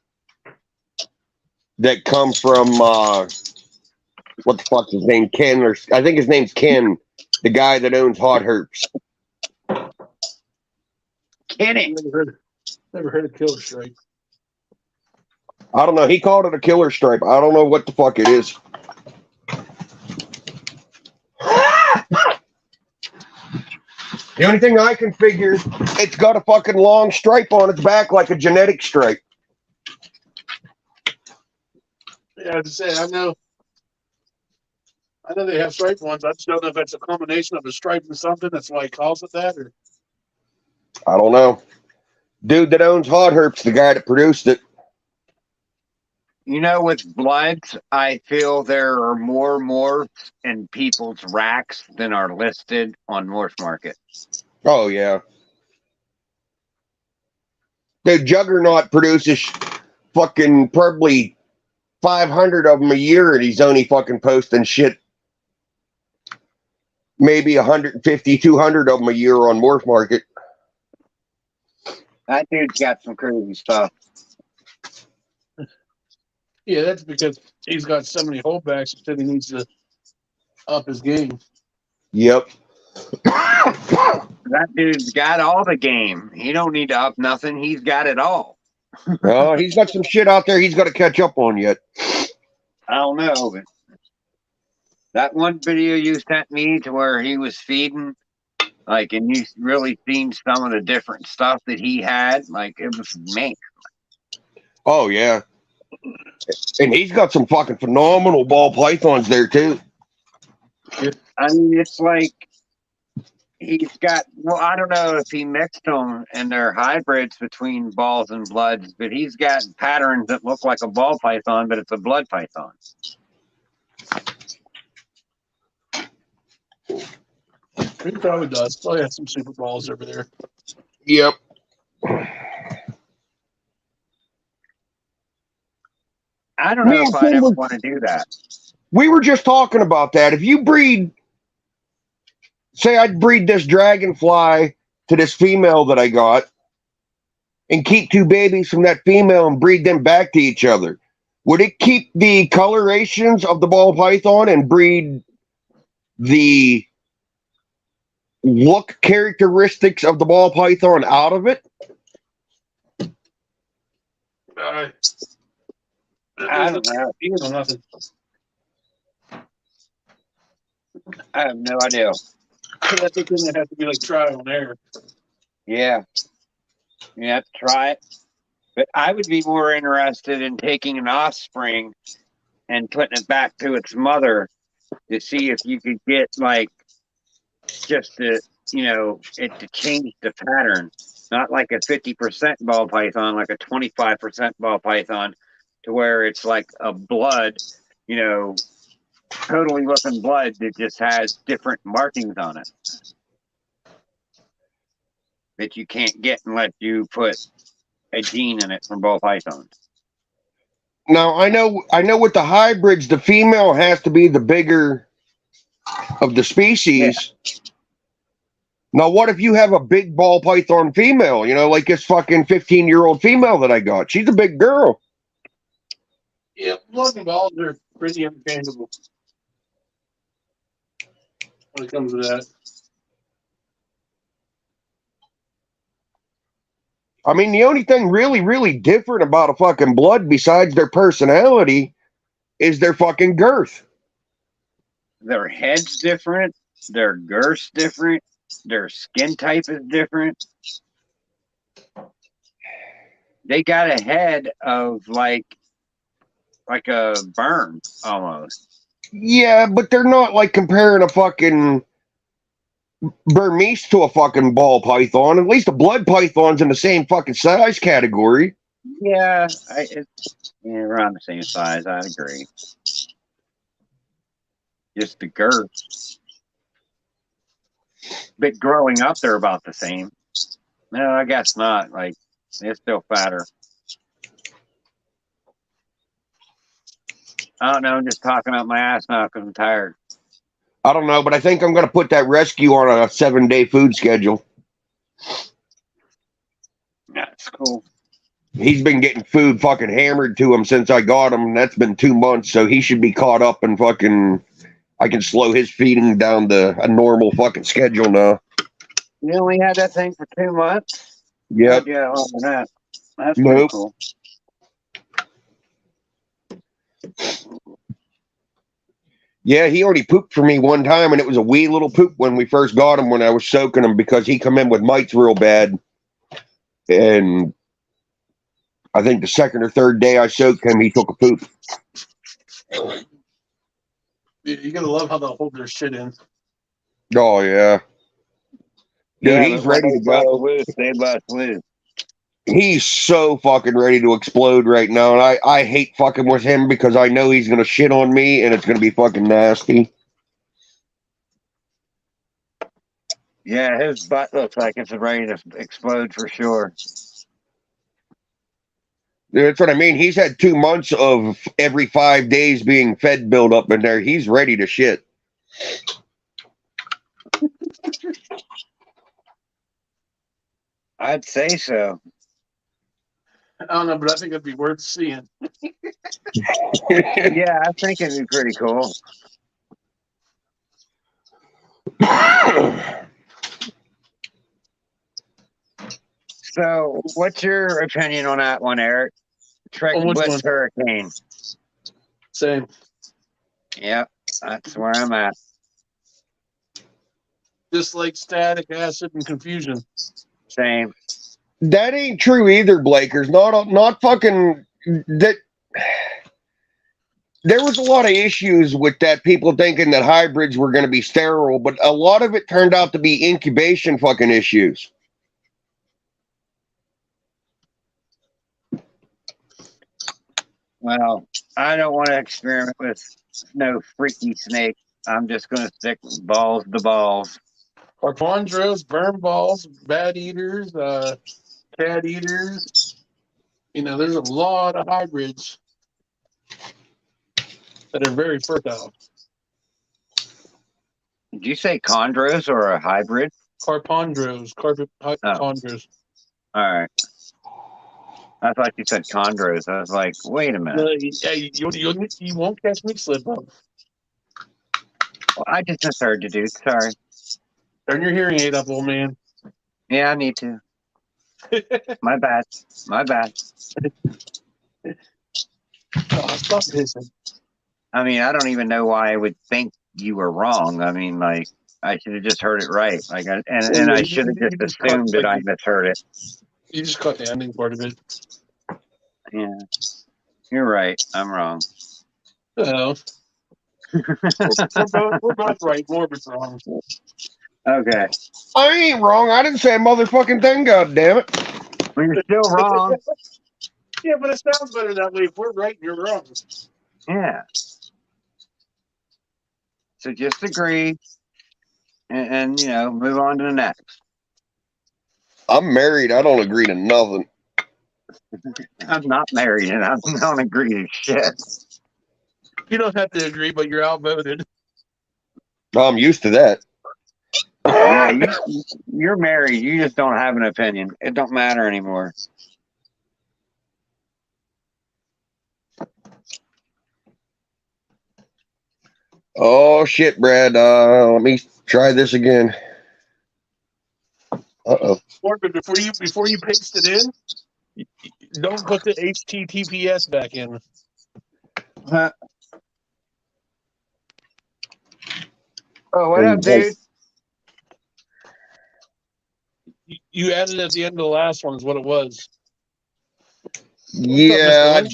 That comes from what the fuck's his name? Ken, or I think his name's Ken, the guy that owns Hot Herps. Kenny. Never heard of killer stripe. I don't know. He called it a killer stripe. I don't know what the fuck it is. The only thing I can figure, it's got a fucking long stripe on its back like a genetic stripe. Yeah, to say I know they have striped ones. I just don't know if that's a combination of a stripe and something. That's why he calls it that, or I don't know. Dude that owns Hot Herp's the guy that produced it. You know, with bloods, I feel there are more morphs in people's racks than are listed on Morph Market. Oh, yeah. Dude, Juggernaut produces fucking probably 500 of them a year, and he's only fucking posting shit. Maybe 150, 200 of them a year on Morph Market. That dude's got some crazy stuff. yeah, that's because he's got so many holdbacks. He said he needs to up his game. Yep. That dude's got all the game. He don't need to up nothing. He's got it all. Oh, he's got some shit out there he's got to catch up on yet. I don't know, but that one video you sent me to where he was feeding, like, and you really seen some of the different stuff that he had, like, it was man. Oh, yeah. And he's got some fucking phenomenal ball pythons there, too. I mean, it's like he's got, well, I don't know if he mixed them and they're hybrids between balls and bloods, but he's got patterns that look like a ball python, but it's a blood python. He probably does. Probably has some super balls over there. Yep. I don't know if I'd ever want to do that. We were just talking about that. If you breed, say I'd breed this dragonfly to this female that I got and keep two babies from that female and breed them back to each other, would it keep the colorations of the ball python and breed the look characteristics of the ball python out of it? I don't know. Nothing. I have no idea. That's the thing that has to be like trial and error. Yeah. You have to try it. But I would be more interested in taking an offspring and putting it back to its mother to see if you could get, like, just to, you know, it to change the pattern. Not like a 50% ball python, like a 25% ball python, to where it's like a blood, you know, totally looking blood that just has different markings on it that you can't get unless you put a gene in it from ball pythons. Now I know with the hybrids, the female has to be the bigger of the species. Yeah. Now, what if you have a big ball python female? You know, like this fucking 15-year-old female that I got. She's a big girl. Yeah, blood and balls are pretty interchangeable when it comes to that. I mean, the only thing really, really different about a fucking blood besides their personality is their fucking girth. Their head's different. Their girth's different. Their skin type is different. They got a head of like a burn almost. Yeah, but they're not like comparing a fucking Burmese to a fucking ball python. At least a blood python's in the same fucking size category. Yeah, we're around the same size. I agree. Just the girth. But growing up, they're about the same. No, I guess not. Like, they're still fatter. I don't know. I'm just talking out my ass now because I'm tired. I don't know, but I think I'm going to put that rescue on a 7-day food schedule. That's cool. He's been getting food fucking hammered to him since I got him, and that's been 2 months, so he should be caught up and fucking... I can slow his feeding down to a normal fucking schedule now. You only had that thing for 2 months? Yep. Yeah, that. That's nope. Cool. Yeah, he already pooped for me one time, and it was a wee little poop when we first got him when I was soaking him because he come in with mites real bad. And I think the second or third day I soaked him, he took a poop. You gotta love how they'll hold their shit in. Oh yeah. Dude, Yeah, he's but when ready they to bust go. loose, they bust loose. He's so fucking ready to explode right now, and I hate fucking with him because I know he's gonna shit on me and it's gonna be fucking nasty. Yeah, his butt looks like it's ready to explode for sure. That's what I mean. He's had 2 months of every 5 days being fed build up in there. He's ready to shit. I'd say so. I don't know, but I think it'd be worth seeing. Yeah, I think it'd be pretty cool. So, what's your opinion on that one, Eric? Trek On which Blitz one? Hurricane. Same. Yep, that's where I'm at. Just like static, acid, and confusion. Same. That ain't true either, Blakers. Not fucking that. There was a lot of issues with that. People thinking that hybrids were going to be sterile, but a lot of it turned out to be incubation fucking issues. Well, I don't want to experiment with no freaky snake. I'm just going to stick balls to balls. Harpondros, burn balls, bat eaters, cat eaters. There's a lot of hybrids that are very fertile. Did you say chondros or a hybrid? Harpondros, chondros. All right. I thought you said chondros. I was like, wait a minute. You won't catch me slip up. Well, I just misheard you, dude. Sorry. Turn your hearing aid up, old man. Yeah, I need to. My bad. My bad. Oh, stop pissing. I mean, I don't even know why I would think you were wrong. I mean, like, I should have just heard it right. Like, and I should have just assumed that I misheard it. You just caught the ending part of it. Yeah. You're right. I'm wrong. Oh. we're both right. Morbid's wrong. Okay. I ain't wrong. I didn't say a motherfucking thing. God damn it! Well, you're still wrong. Yeah, but it sounds better that way. If we're right, you're wrong. Yeah. So just agree, and move on to the next. I'm married. I don't agree to nothing. I'm not married, and I don't agree to shit. You don't have to agree, but you're outvoted. I'm used to that. Yeah, you're married. You just don't have an opinion. It don't matter anymore. Oh shit, Brad. Let me try this again. Uh-oh. Morbid, before you paste it in, don't put the HTTPS back in. Huh. Oh, what up, dude? You added at the end of the last one is what it was. Yeah, I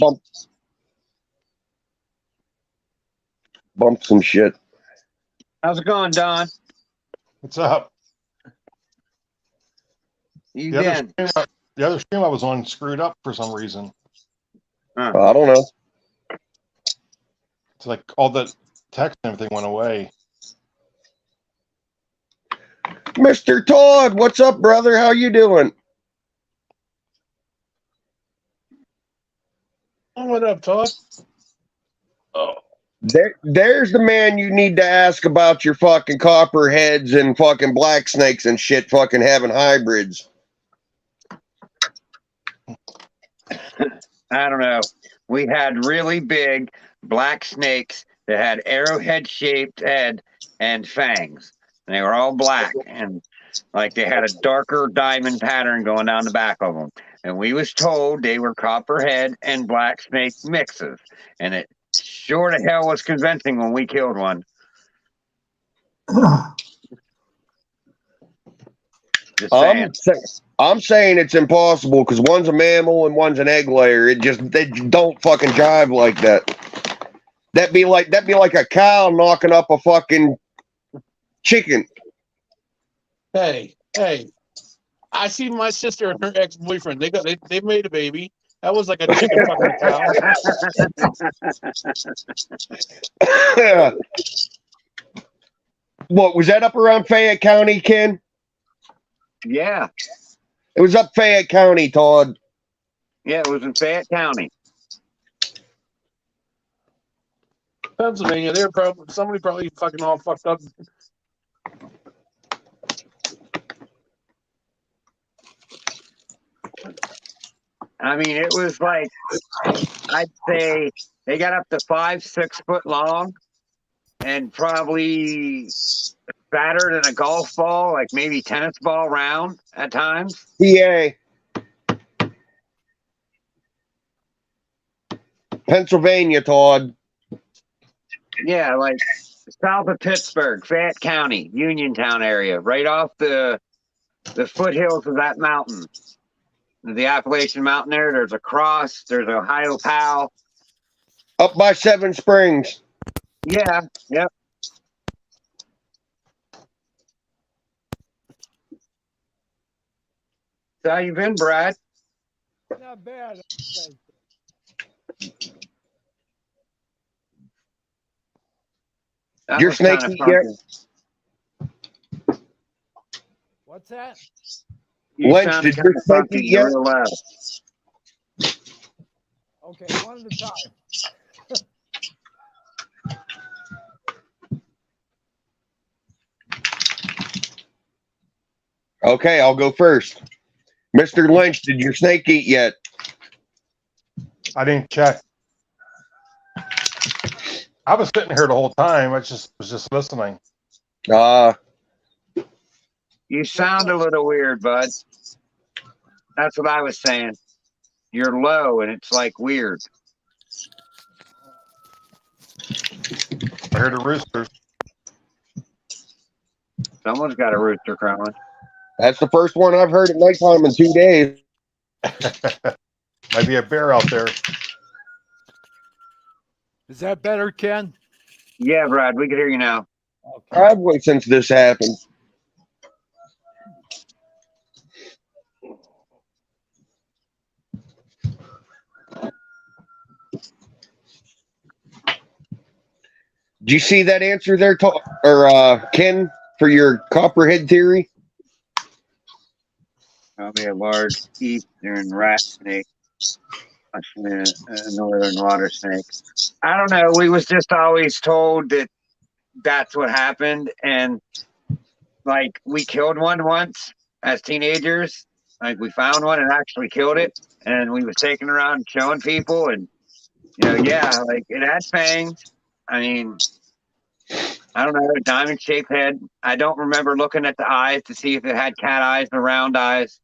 bumped some shit. How's it going, Don? What's up? You The been? other stream I was on screwed up for some reason. I don't know. It's like all the text and everything went away. Mr. Todd, what's up, brother? How you doing? Oh, what up, Todd? Oh. There's the man you need to ask about your fucking copperheads and fucking black snakes and shit fucking having hybrids. I don't know. We had really big black snakes that had arrowhead-shaped head and fangs. And they were all black, and like they had a darker diamond pattern going down the back of them. And we was told they were copperhead and black snake mixes. And it sure to hell was convincing when we killed one. Just saying. I'm saying it's impossible because one's a mammal and one's an egg layer. They don't fucking jive like that. That'd be like a cow knocking up a fucking chicken. Hey, I see my sister and her ex-boyfriend. They made a baby. That was like a chicken fucking cow. What was that up around Fayette County, Ken? Yeah. It was up Fayette County, Todd. Yeah, it was in Fayette County. Pennsylvania. Somebody probably fucking all fucked up. I mean, it was like, I'd say they got up to 5-6 foot long and probably fatter than a golf ball, like maybe tennis ball round at times. PA. Pennsylvania, Todd. Yeah, like south of Pittsburgh, Fayette County, Uniontown area, right off the foothills of that mountain. The Appalachian Mountain there's a cross, there's Ohio Powell. Up by Seven Springs. Yeah, yep. So how you been, Brad? Not bad. That Your was snake kinda eat yet? funky. What's that? You Lynch, sounded did your kinda snake funky, eat you're yet? real loud. Okay, one at a time. Okay, I'll go first. Mr. Lynch, did your snake eat yet? I didn't check. I was sitting here the whole time. I was just listening. You sound a little weird, bud. That's what I was saying. You're low and it's like weird. I heard the roosters. Someone's got a rooster crowing. That's the first one I've heard at nighttime in 2 days. Might be a bear out there. Is that better, Ken? Yeah, Brad, we can hear you now. Okay. Driveway since this happened. Do you see that answer there, Ken, for your copperhead theory? Probably a large eastern rat snake. Actually, a northern water snake. I don't know. We was just always told that that's what happened, and like we killed one once as teenagers. Like we found one and actually killed it, and we was taking around showing people, and yeah, like it had fangs. I mean, I don't know, a diamond shaped head. I don't remember looking at the eyes to see if it had cat eyes or round eyes,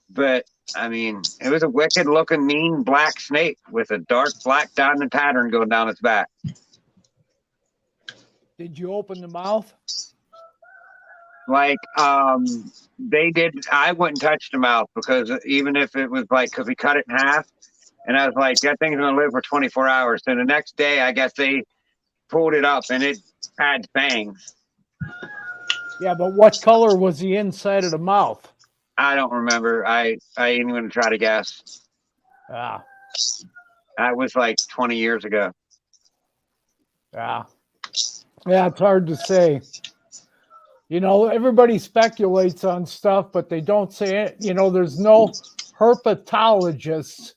but I mean, it was a wicked looking, mean black snake with a dark black diamond pattern going down its back. Did you open the mouth? Like, they did. I wouldn't touch the mouth because even if it was like, because we cut it in half, and I was like, that thing's gonna live for 24 hours. So the next day, I guess they pulled it up and it had fangs. Yeah, but what color was the inside of the mouth? I don't remember. I ain't even gonna try to guess. Ah, That was like 20 years ago. yeah. Yeah, it's hard to say. Everybody speculates on stuff, but they don't say it. There's no herpetologists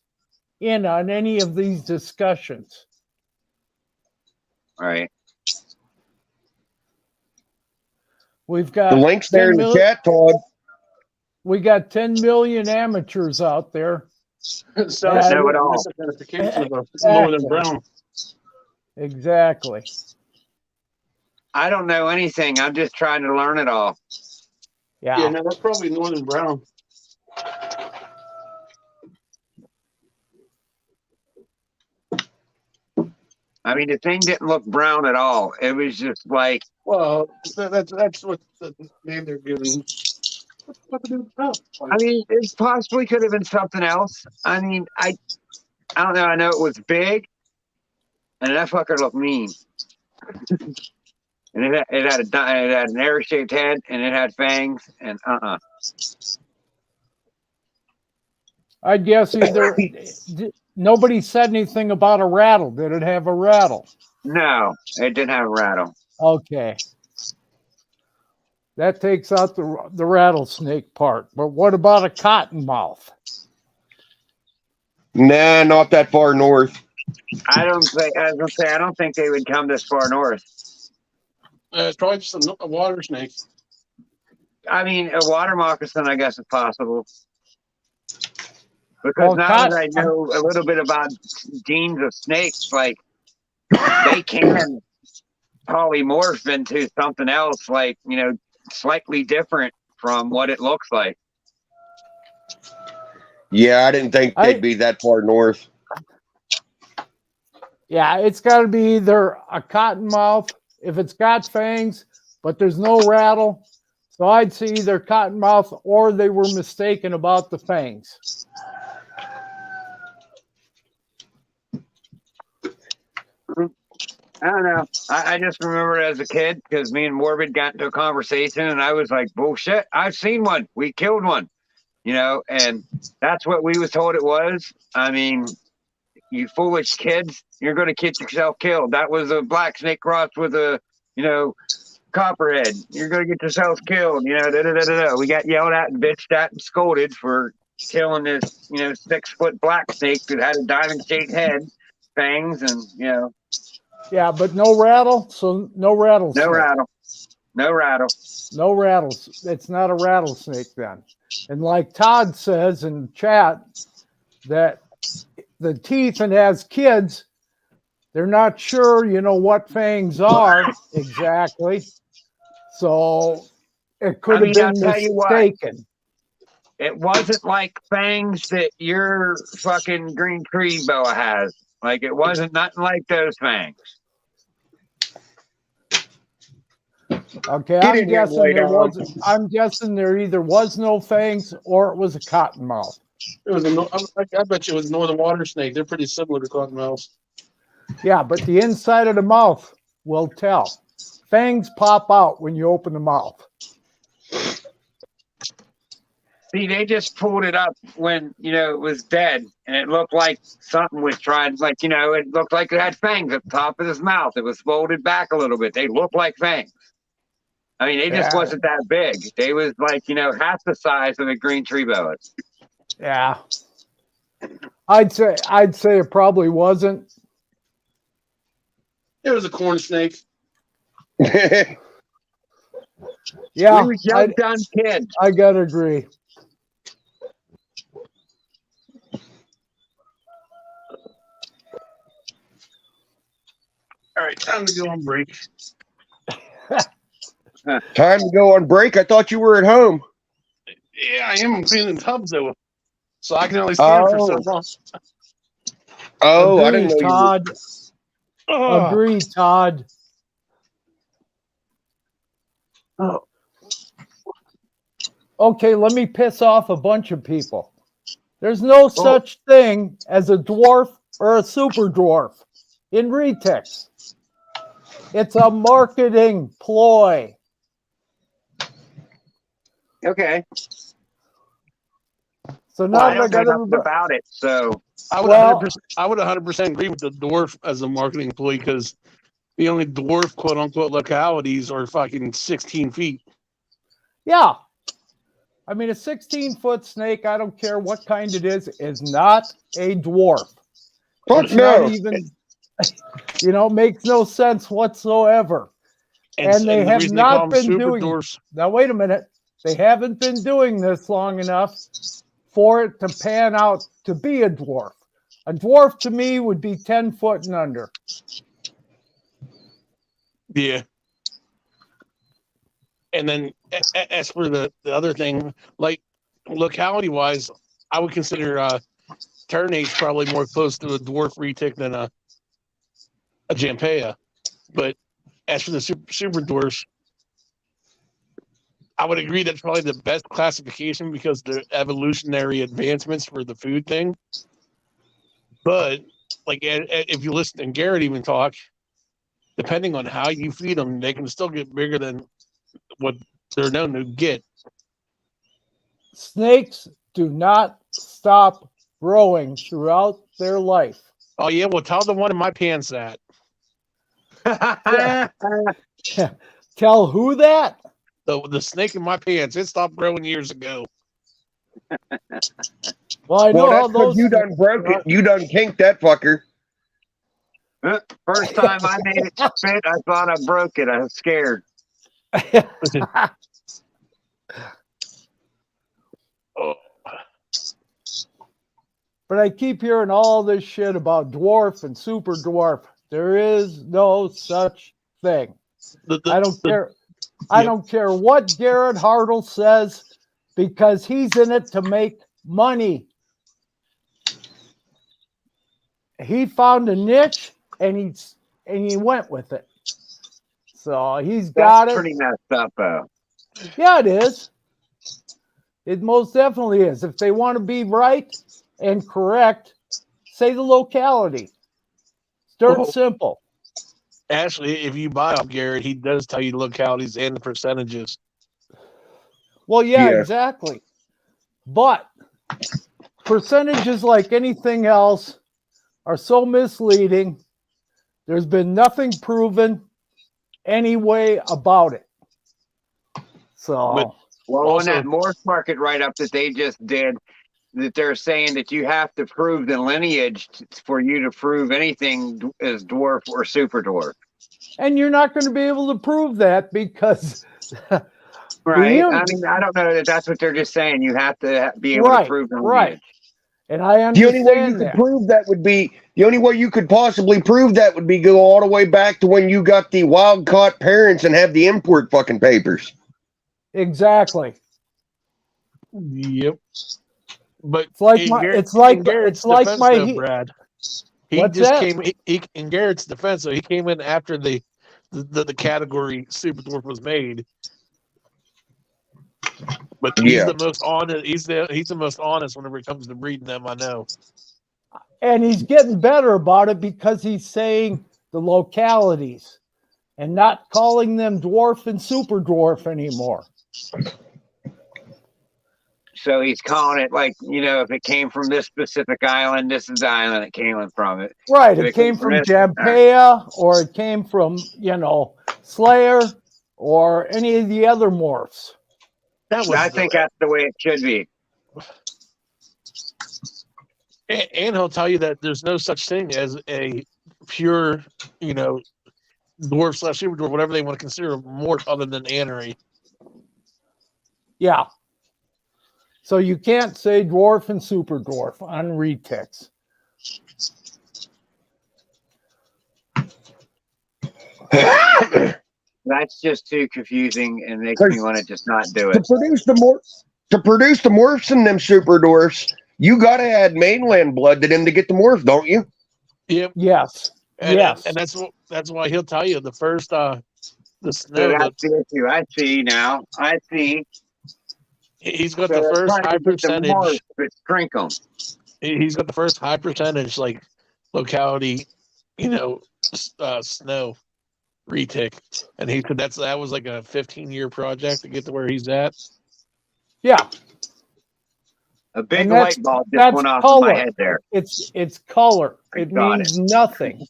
in on any of these discussions. Right. We've got The link's there 10 in the mil- chat, Todd. We got 10 million amateurs out there. So Yeah, know it all. Identification of a northern brown. Exactly. I don't know anything. I'm just trying to learn it all. Yeah, Yeah. no, that's probably northern brown. I mean, the thing didn't look brown at all. It was just like, Well, that's what the name they're giving. What the dude brown? I mean, it possibly could have been something else. I mean, I don't know. I know it was big, and that fucker looked mean. And it had an arrow-shaped head, and it had fangs, and I guess either nobody said anything about a rattle. Did it have a rattle? no, it didn't have a rattle. Okay. That takes out the rattlesnake part. But what about a cottonmouth? Nah, not that far north. I was gonna say, I don't think they would come this far north. It's probably just a water snake. I mean, a water moccasin, I guess, is possible. Because now that I know a little bit about genes of snakes, like they can polymorph into something else, like, you know, slightly different from what it looks like. Yeah, I didn't think they'd be that far north. Yeah, it's got to be either a cottonmouth if it's got fangs, but there's no rattle. So I'd say either cottonmouth or they were mistaken about the fangs. I don't know. I just remember it as a kid because me and Morbid got into a conversation and I was like, bullshit, I've seen one. We killed one, you know, and that's what we was told it was. I mean, you foolish kids, you're going to get yourself killed. That was a black snake crossed with a, you know, copperhead. You're going to get yourself killed, you know, da-da-da-da-da. We got yelled at and bitched at and scolded for killing this, you know, 6-foot black snake that had a diamond-shaped head, fangs, and, you know. Yeah, but no rattle, so no rattlesnake. No rattle. No rattle. No rattles. It's not a rattlesnake then. And like Todd says in chat, that the teeth, and as kids, they're not sure, you know, what fangs are exactly. So it could have been mistaken. It wasn't like fangs that your fucking green tree boa has. Like, it wasn't nothing like those fangs. Okay, I'm guessing there either was no fangs or it was a cottonmouth. It was I bet you it was a northern water snake. They're pretty similar to cottonmouths. Yeah, but the inside of the mouth will tell. Fangs pop out when you open the mouth. See, they just pulled it up when, you know, it was dead, and it looked like something was trying, like, you know, it looked like it had fangs at the top of his mouth. It was folded back a little bit. They looked like fangs. I mean, they just wasn't that big. They was like, you know, half the size of a green tree boa. Yeah. I'd say it probably wasn't. It was a corn snake. Yeah. We were young, dumb kids. I gotta agree. All right, time to go on break. Time to go on break? I thought you were at home. Yeah, I am cleaning tubs though, so I can only stand for so long. Oh, Agree, I didn't know Todd. you were. Agree, Todd. Oh. Okay, let me piss off a bunch of people. There's no such thing as a dwarf or a super dwarf in Retex. It's a marketing ploy. Okay. So now I don't know nothing about it, so I would 100% agree with the dwarf as a marketing ploy because the only dwarf quote unquote localities are fucking 16 feet. Yeah. I mean, a 16-foot snake, I don't care what kind it is not a dwarf. Fuck no. Not even, you know, makes no sense whatsoever. And they have not been doing dwarfs. Now, wait a minute. They haven't been doing this long enough for it to pan out to be a dwarf. A dwarf to me would be 10 foot and under. Yeah. And then as for the other thing, like locality wise, I would consider Ternate's probably more close to a dwarf retic than a Jampea. But as for the super dwarfs, I would agree that's probably the best classification because the evolutionary advancements for the food thing. But if you listen and Garrett even talk, depending on how you feed them, they can still get bigger than what they're known to get. Snakes do not stop growing throughout their life. Oh yeah, well tell the one in my pants that. Tell who that? The snake in my pants, it stopped growing years ago. Well, I know Well, how that's 'cause those. you done broke it. You done kinked that fucker. First time I made it fit, I thought I broke it. I was scared. Oh. But I keep hearing all this shit about dwarf and super dwarf. There is no such thing. I don't care. I don't care what Garrett Hartle says, because he's in it to make money. He found a niche and he went with it. So he's got That's it. pretty messed up, though. Yeah, it is. It most definitely is. If they want to be right and correct, say the locality. Start Oh. simple. Actually, if you buy off Garrett, he does tell you the localities and the percentages. Well, yeah, Yeah. exactly. But percentages, like anything else, are so misleading. There's been nothing proven anyway about it. So, But- Well, Also- on that Morse market write-up that they just did, that they're saying that you have to prove the lineage for you to prove anything as dwarf or super dwarf. and you're not going to be able to prove that because, Right? Yeah. I mean, I don't know that that's what they're just saying. You have to be able Right, to prove the right. lineage. and I The only way you understand could that. prove that would be the only way you could possibly prove that would be go all the way back to when you got the wild caught parents and have the import fucking papers. Exactly. Yep. But It's like in my. Garrett- It's like. in Garrett's It's like defense, my. though, Brad. He What's just that? came. He in Garrett's defense, so he came in after the category super dwarf was made. But he's Yeah. the most honest. He's the most honest whenever it comes to breeding them. I know. And he's getting better about it because he's saying the localities and not calling them dwarf and super dwarf anymore. So he's calling it like, if it came from this specific island, this is the island it came from. It. Right. If It came from this- Jampea, or it came from, Slayer, or any of the other morphs. That was. I think that's the way it should be. And he'll tell you that there's no such thing as a pure, dwarf / super dwarf, whatever they want to consider a morph other than anery. Yeah. So you can't say dwarf and super dwarf on retics. That's just too confusing and makes me want to just not do To it. produce the morphs and them super dwarfs, you gotta add mainland blood to them to get the morph, don't you? Yep. Yes. And, Yes. and that's why he'll tell you the first the So snow. that's the issue. I see now. I see. He's got So the they're first trying to high get the percentage. morphs, but shrink them. He's got the first high percentage like locality, snow retic, and he said that was like a 15-year project to get to where he's at. Yeah. A big And that's- light bulb just that's went off color. in my head there. It's color. It Got means nothing.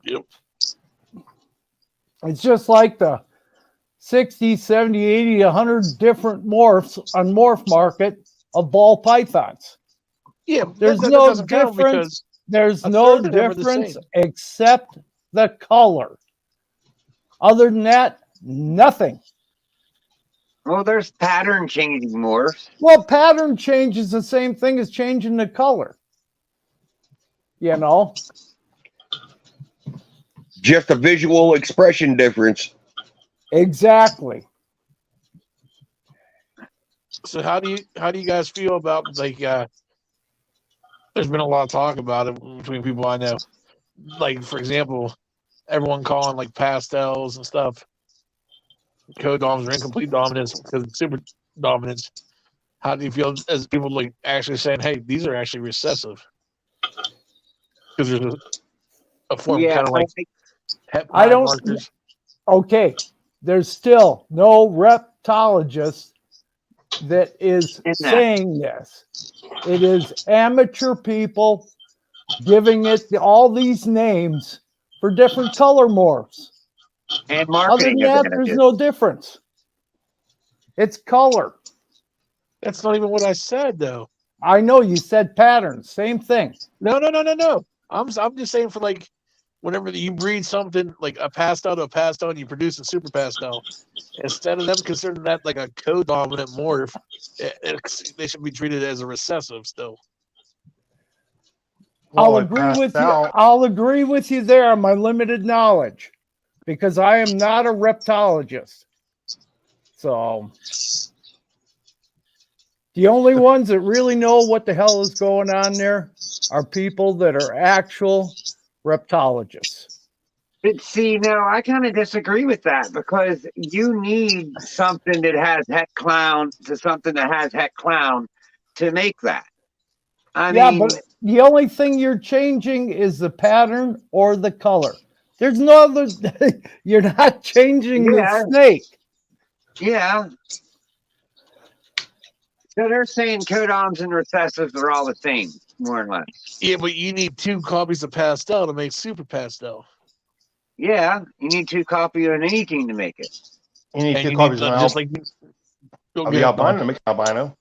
Yep. It's just like the 60, 70, 80, 100 different morphs on Morph Market of ball pythons. Yeah. There's that no doesn't count difference. because There's A no third of them are the difference same. except the color. Other than that, nothing. Well, there's pattern changing morphs. Well, pattern change is the same thing as changing the color. Just a visual expression difference. Exactly. So how do you guys feel about there's been a lot of talk about it between people I know. Like, for example, everyone calling like pastels and stuff co-doms or incomplete dominance because it's super dominance. How do you feel as people like actually saying, hey, these are actually recessive? Because there's a form Yeah, kind of like I don't- markers. Okay, there's still no reptologist that is In that. saying this. It is amateur people giving it all these names for different color morphs. and Other marketing than that, advantages. there's no difference. It's color. That's not even what I said, though. I know you said patterns, same thing. No. I'm just saying for like whenever you breed something like a pastel to a pastel and you produce a super pastel, instead of them considering that like a co-dominant morph, they should be treated as a recessive still. I'll Well, it agree passed with you. out. I'll agree with you there on my limited knowledge, because I am not a reptologist. So the only ones that really know what the hell is going on there are people that are actual reptologists. But see, no, I kind of disagree with that because you need something that has heck clown to something that has heck clown to make that. I mean, But the only thing you're changing is the pattern or the color. There's no other. You're not changing Yeah. the snake. yeah. So they're saying codoms and recessives are all the same, more or less. Yeah, but you need 2 copies of pastel to make super pastel. Yeah, you need 2 copies of anything to make it. You need And 2 you copies need of just like the albino to make albino.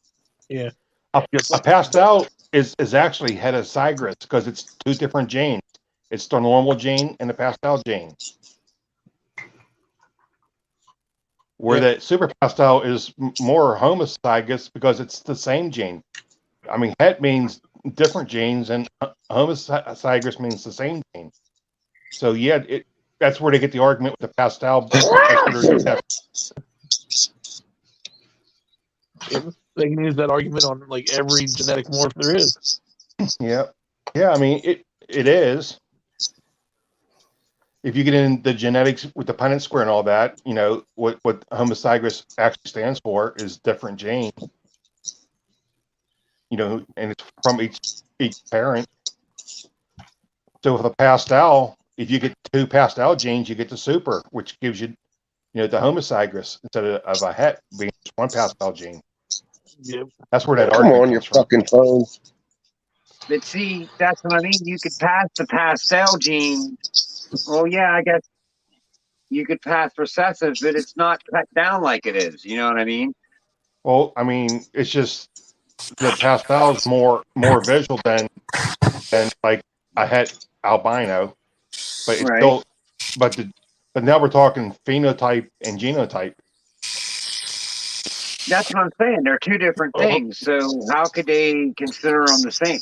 Yeah. A pastel is actually heterozygous because it's 2 different genes. It's the normal gene and the pastel gene. Where the super pastel is more homozygous because it's the same gene. I mean, het means different genes, and homozygous means the same gene. So yeah, that's where they get the argument with the pastel. They can use that argument on like every genetic morph there is. Yeah. I mean, it is. If you get in the genetics with the Punnett square and all that, you know what homozygous actually stands for is different genes. You know, and it's from each parent. So with a pastel, if you get 2 pastel genes, you get the super, which gives you, the homozygous instead of a het being just 1 pastel gene. Yep. That's where that Come argument on, your comes from. fucking phone. But see, that's what I mean. You could pass the pastel gene. Well, yeah, I guess you could pass recessive, but it's not cut down like it is. You know what I mean? Well, I mean, it's just the pastel is more visual than like a het albino, but it's Right. still, but now we're talking phenotype and genotype. That's what I'm saying. They're 2 different things. So how could they consider them the same?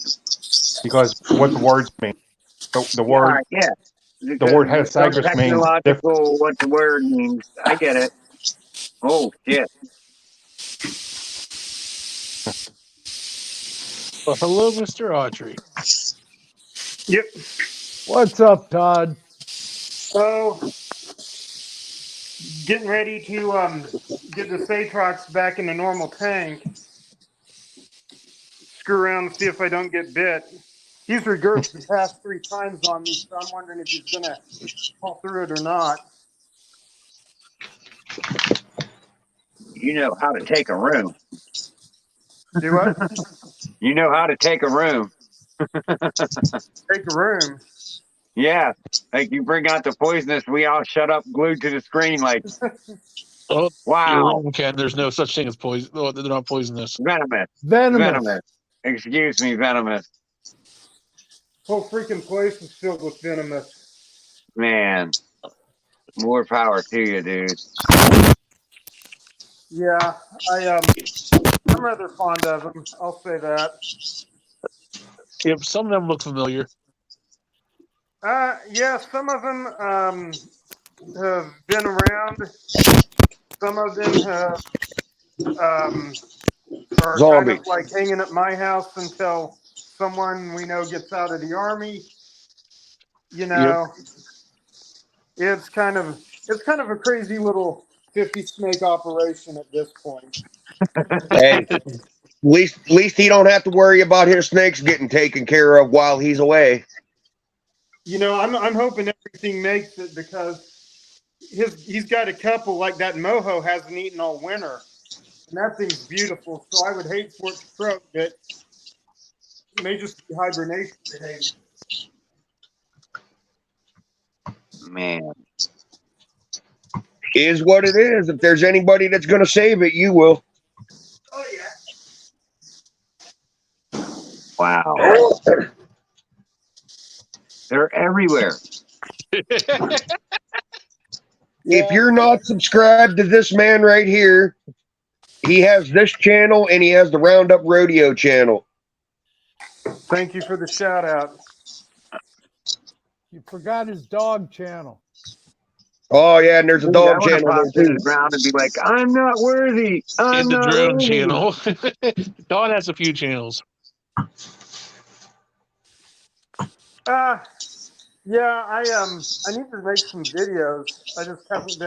Because what the words mean, the word, All right, yeah. the word heterozygous means different. Technological, what the word means. I get it. Oh, shit. Well, hello, Mr. Autry. Yep. What's up, Todd? So, getting ready to get the Satrox back in the normal tank. Screw around and see if I don't get bit. He's regurgitated the past 3 times on me, so I'm wondering if he's gonna fall through it or not. You know how to take a room. Do what? You know how to take a room. Take a room. Yeah. Like you bring out the poisonous, we all shut up glued to the screen like, Oh, you're wow, wrong, Ken. There's no such thing as poison. No, they're not poisonous. venomous. Venomous. Excuse me, venomous. Whole freaking place is filled with venomous. Man. More power to you, dude. Yeah, I'm rather fond of them. I'll say that. Yep, some of them look familiar. Yeah, some of them have been around. Some of them have are kind Zombies. of like hanging at my house until someone we know gets out of the army. You know, it's kind of a crazy little 50 snake operation at this point. Hey, at least he don't have to worry about his snakes getting taken care of while he's away. You know, I'm hoping everything makes it because he's got a couple like that moho hasn't eaten all winter, and that thing's beautiful. So I would hate for it to croak, but it may just be hibernation behavior. Man, Is what it is. If there's anybody that's going to save it, you will. Oh yeah. wow. They're everywhere. If you're not subscribed to this man right here, he has this channel and he has the Roundup Rodeo channel. Thank you for the shout out. You forgot his dog channel. Oh yeah, and there's a I dog want to channel pop there to the too. ground and be like, I'm not worthy. I'm In the not drone worthy. channel. Dawn has a few channels. Yeah, I need to make some videos. I just haven't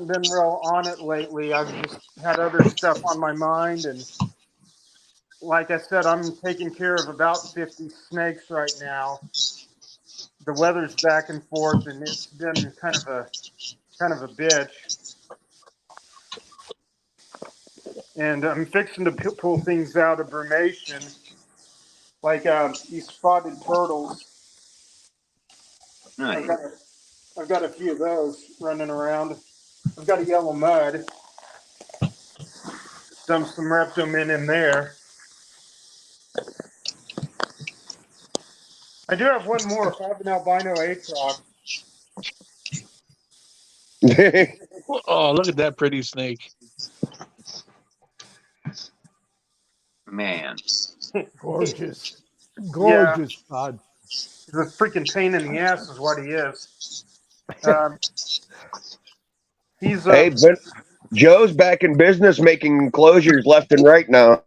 been real on it lately. I've just had other stuff on my mind, and like I said, I'm taking care of about 50 snakes right now. The weather's back and forth, and it's been kind of a bitch. And I'm fixing to pull things out of brumation, like these spotted turtles. Nice. I've got a few of those running around. I've got a yellow mud. Dump some Reptomin in there. I do have one more. I have an albino atrox. Oh, look at that pretty snake. Man. Gorgeous. Gorgeous, Todd. He's a freaking pain in the ass is what he is. He's Hey, but Joe's back in business making enclosures left and right now.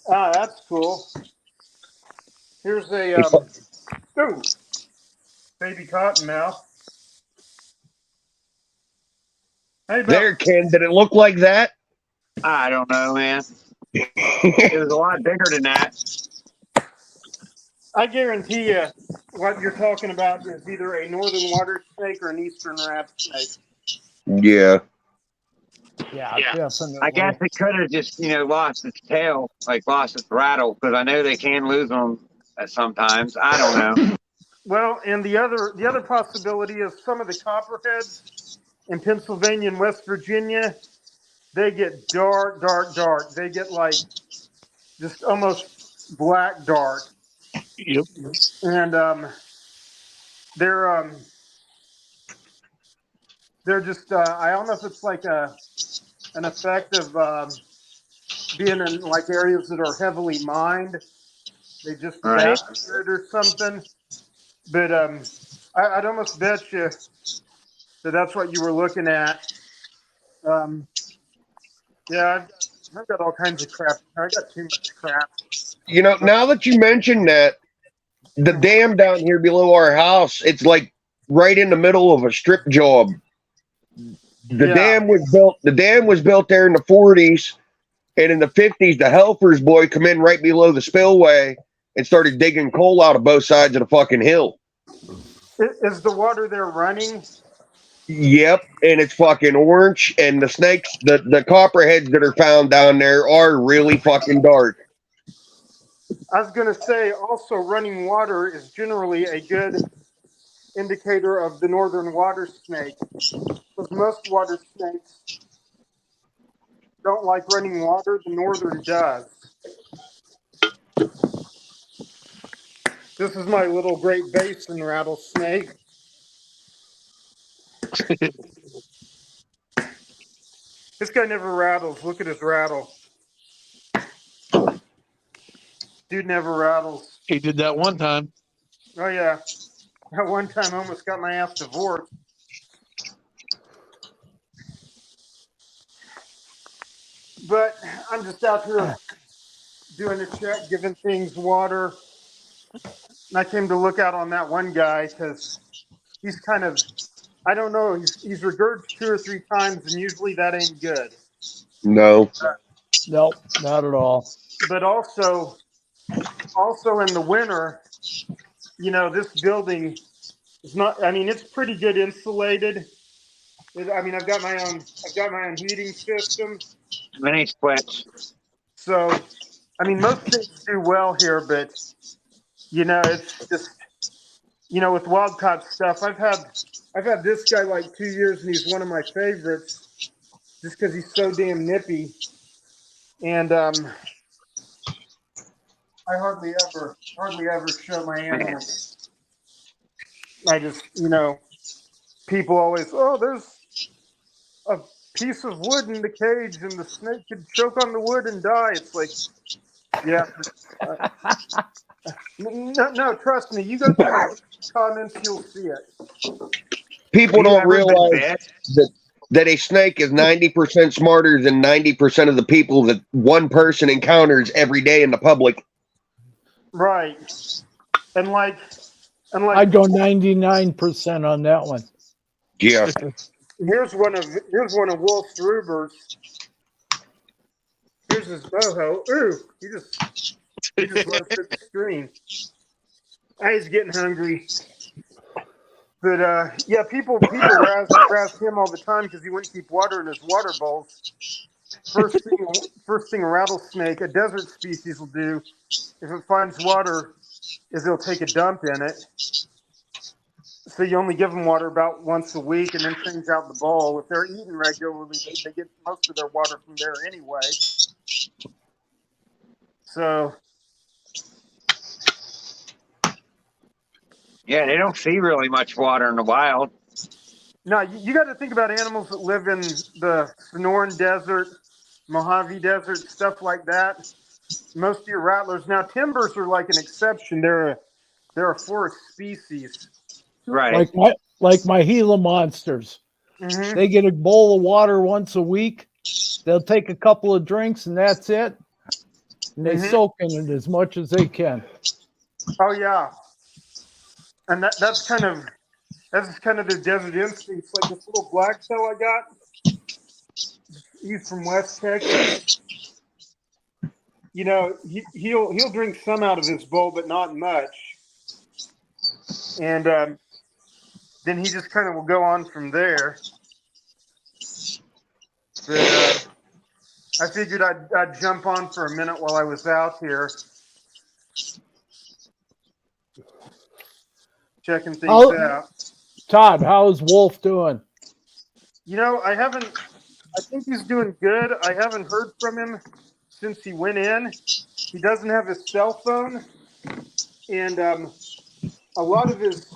that's cool. Here's a baby cottonmouth. Hey, There, Ken, did it look like that? I don't know, man. It was a lot bigger than that. I guarantee you what you're talking about is either a northern water snake or an eastern rat snake. Yeah. Yeah, definitely. I guess it could have just, lost its tail, like lost its rattle, because I know they can lose them sometimes. I don't know. Well, and the other possibility is some of the copperheads in Pennsylvania and West Virginia, they get dark. They get like just almost black dark. Yep. And they're just I don't know if it's like an effect of being in like areas that are heavily mined. They just Right. it or something. But I'd almost bet you that that's what you were looking at. Yeah, I've got all kinds of crap. I got too much crap. Now that you mention that, the dam down here below our house, it's like right in the middle of a strip job. The dam was built there in the 40s, and in the 50s, the Helfers boy come in right below the spillway and started digging coal out of both sides of the fucking hill. Is the water there running? Yep, and it's fucking orange, and the snakes, the copperheads that are found down there are really fucking dark. I was going to say also running water is generally a good indicator of the northern water snake. Because most water snakes don't like running water, the northern does. This is my little Great Basin rattlesnake. This guy never rattles. Look at his rattle. Dude never rattles. He did that one time. Oh, yeah. That one time I almost got my ass divorced. But I'm just out here doing a check, giving things water. And I came to look out on that one guy because he's kind of, I don't know, he's regurged 2 or 3 times, and usually that ain't good. No. Nope, not at all. But also in the winter, this building is not. I mean, it's pretty good insulated. I mean, I've got my own heating system. Mini splits. So, I mean, most things do well here, but it's just with wild-caught stuff. I've had this guy like 2 years, and he's one of my favorites, just because he's so damn nippy. And I hardly ever show my animals. I just people always, oh, there's a piece of wood in the cage, and the snake could choke on the wood and die. It's like, yeah. No, trust me. You go through the comments, you'll see it. People don't realize that a snake is 90% smarter than 90% of the people that one person encounters every day in the public. Right. And like I'd go 99% on that one. Yeah. Here's one of Wolf Struber's. Here's his boho. Ooh, he just let it hit the screen. He's getting hungry. But yeah, people razz him all the time because he wouldn't keep water in his water bowls. First thing a rattlesnake, a desert species, will do if it finds water is it'll take a dump in it. So you only give them water about once a week and then change out the bowl. If they're eating regularly, they get most of their water from there anyway. So. Yeah, they don't see really much water in the wild. No, you got to think about animals that live in the Sonoran Desert, Mojave Desert, stuff like that. Most of your rattlers. Now, timbers are like an exception. They're a forest species. Right. Like my Gila monsters. Mm-hmm. They get a bowl of water once a week. They'll take a couple of drinks and that's it. And they soak in it as much as they can. Oh yeah. And that's kind of the desert instincts. Like this little blacktail I got. He's from West Texas. He'll drink some out of his bowl, but not much. And then he just kind of will go on from there. But I figured I'd jump on for a minute while I was out here. Checking things out. Todd, how's Wolf doing? I think he's doing good. I haven't heard from him since he went in. He doesn't have his cell phone. And a lot of his,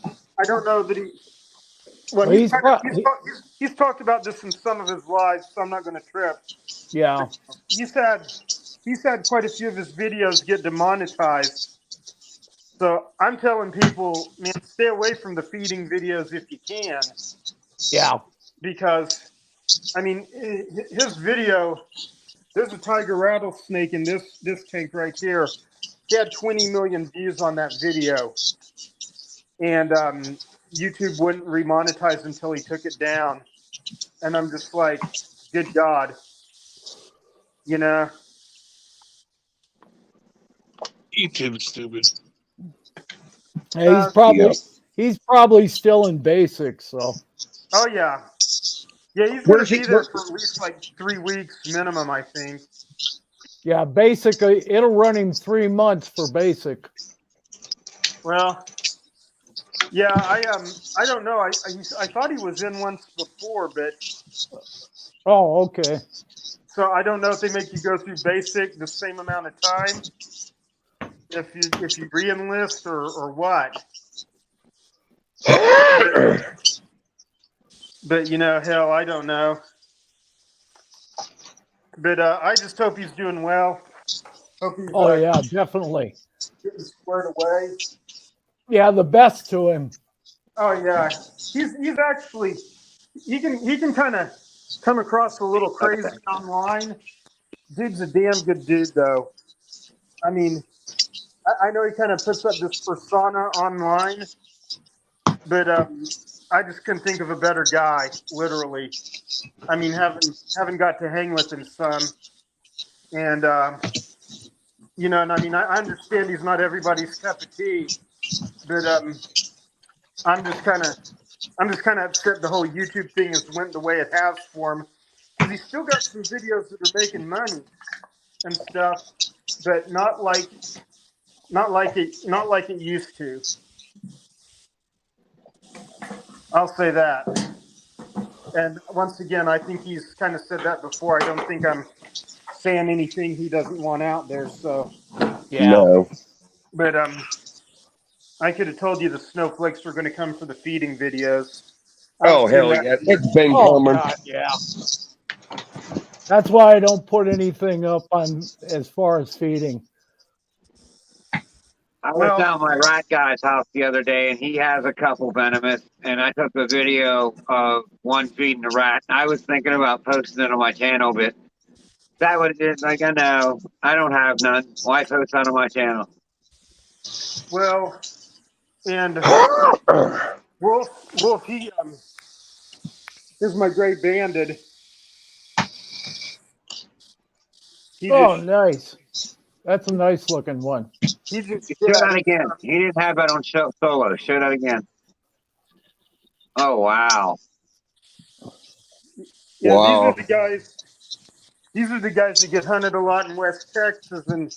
I don't know that he's talked about this in some of his lives, so I'm not going to trip. Yeah. He's had quite a few of his videos get demonetized. So I'm telling people, man, stay away from the feeding videos if you can. Yeah. Because, I mean, his video, there's a tiger rattlesnake in this tank right here. He had 20 million views on that video. And YouTube wouldn't remonetize until he took it down. And I'm just like, good God. YouTube's stupid. Hey, he's probably still in basics, so. Oh yeah. Yeah, he's going to be there for at least like 3 weeks minimum, I think. Yeah, basically, it'll run him 3 months for basic. Well, yeah, I don't know. I thought he was in once before, but. Oh, okay. So I don't know if they make you go through basic the same amount of time. If you re-enlist or what. But hell, I don't know. But I just hope he's doing well. Hope he's yeah, definitely getting squared away. Yeah, the best to him. Oh yeah, he's actually he can kind of come across a little crazy online. Dude's a damn good dude though. I mean, I know he kind of puts up this persona online, but I just couldn't think of a better guy, literally. I mean, haven't got to hang with him some. And, and I mean, I understand he's not everybody's cup of tea, But I'm just kind of upset the whole YouTube thing has went the way it has for him, because he's still got some videos that are making money and stuff, but not like it used to. I'll say that. And once again, I think he's kind of said that before. I don't think I'm saying anything he doesn't want out there. So Yeah. No. but I could have told you the snowflakes were going to come for the feeding videos. Oh, I've seen hell that. yeah. It's been Oh, coming. God, yeah. That's why I don't put anything up on as far as feeding. I was Well- down my rat guy's house the other day, and he has a couple venomous, and I took a video of one feeding a rat. I was thinking about posting it on my channel, but that would just like, I know I don't have none. Why post that on my channel? Well, and Wolf, he here's my gray banded. He Oh, just, nice. That's a nice looking one. he just Show that again. He didn't have that on solo. Show that again. Oh wow. Yeah, Wow. These are the guys that get hunted a lot in West Texas, and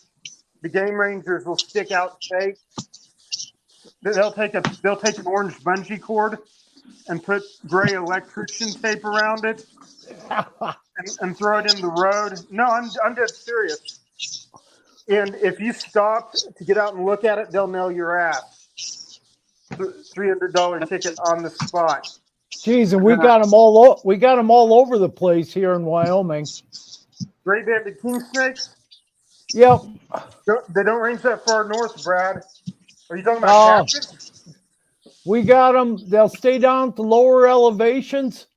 the game rangers will stick out stakes. They'll take an orange bungee cord and put gray electrician tape around it and throw it in the road. No, I'm dead serious. And if you stop to get out and look at it, they'll nail your ass. $300 ticket on the spot. Geez, and we got them all over the place here in Wyoming. Gray banded king snakes. Yep. They don't range that far north, Brad. Are you talking about captives? We got them. They'll stay down at the lower elevations,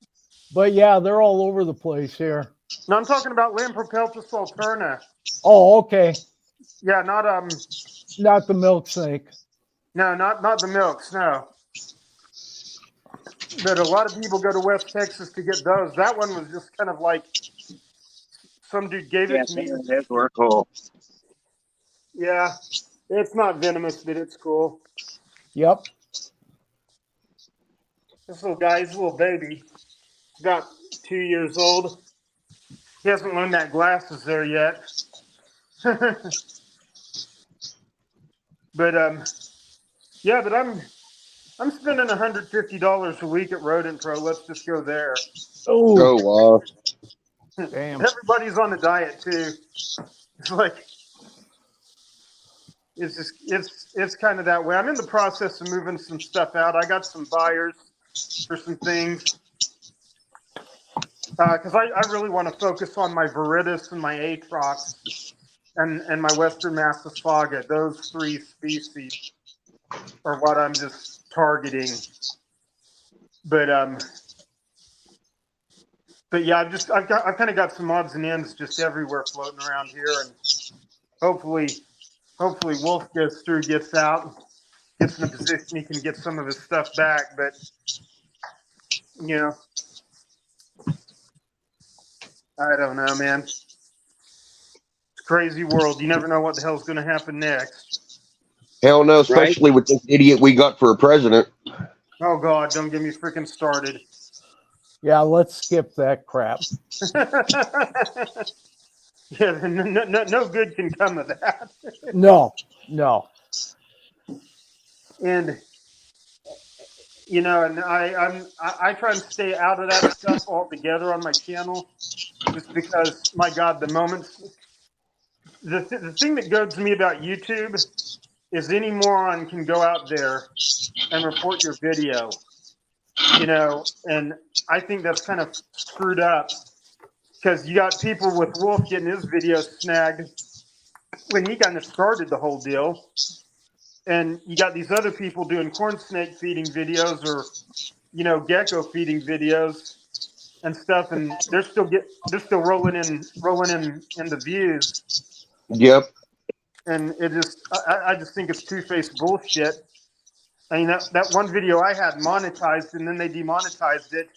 but yeah, they're all over the place here. No, I'm talking about Lampropeltis alterna. Oh, okay. Yeah, not Not the milk snake. no, not the milks, no. But a lot of people go to West Texas to get those. That one was just kind of like some dude gave it Yes, to me. it is. We're cool. Yeah, it's not venomous, but it's cool. Yep. This little guy, he's a little baby. He's about 2 years old. He hasn't learned that glasses there yet. But yeah, but I'm spending $150 a week at Rodent Pro. Let's just go there. Oh, Oh, wow. damn. Everybody's on the diet too. It's like it's kind of that way. I'm in the process of moving some stuff out. I got some buyers for some things because I really want to focus on my Viridis and my Atrox and my Western Massasauga. Those three species are what I'm just targeting. But yeah, I've kind of got some odds and ends just everywhere floating around here, and hopefully Wolf goes through, gets out, gets in a position he can get some of his stuff back. But you know, I don't know, man. It's a crazy world. You never know what the hell's going to happen next. Hell no, especially with this idiot we got for a president. Oh God, don't get me freaking started. Yeah, let's skip that crap. Yeah, no good can come of that. No. And you know, and I try and stay out of that stuff altogether on my channel, just because, my God, the thing that goads me about YouTube is any moron can go out there and report your video, you know, and I think that's kind of screwed up, because you got people with Wolf getting his video snagged when he kind of started the whole deal. And you got these other people doing corn snake feeding videos, or, you know, gecko feeding videos and stuff, and they're still rolling in the views. Yep. And I just think it's two-faced bullshit. I mean, that one video I had monetized, and then they demonetized it,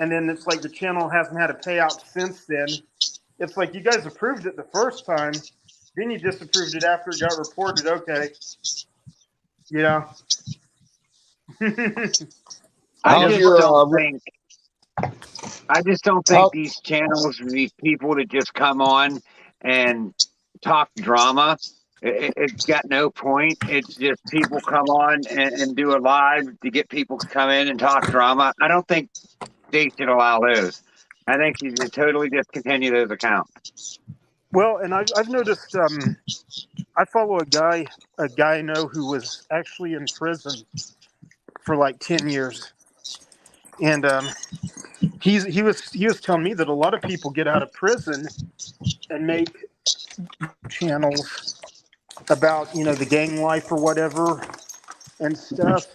and then it's like the channel hasn't had a payout since then. It's like, you guys approved it the first time, then you disapproved it after it got reported. Okay. You know. I How's just your don't think. I just don't think how, these channels, these people that just come on and talk drama, it's got no point. It's just people come on and do a live to get people to come in and talk drama. I don't think they should allow those. I think you should totally discontinue those accounts. Well, and I've noticed. I follow a guy I know who was actually in prison for like 10 years, and he was telling me that a lot of people get out of prison and make channels about the gang life or whatever and stuff,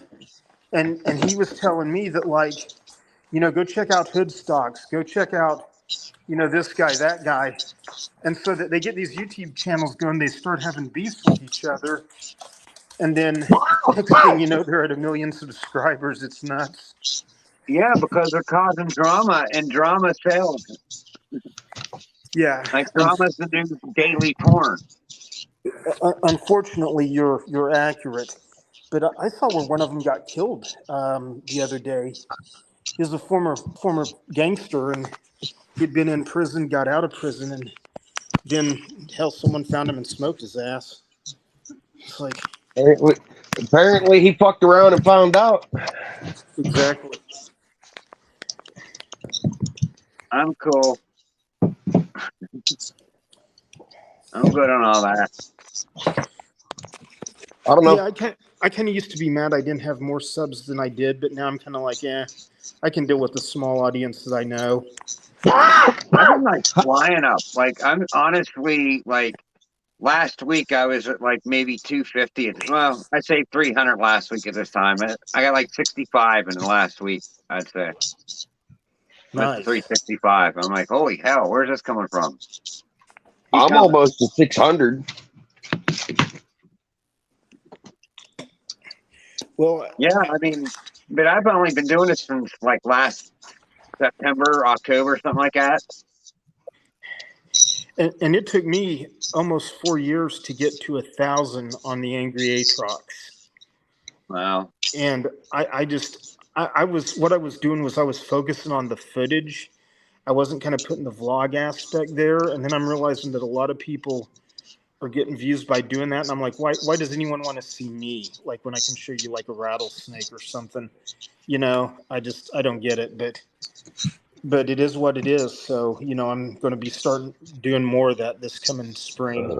and he was telling me that, like, go check out Hood Stocks, go check out this guy, that guy, and so that they get these YouTube channels going, they start having beefs with each other, and then next thing you know, they're at 1 million subscribers. It's nuts. Yeah, because they're causing drama, and drama sells. Yeah. Like drama's the new daily porn. Unfortunately, you're accurate, but I saw where one of them got killed the other day. He was a former gangster, and he'd been in prison, got out of prison, and then hell, someone found him and smoked his ass. It's like, apparently he fucked around and found out. exactly. I'm cool. I'm good on all that. I don't know. Yeah, I kind of used to be mad I didn't have more subs than I did, but now I'm kind of like, I can deal with the small audience that I know. I've been like flying up. Like, I'm honestly, like, last week I was at like maybe 250. Well, I'd say 300 last week at this time. I got like 65 in the last week, I'd say. Nice. 365. I'm like, holy hell, where's this coming from? I'm almost to 600. Well, yeah, I mean, but I've only been doing this since like last September, October, something like that. And it took me almost 4 years to get to 1,000 on the Angry Aatrox. Wow. And I was doing was I was focusing on the footage. I wasn't kind of putting the vlog aspect there. And then I'm realizing that a lot of people are getting views by doing that. And I'm like, why does anyone want to see me? Like, when I can show you like a rattlesnake or something, I don't get it, but it is what it is. So, I'm going to be starting doing more of that this coming spring.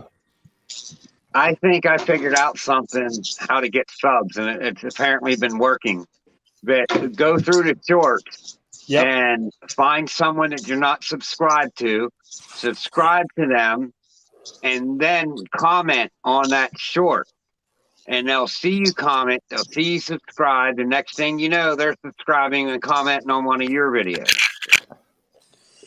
I think I figured out something, how to get subs, and it's apparently been working. But go through the shorts and find someone that you're not subscribed to, subscribe to them, and then comment on that short. And they'll see you comment, they'll see you subscribe. The next thing you know, they're subscribing and commenting on one of your videos.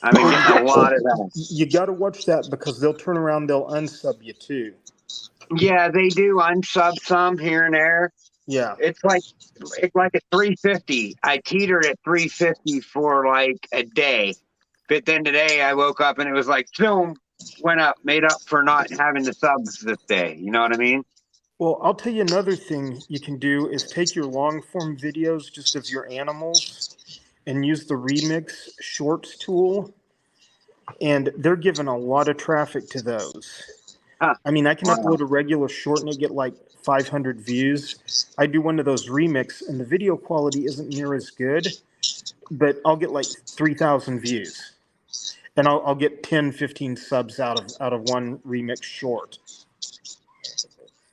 I've been getting a lot of that. You got to watch that because they'll turn around, they'll unsub you too. Yeah, they do unsub some here and there. Yeah. It's like at 350. I teetered at 350 for like a day. But then today I woke up and it was like, boom, went up, made up for not having the subs this day. You know what I mean? Well, I'll tell you another thing you can do is take your long form videos just of your animals and use the Remix Shorts tool. And they're giving a lot of traffic to those. I mean, I can upload a regular short and it get like 500 views. I do one of those remix and the video quality isn't near as good, but I'll get like 3,000 views. And I'll get 10, 15 subs out of one remix short.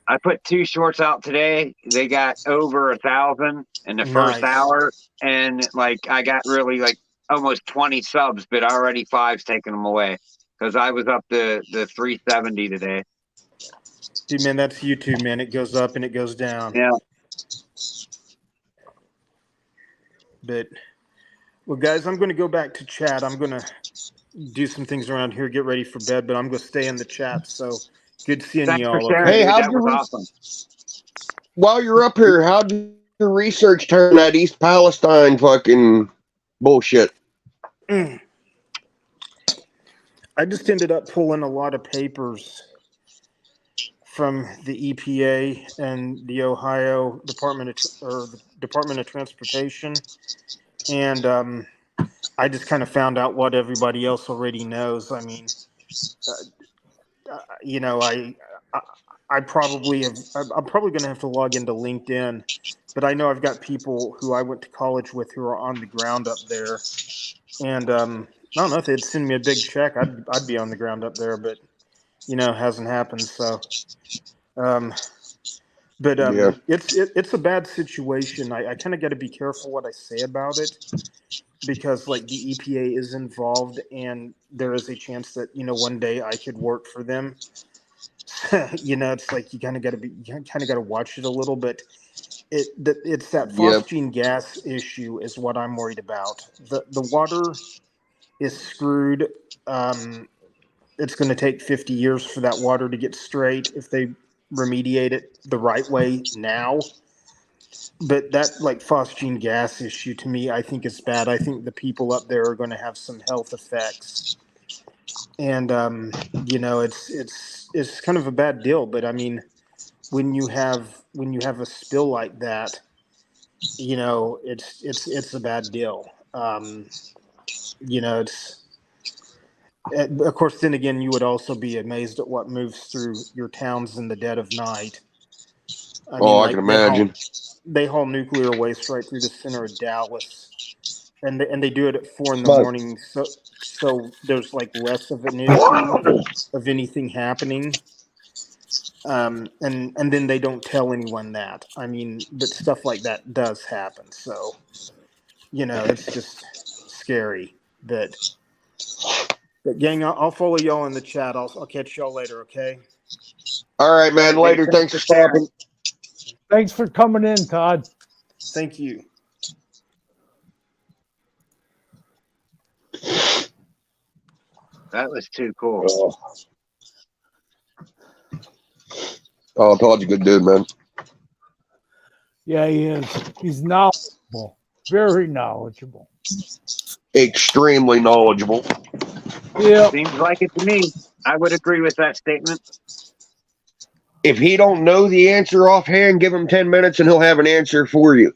I put 2 shorts out today. They got over 1,000 in the first hour. And like, I got really like almost 20 subs, but already 5's taking them away. Because I was up to the 370 today. Dude, man, that's YouTube, man. It goes up and it goes down. Yeah. But, well, guys, I'm going to go back to chat. I'm going to do some things around here, get ready for bed, but I'm going to stay in the chat. So, good seeing you all. Hey, how'd you awesome. While you're up here, how'd your research turn that East Palestine fucking bullshit? I just ended up pulling a lot of papers from the EPA and the Ohio Department of Transportation, and I just kind of found out what everybody else already knows. I mean, you know, I probably have. I'm probably going to have to log into LinkedIn, but I know I've got people who I went to college with who are on the ground up there, and I don't know if they'd send me a big check. I'd be on the ground up there, but you know, it hasn't happened. So, Yeah. it's a bad situation. I kind of got to be careful what I say about it, because like the EPA is involved, and there is a chance that, you know, one day I could work for them. You know, it's like you kind of got to watch it a little bit. It's that phosgene gas issue is what I'm worried about. The water is screwed. It's going to take 50 years for that water to get straight if they remediate it the right way now. But that like phosgene gas issue to me, I think is bad. I think the people up there are going to have some health effects, and you know, it's kind of a bad deal. But I mean, when you have a spill like that, you know, it's a bad deal. You know, of course, then again, you would also be amazed at what moves through your towns in the dead of night. I mean, I can imagine. They haul nuclear waste right through the center of Dallas, and they do it at 4 a.m. So there's like less of an issue of anything happening. And then they don't tell anyone that. I mean, but stuff like that does happen. So, you know, it's just scary. But gang, I'll follow y'all in the chat. I'll catch y'all later. Okay. All right, man. Later. Thanks for stopping. Thanks for coming in, Todd. Thank you. That was too cool. Oh, Todd's a good dude, man. Yeah, he is. He's knowledgeable. Very knowledgeable. Extremely knowledgeable. Yeah. Seems like it to me. I would agree with that statement. If he don't know the answer offhand, give him 10 minutes and he'll have an answer for you.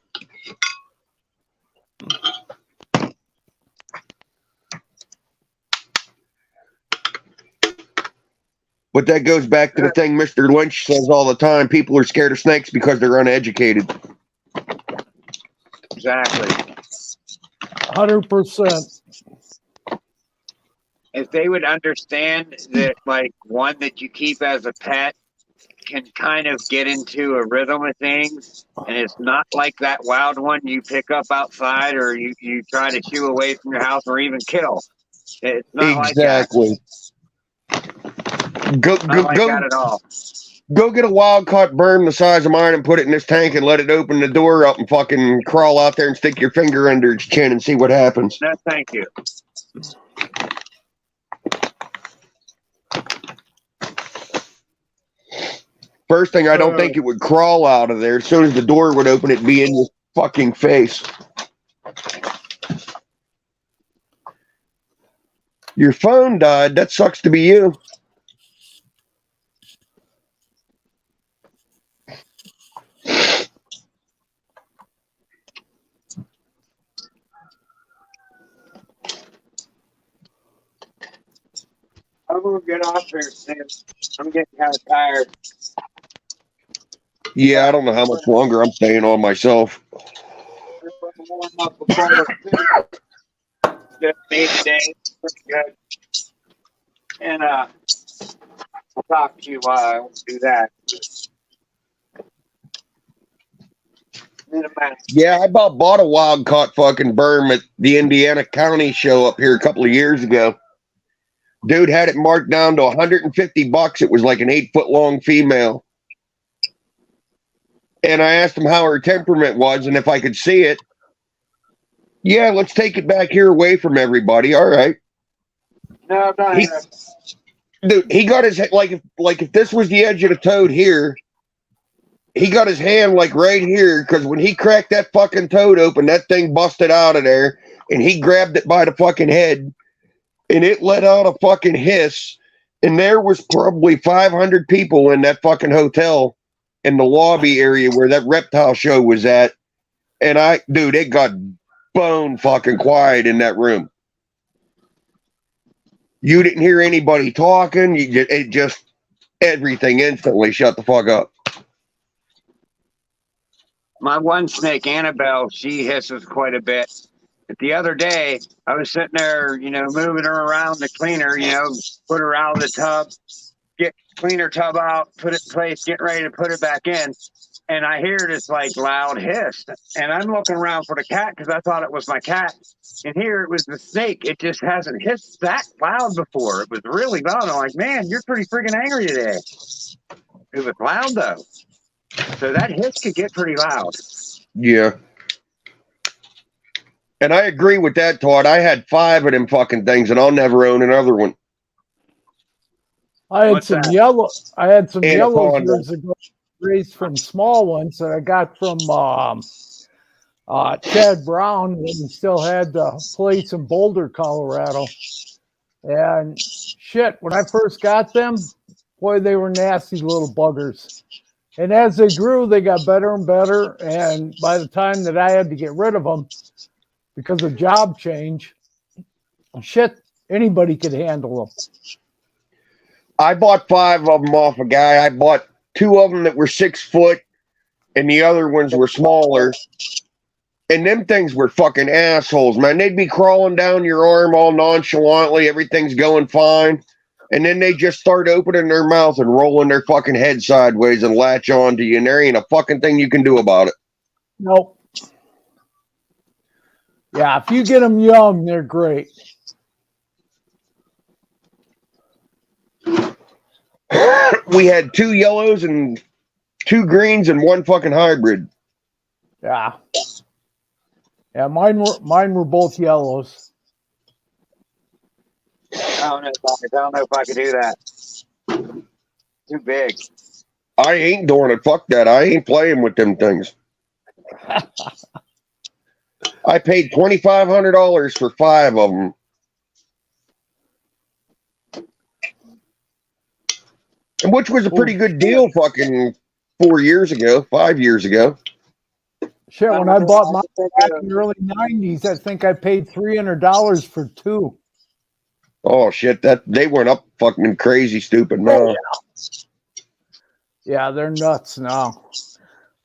But that goes back to the thing Mr. Lynch says all the time. People are scared of snakes because they're uneducated. Exactly. 100%. If they would understand that, like, one that you keep as a pet can kind of get into a rhythm of things, and it's not like that wild one you pick up outside or you try to shoo away from your house or even kill. It's not exactly. Like that. Not like that at all. Go get a wild caught worm the size of mine and put it in this tank and let it open the door up and fucking crawl out there and stick your finger under its chin and see what happens. No, thank you. First thing, I don't think it would crawl out of there. As soon as the door would open, it'd be in your fucking face. Your phone died. That sucks to be you. I'm gonna get off here, Sam. I'm getting kind of tired. Yeah, I don't know how much longer I'm staying on myself. Warm up before just made today. Pretty good. And I'll talk to you while I do that. Yeah, I bought a wild caught fucking worm at the Indiana County show up here a couple of years ago. Dude had it marked down to $150. It was like an 8-foot long female. And I asked him how her temperament was and if I could see it. Yeah, let's take it back here away from everybody. All right. No, I'm not. Dude, he got his like if this was the edge of the toad here, he got his hand like right here, because when he cracked that fucking toad open, that thing busted out of there, and he grabbed it by the fucking head, and it let out a fucking hiss, And there was probably 500 people in that fucking hotel in the lobby area where that reptile show was at. And dude, it got bone fucking quiet in that room. You didn't hear anybody talking. It just, everything instantly shut the fuck up. My one snake, Annabelle, she hisses quite a bit. But the other day, I was sitting there, moving her around the cleaner, put her out of the tub, clean her tub out, put it in place, get ready to put it back in. And I hear this like loud hiss. And I'm looking around for the cat because I thought it was my cat. And here it was the snake. It just hasn't hissed that loud before. It was really loud. I'm like, man, you're pretty freaking angry today. It was loud though. So that hiss could get pretty loud. Yeah. And I agree with that, Todd. I had 5 of them fucking things, and I'll never own another one. I had some yellows Anaconda. years ago, raised from small ones that I got from Chad Brown when he still had the place in Boulder, Colorado. And shit, when I first got them, boy, they were nasty little buggers. And as they grew, they got better and better. And by the time that I had to get rid of them because of job change, shit, anybody could handle them. I bought 5 of them off a guy. I bought 2 of them that were 6 foot, and the other ones were smaller. And them things were fucking assholes, man. They'd be crawling down your arm all nonchalantly. Everything's going fine. And then they just start opening their mouth and rolling their fucking head sideways and latch on to you. And there ain't a fucking thing you can do about it. Nope. Yeah, if you get them young, they're great. We had 2 yellows and 2 greens and 1 fucking hybrid. Yeah. Yeah, mine were both yellows. I don't know if I could do that. Too big. I ain't doing it. Fuck that. I ain't playing with them things. I paid $2,500 for 5 of them. Which was a pretty good deal fucking 4 years ago, 5 years ago. Shit, when I bought mine back in the early 90s, I think I paid $300 for 2. Oh, shit, they went up fucking crazy stupid now. Yeah, they're nuts now.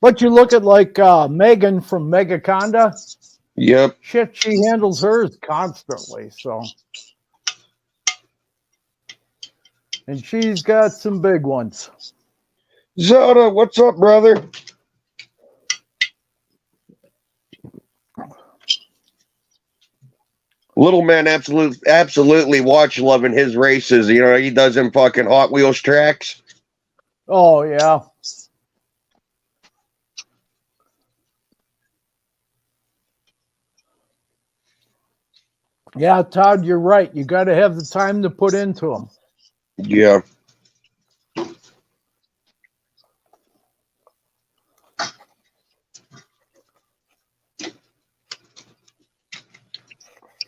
But you look at like Megan from Megaconda. Yep. Shit, she handles hers constantly, so. And she's got some big ones. Zelda, what's up, brother? Little man absolutely watch loving his races. He does them fucking Hot Wheels tracks. Oh, yeah. Yeah, Todd, you're right. You got to have the time to put into them. Yeah.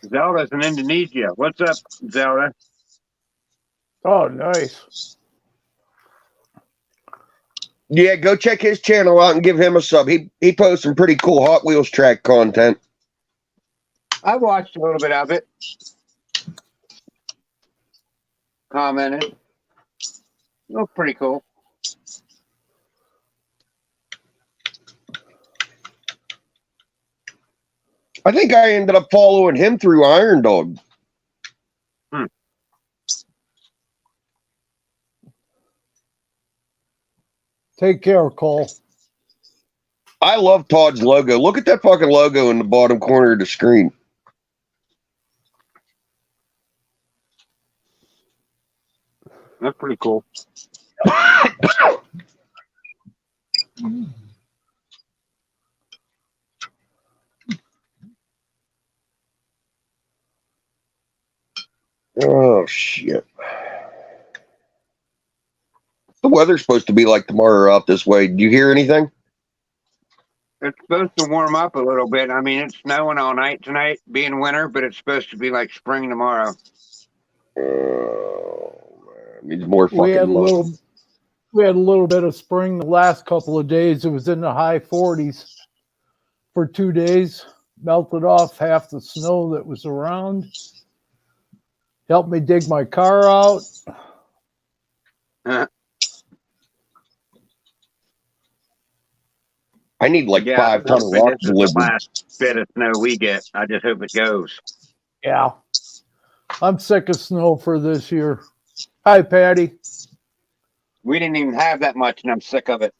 Zelda's in Indonesia. What's up, Zelda? Oh, nice. Yeah, go check his channel out and give him a sub. He posts some pretty cool Hot Wheels track content. I watched a little bit of it. Commented. Looked pretty cool. I think I ended up following him through Iron Dog. Take care, Cole. I love Todd's logo. Look at that fucking logo in the bottom corner of the screen. That's pretty cool. Oh, shit. The weather's supposed to be like tomorrow out this way. Do you hear anything? It's supposed to warm up a little bit. I mean, it's snowing all night tonight, being winter, but it's supposed to be like spring tomorrow. Oh, man. Needs more We had a fucking mud. little bit of spring the last couple of days. It was in the high 40s for 2 days. Melted off half the snow that was around. Helped me dig my car out. I need like Yeah, 5 ton of hoping rock this is the delivered. last bit of snow we get. I just hope it goes. Yeah. I'm sick of snow for this year. Hi, Patty. We didn't even have that much, and I'm sick of it.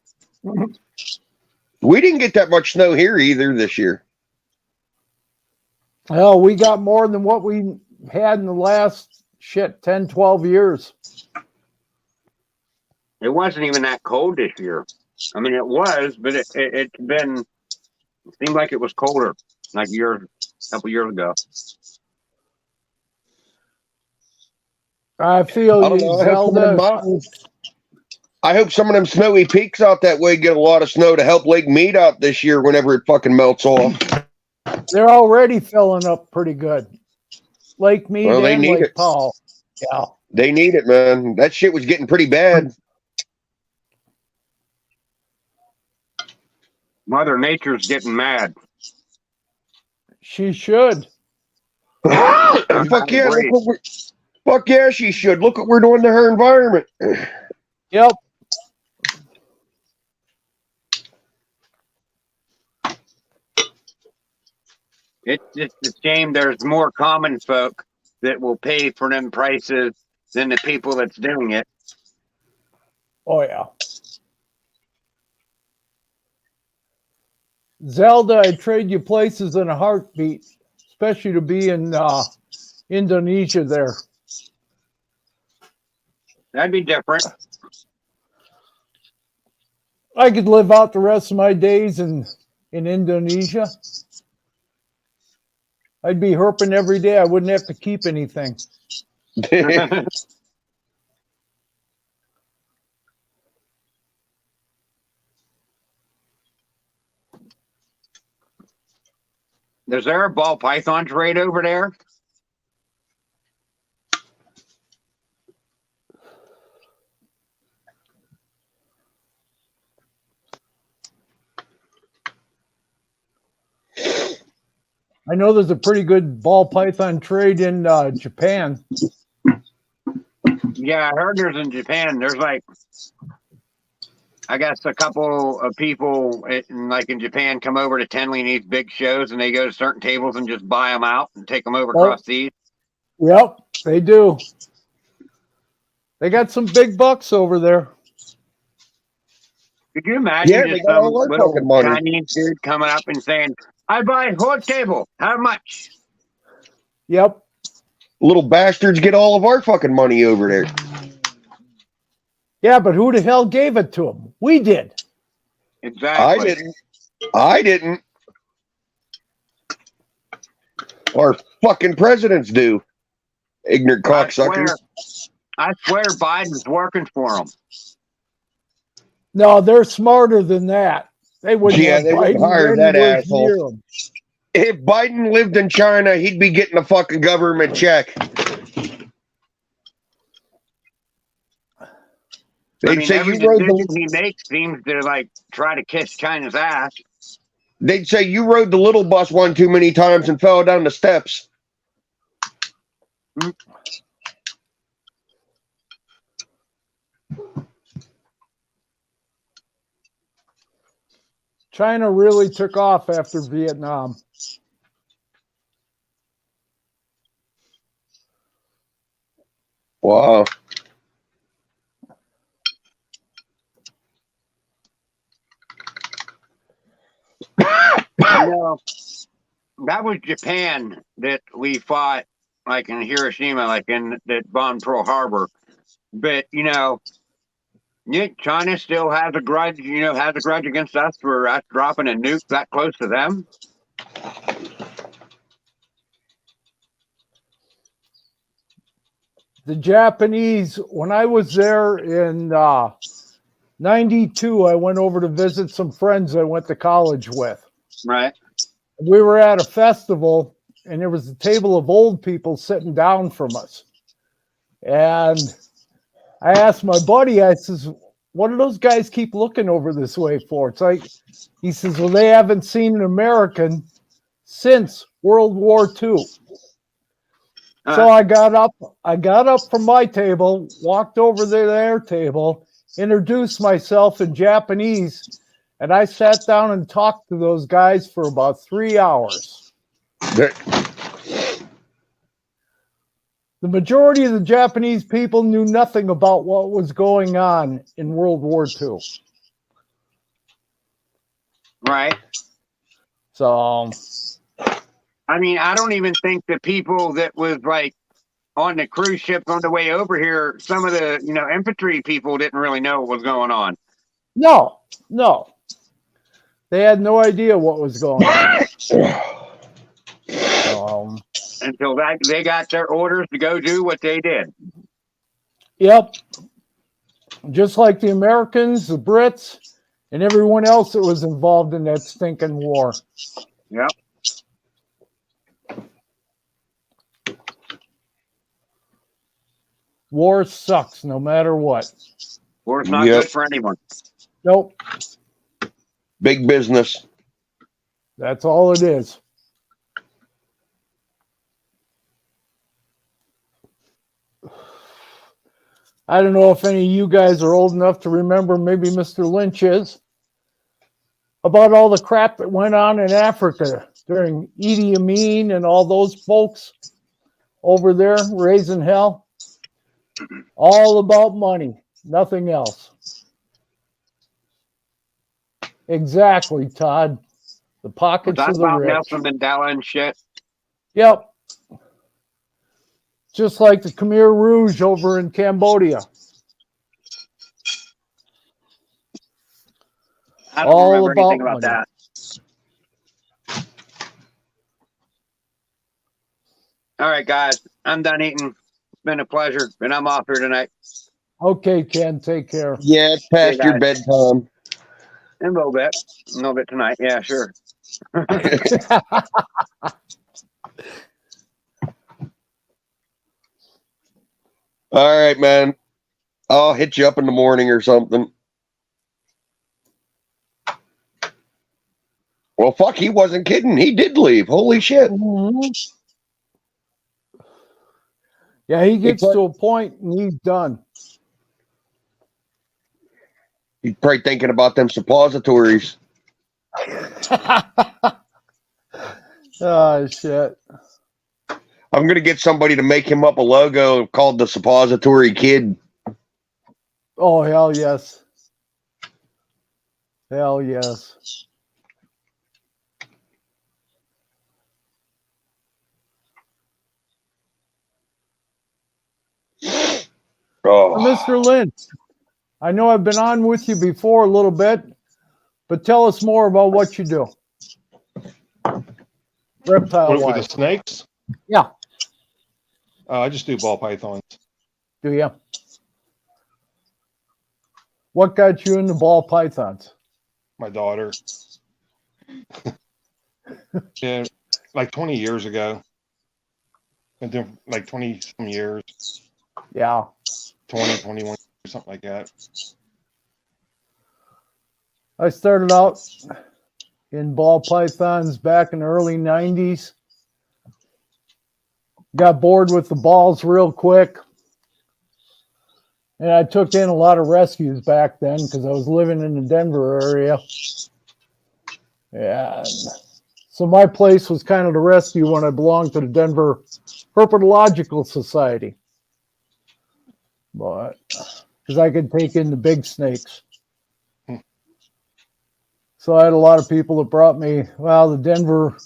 We didn't get that much snow here either this year. Hell, we got more than what we had in the last 10, 12 years. It wasn't even that cold this year. I mean, it was, but it seemed like it was colder, like a couple years ago. I feel I don't you, know. I hope some of them snowy peaks out that way get a lot of snow to help Lake Mead out this year whenever it fucking melts off. They're already filling up pretty good. Lake Mead Well, they and need Lake it. Powell. Yeah. They need it, man. That shit was getting pretty bad. Mother Nature's getting mad. She should. Fuck yeah! Fuck yeah, she should. Look what we're doing to her environment. Yep. It's just a shame there's more common folk that will pay for them prices than the people that's doing it. Oh, yeah. Zelda, I'd trade you places in a heartbeat, especially to be in Indonesia there. That'd be different. I could live out the rest of my days in Indonesia. I'd be herping every day. I wouldn't have to keep anything. Is there a ball python trade over there? I know there's a pretty good ball python trade in Japan. Yeah, I heard there's in Japan. There's like, I guess a couple of people in Japan come over to Tenley and these big shows, and they go to certain tables and just buy them out and take them over across seas. Yep, they do. They got some big bucks over there. Could you imagine Yeah, they just got some all our little fucking money. Chinese dude coming up and saying, "I buy a whole table. How much?" Yep. Little bastards get all of our fucking money over there. Yeah, but who the hell gave it to them? We did. Exactly. I didn't. Our fucking presidents do. Ignorant cocksuckers. I swear Biden's working for them. No, they're smarter than that. They wouldn't. Yeah, have they wouldn't Biden hire that anywhere asshole. near 'em. If Biden lived in China, he'd be getting a fucking government check. They'd say every you rode decision the, he makes seems to try to kiss China's ass. they'd say you rode the little bus one too many times and fell down the steps. China really took off after Vietnam. Wow. That was Japan that we fought in Hiroshima, that bombed Pearl Harbor. But China still has a grudge, against us for us dropping a nuke that close to them. The Japanese, when I was there in 92, I went over to visit some friends I went to college with. Right. We were at a festival, and there was a table of old people sitting down from us. And I asked my buddy, I says, what do those guys keep looking over this way for? It's like, he says, well, they haven't seen an American since World War II. So I got up from my table, walked over to their table, introduced myself in Japanese, and I sat down and talked to those guys for about 3 hours. There- The majority of the Japanese people knew nothing about what was going on in World War II. Right. So, I mean, I don't even think the people that was like on the cruise ship on the way over here, some of the, infantry people didn't really know what was going on. no. They had no idea what was going on. Until they got their orders to go do what they did. Yep. Just like the Americans, the Brits, and everyone else that was involved in that stinking war. Yep. War sucks no matter what. War's not Yep. good for anyone. Nope. Big business. That's all it is. I don't know if any of you guys are old enough to remember, maybe Mr. Lynch is, about all the crap that went on in Africa during Idi Amin and all those folks over there raising hell. All about money, nothing else. Exactly, Todd. The pockets That's of the about rich. Nelson Mandela and shit. Yep. Just like the Khmer Rouge over in Cambodia. I don't All remember anything about about money. that. All right, guys, I'm done eating. It's been a pleasure, and I'm off here tonight. Okay, Ken, take care. Yeah, it's past Hey, your guys. bedtime. In a little bit. Tonight. Yeah, sure. All right, man. I'll hit you up in the morning or something. Well, fuck, he wasn't kidding. He did leave. Holy shit. Mhm. Yeah, he gets to a point and he's done. He's probably thinking about them suppositories. Oh, shit. I'm going to get somebody to make him up a logo called the Suppository Kid. Oh, hell yes. Hell yes. Oh. Mr. Lynch, I know I've been on with you before a little bit, but tell us more about what you do. Reptile With the wise. snakes? Yeah. I just do ball pythons. Do you? What got you into ball pythons? My daughter. Yeah, like 20 years ago. Been doing like 20 some years. Yeah. 20, 21, something like that. I started out in ball pythons back in the early 90s. Got bored with the balls real quick. And I took in a lot of rescues back then because I was living in the Denver area. Yeah. So my place was kind of the rescue when I belonged to the Denver Herpetological Society. But because I could take in the big snakes. So I had a lot of people that brought me, well, the Denver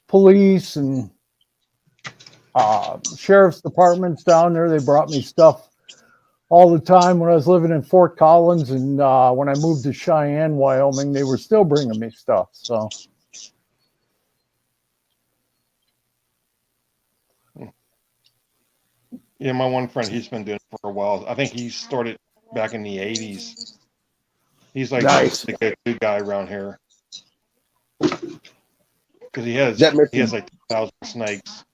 police and sheriff's departments down there. They brought me stuff all the time when I was living in Fort Collins, and when I moved to Cheyenne, Wyoming, they were still bringing me stuff. So, Yeah, my one friend, he's been doing it for a while. I think he started back in the 80s. He's like Nice. the go-to guy around here. Because he has Is that Mr. like 2,000 snakes.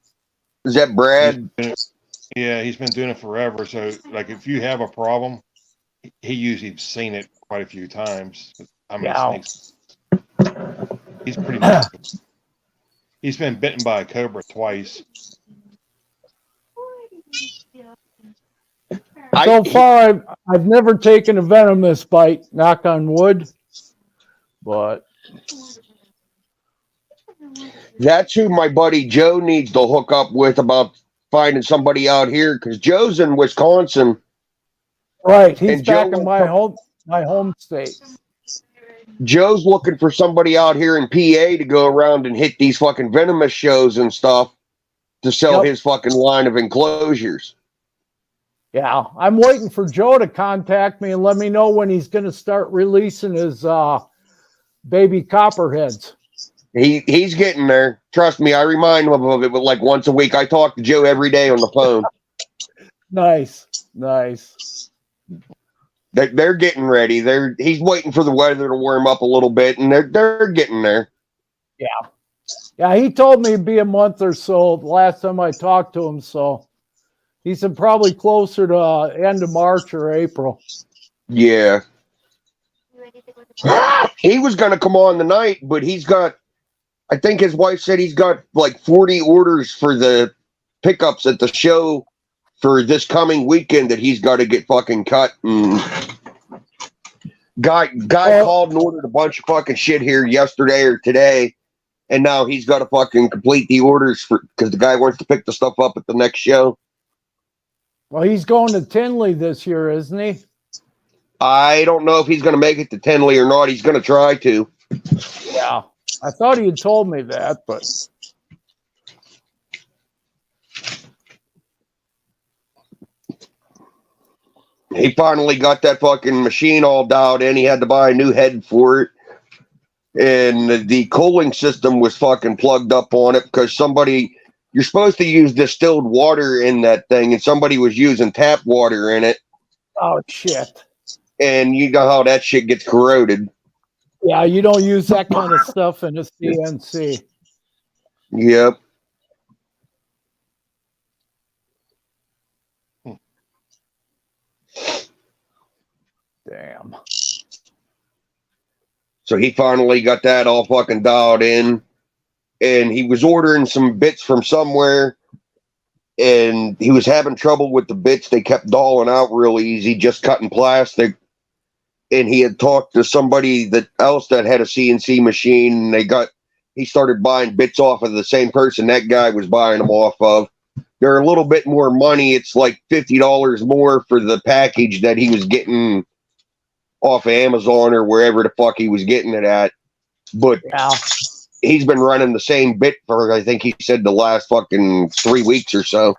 Is that Brad? Yeah, he's been doing it forever. So, like, if you have a problem, he usually seen it quite a few times. I mean, Yeah. snakes. He's pretty massive. He's been bitten by a cobra twice. So far, I've never taken a venomous bite, knock on wood. But That's who my buddy Joe needs to hook up with about finding somebody out here because Joe's in Wisconsin. right, he's And Joe back in wants my home state. Joe's looking for somebody out here in PA to go around and hit these fucking venomous shows and stuff to sell Yep. his fucking line of enclosures. Yeah, I'm waiting for Joe to contact me and let me know when he's going to start releasing his baby copperheads. He's getting there. Trust me, I remind him of it, but like once a week. I talk to Joe every day on the phone. Nice. They're getting ready. He's waiting for the weather to warm up a little bit, and they're getting there. Yeah, he told me it'd be a month or so the last time I talked to him. So he said probably closer to end of March or April. Yeah. He was going to come on tonight, but I think his wife said he's got like 40 orders for the pickups at the show for this coming weekend that he's got to get fucking cut. And guy called and ordered a bunch of fucking shit here yesterday or today, and now he's got to fucking complete the orders because the guy wants to pick the stuff up at the next show. Well, he's going to Tinley this year, isn't he? I don't know if he's going to make it to Tinley or not. He's going to try to. Yeah. I thought he had told me that, but he finally got that fucking machine all dialed in. He had to buy a new head for it. And the cooling system was fucking plugged up on it because you're supposed to use distilled water in that thing, and somebody was using tap water in it. oh shit. And you know how that shit gets corroded. Yeah, you don't use that kind of stuff in a CNC. Yep. Damn. So he finally got that all fucking dialed in. And he was ordering some bits from somewhere. And he was having trouble with the bits. They kept dolling out real easy, just cutting plastic. And he had talked to somebody else that had a CNC machine. And he started buying bits off of the same person that guy was buying them off of. They're a little bit more money. It's like $50 more for the package that he was getting off of Amazon or wherever the fuck he was getting it at. But Yeah. he's been running the same bit for, I think he said, the last fucking 3 weeks or so.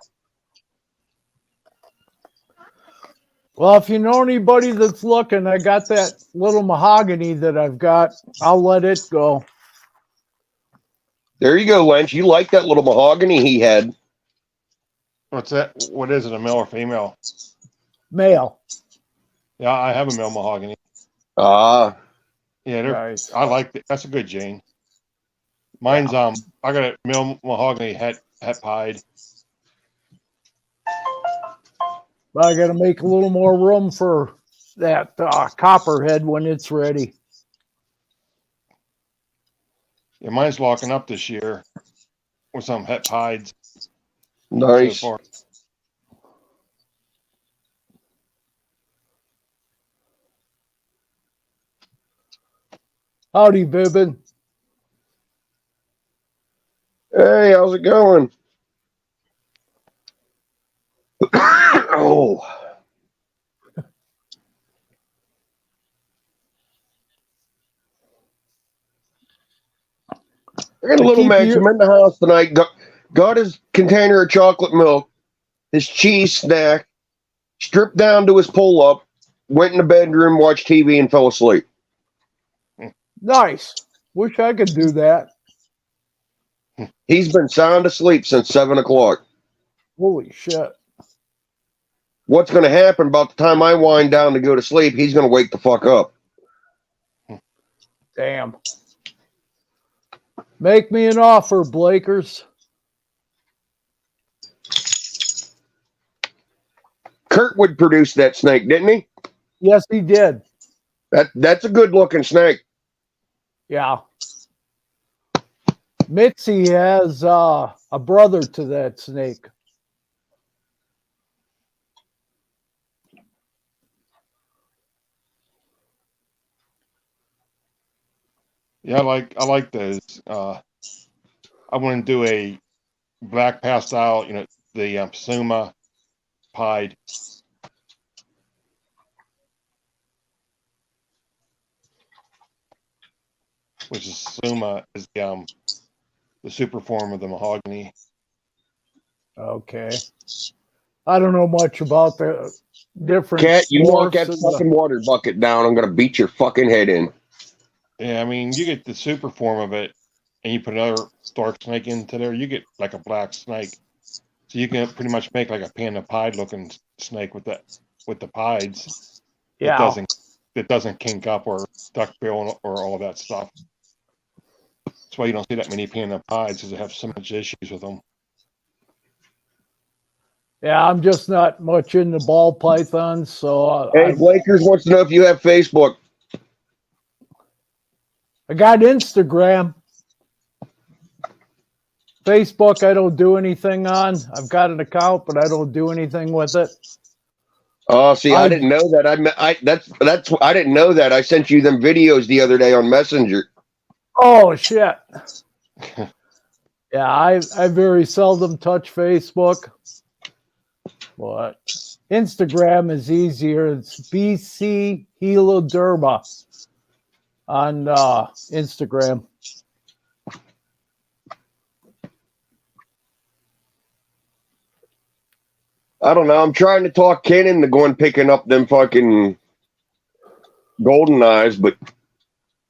Well, if you know anybody that's looking, I got that little mahogany that I've got. I'll let it go. There you go, Lynch. You like that little mahogany he had. What's that? What is it, a male or female? Male. Yeah, I have a male mahogany. Ah. Yeah, Nice. I like it. That's a good Jane. Mine's I got a male mahogany het pied. But I got to make a little more room for that copperhead when it's ready. Yeah, mine's locking up this year with some het pieds. Nice. So far. Howdy, Bibbin. Hey, how's it going? Oh. I got a little man come in the house tonight, got his container of chocolate milk, his cheese snack, stripped down to his pull-up, went in the bedroom, watched TV, and fell asleep. Nice. Wish I could do that. He's been sound asleep since 7 o'clock. Holy shit. What's going to happen about the time I wind down to go to sleep, he's going to wake the fuck up. Damn. Make me an offer, Blakers. Kurtwood produced that snake, didn't he? Yes, he did. That's a good looking snake. Yeah. Mitzi has a brother to that snake. Yeah, I like those. I want to do a black pastel, the Suma pied. Which is Suma is the super form of the mahogany. Okay. I don't know much about the different. Cat, you knock that dwarfs and fucking water bucket down, I'm gonna beat your fucking head in. Yeah, I mean, you get the super form of it, and you put another dark snake into there, you get like a black snake. So you can pretty much make like a panda pied looking snake with the pieds. Yeah. That doesn't kink up or duck bill or all that stuff. That's why you don't see that many panda pieds, because they have so much issues with them. Yeah, I'm just not much into ball pythons, so Hey, Blakers wants to know if you have Facebook. I got Instagram. Facebook, I don't do anything on. I've got an account, but I don't do anything with it. Oh, see, I didn't know that. I didn't know that. I sent you them videos the other day on Messenger. Oh shit. Yeah, I very seldom touch Facebook, but Instagram is easier. It's BC Heloderma on Instagram. I don't know. I'm trying to talk Ken into going picking up them fucking golden eyes, but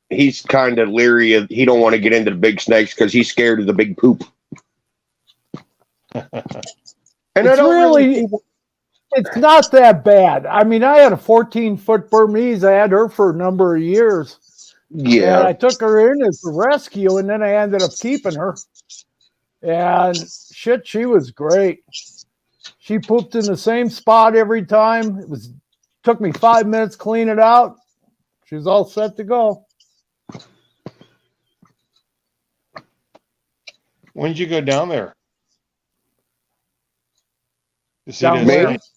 he's kind of leery of. He don't want to get into the big snakes because he's scared of the big poop. And It's really, it's not that bad. I mean, I had a 14-foot Burmese. I had her for a number of years. Yeah. And I took her in as a rescue, and then I ended up keeping her. And shit, she was great. She pooped in the same spot every time. Took me 5 minutes to clean it out. She was all set to go. When did you go down there? To see Down those where? snakes?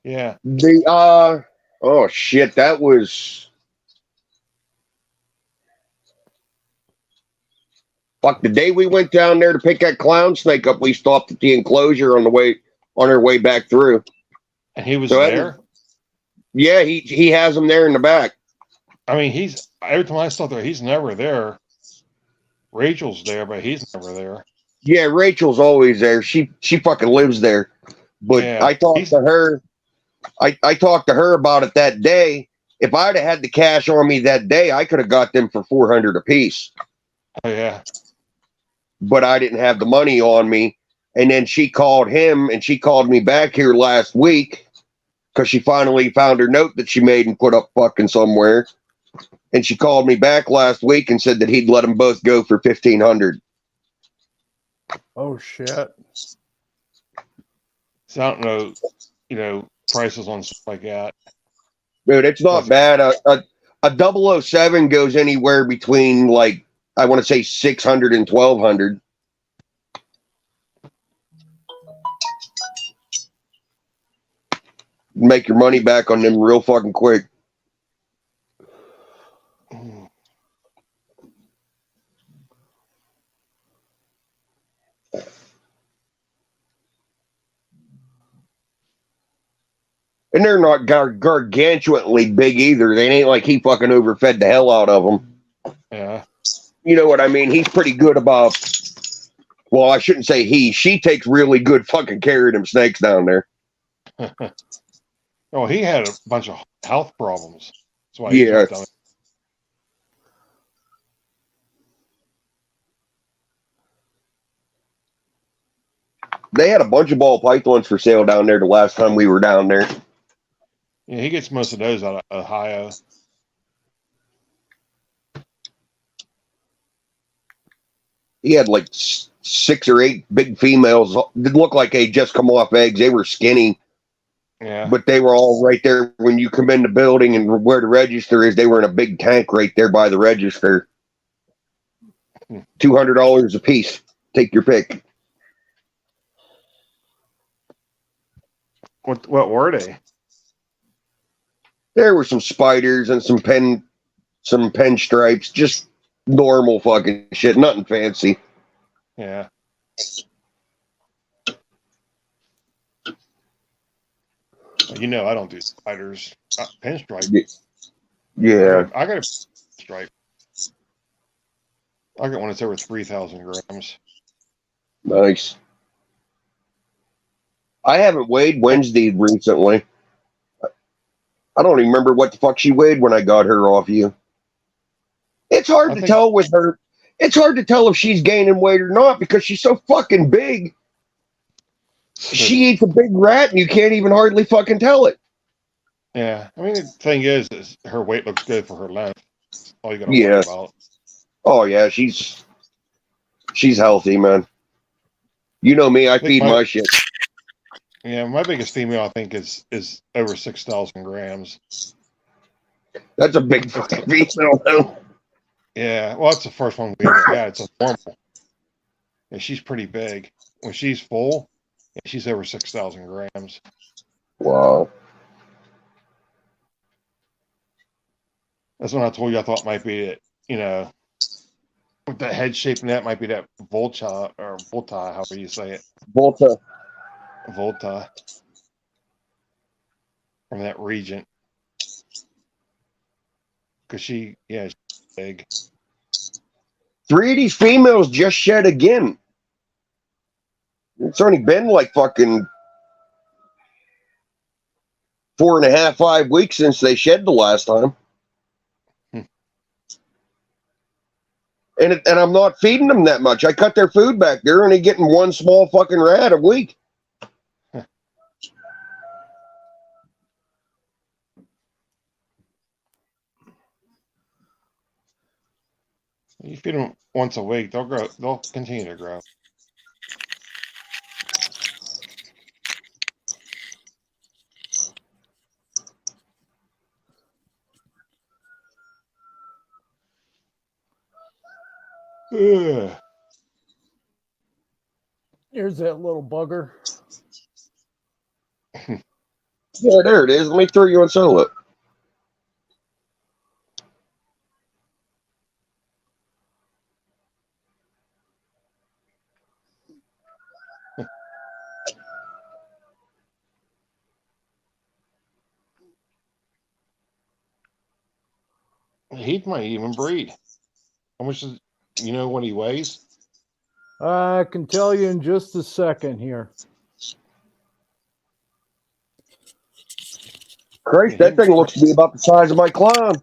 Yeah. Oh shit, that was fuck the day we went down there to pick that clown snake up. We stopped at the enclosure on our way back through. And he was So there? Yeah, he has them there in the back. I mean, every time I stop there, he's never there. Rachel's there, but he's never there. Yeah, Rachel's always there. She fucking lives there. But Yeah, I talked to her. I talked to her about it that day. If I'd have had the cash on me that day, I could have got them for $400 a piece. Oh yeah. But I didn't have the money on me. And then she called him, and she called me back here last week because she finally found her note that she made and put up fucking somewhere. And she called me back last week and said that he'd let them both go for $1,500. Oh shit. So I don't know, prices on stuff like that. Dude, it's not bad. A 007 goes anywhere between, like, I want to say $600 and $1,200. Make your money back on them real fucking quick. And they're not gargantuanly big either. They ain't like he fucking overfed the hell out of them. Yeah. You know what I mean? He's pretty good about. Well, I shouldn't say he. She takes really good fucking care of them snakes down there. Oh, he had a bunch of health problems. That's why Yeah. down. They had a bunch of ball pythons for sale down there the last time we were down there. Yeah, he gets most of those out of Ohio. He had like 6 or 8 big females. They looked like they just come off eggs. They were skinny. Yeah. But they were all right there when you come in the building, and where the register is, they were in a big tank right there by the register. $200 a piece. Take your pick. What were they? There were some spiders and some pen stripes, just normal fucking shit, nothing fancy. Yeah. You know, I don't do spiders. Pinstripe. Yeah. I got a stripe. I got one that's over 3,000 grams. Nice. I haven't weighed Wednesday recently. I don't even remember what the fuck she weighed when I got her off you. It's hard to tell with her. It's hard to tell if she's gaining weight or not because she's so fucking big. She eats a big rat and you can't even hardly fucking tell it. Yeah. I mean, the thing is her weight looks good for her length. That's all you got to worry about. Oh, yeah. She's healthy, man. You know me. I feed my shit. Yeah. My biggest female, I think, is over 6,000 grams. That's a big fucking female, though. Yeah. Well, that's the first one we ever had. It's a normal. And she's pretty big. When she's full, she's over 6,000 grams. Wow. That's when I told you I thought might be it, with the head shape and that might be that Volta, however you say it. Volta. From that region. Because she's big. 3 of these females just shed again. It's only been like fucking 4.5, 5 weeks since they shed the last time. And I'm not feeding them that much. I cut their food back. They're only getting one small fucking rat a week. You feed them once a week, they'll grow. They'll continue to grow. Ugh. Here's that little bugger. Yeah, there it is. Let me throw you on solo. He might even breed. How much is, what he weighs? I can tell you in just a second here. Christ, that thing looks to be about the size of my clown.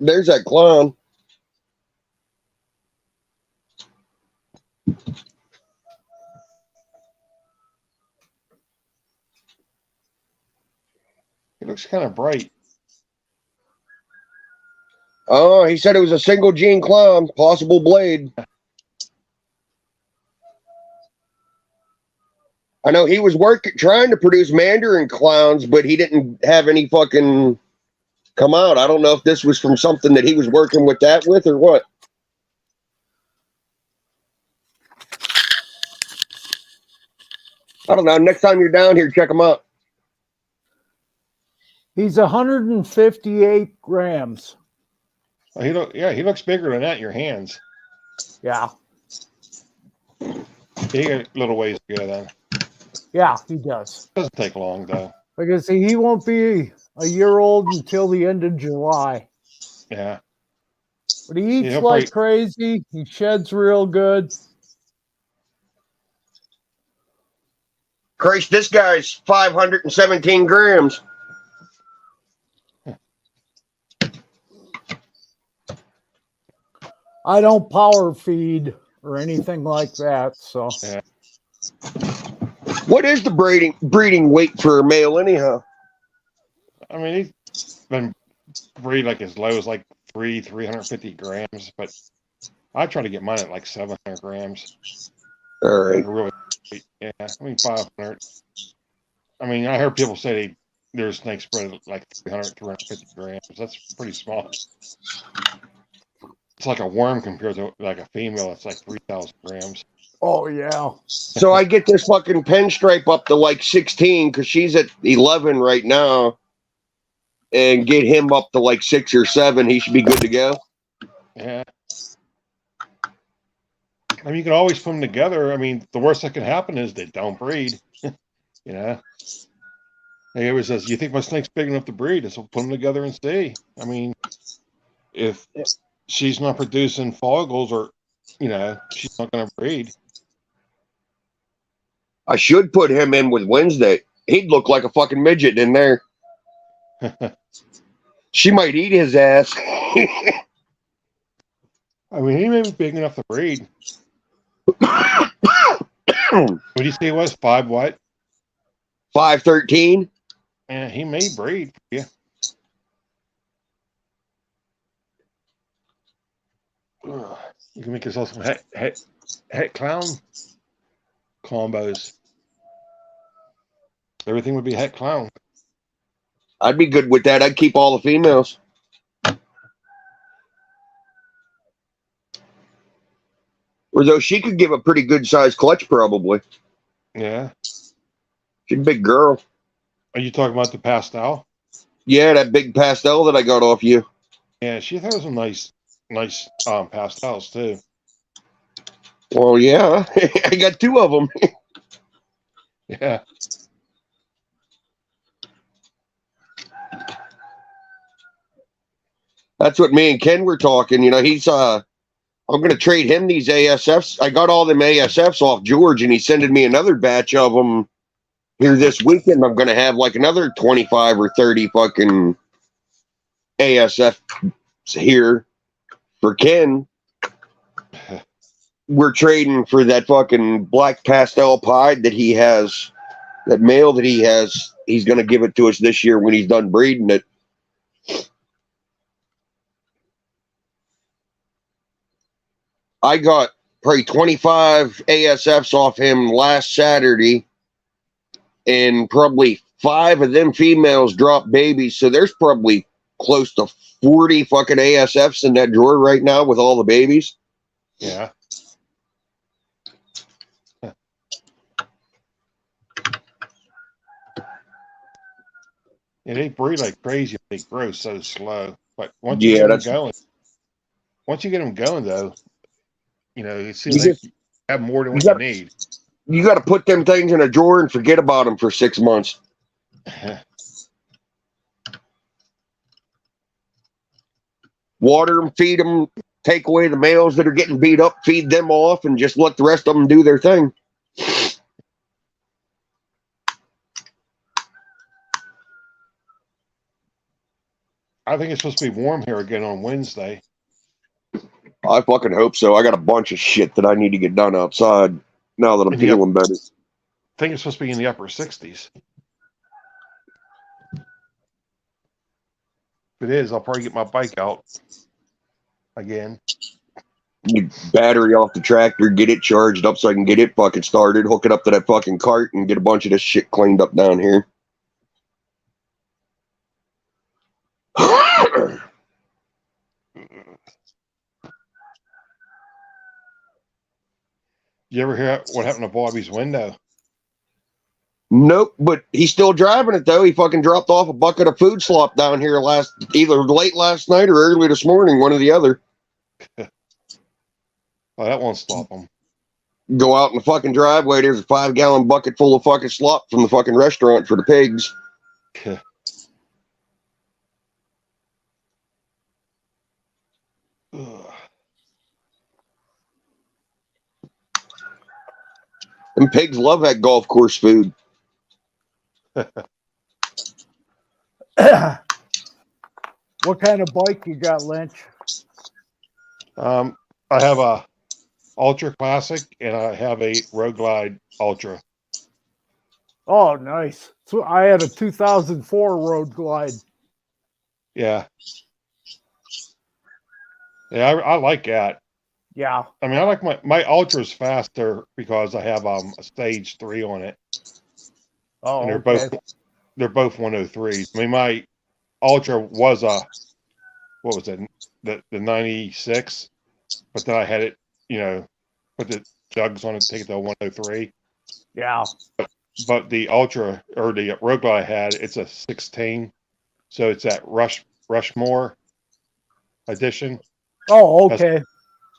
There's that clown. He looks kind of bright. Oh, he said it was a single gene clown, possible blade. I know he was trying to produce Mandarin clowns, but he didn't have any fucking come out. I don't know if this was from something that he was working with or what. I don't know. Next time you're down here, check him out. He's 158 grams. Oh, he looks bigger than that in your hands. Yeah. He got a little ways to go then. Yeah, he does. Doesn't take long though. Because he won't be a year old until the end of July. Yeah. But he eats Yeah, like crazy. He sheds real good. Christ, this guy's 517 grams. I don't power feed or anything like that. So Yeah. What is the breeding weight for a male anyhow? I mean, he's been breed like as low as like 350 grams, but I try to get mine at like 700 grams. All right. Really, yeah. I mean, 500. I mean, I heard people say there's snakes bred at like 300, 350 grams. That's pretty small. It's like a worm compared to like a female. It's like 3,000 grams. oh yeah. So I get this fucking pinstripe up to like 16 because she's at 11 right now, and get him up to like 6 or 7. He should be good to go. Yeah. I mean, you can always put them together. I mean, the worst that can happen is they don't breed. You know? He always says, "You think my snake's big enough to breed?" I said, "Put them together and see." I mean, if she's not producing foggles, or she's not going to breed. I should put him in with Wednesday. He'd look like a fucking midget in there. She might eat his ass. I mean, he may be big enough to breed. What do you say it was? 5 what? 513. Yeah, he may breed. Yeah. You can make yourself some het clown combos. Everything would be het clown. I'd be good with that. I'd keep all the females. Or though she could give a pretty good sized clutch, probably. Yeah. She's a big girl. Are you talking about the pastel? Yeah, that big pastel that I got off you. Yeah, she throws some nice pastels too. Well, yeah, I got 2 of them. Yeah. That's what me and Ken were talking. He's I'm gonna trade him these ASFs. I got all them ASFs off George, and he's sending me another batch of them here this weekend. I'm gonna have like another 25 or 30 fucking ASF here for Ken. We're trading for that fucking black pastel pied that he has, that male that he has. He's gonna give it to us this year when he's done breeding it. I got probably 25 ASFs off him last Saturday, and probably 5 of them females dropped babies. So there's probably close to 40 fucking ASFs in that drawer right now with all the babies. Yeah. Yeah, they breed like crazy. They grow so slow. But once you get them going, though, it seems like you have more than what you need. You got to put them things in a drawer and forget about them for 6 months. Water them, feed them, take away the males that are getting beat up, feed them off, and just let the rest of them do their thing. I think it's supposed to be warm here again on Wednesday. I fucking hope so. I got a bunch of shit that I need to get done outside now that I'm feeling better. I think it's supposed to be in the upper 60s. If it is, I'll probably get my bike out again. You battery off the tractor, get it charged up so I can get it fucking started, hook it up to that fucking cart, and get a bunch of this shit cleaned up down here. You ever hear what happened to Bobby's window? Nope, but he's still driving it though. He fucking dropped off a bucket of food slop down here either late last night or early this morning, one or the other. Oh, that won't stop him. Go out in the fucking driveway. There's a 5-gallon bucket full of fucking slop from the fucking restaurant for the pigs. Ugh. And pigs love that golf course food. What kind of bike you got, Lynch? I have a Ultra Classic and I have a Road Glide Ultra. Oh, nice. So I had a 2004 Road Glide. Yeah. Yeah, I like that. Yeah. I mean, I like my Ultra's faster because I have a stage 3 on it. Oh, And okay. they're both 103s. I mean, my Ultra was what was it? The 96, but then I had it, put the jugs on it, take it to 103. Yeah. But the Ultra or the Road Glide I had, it's a 16, so it's that Rushmore edition. Oh, okay.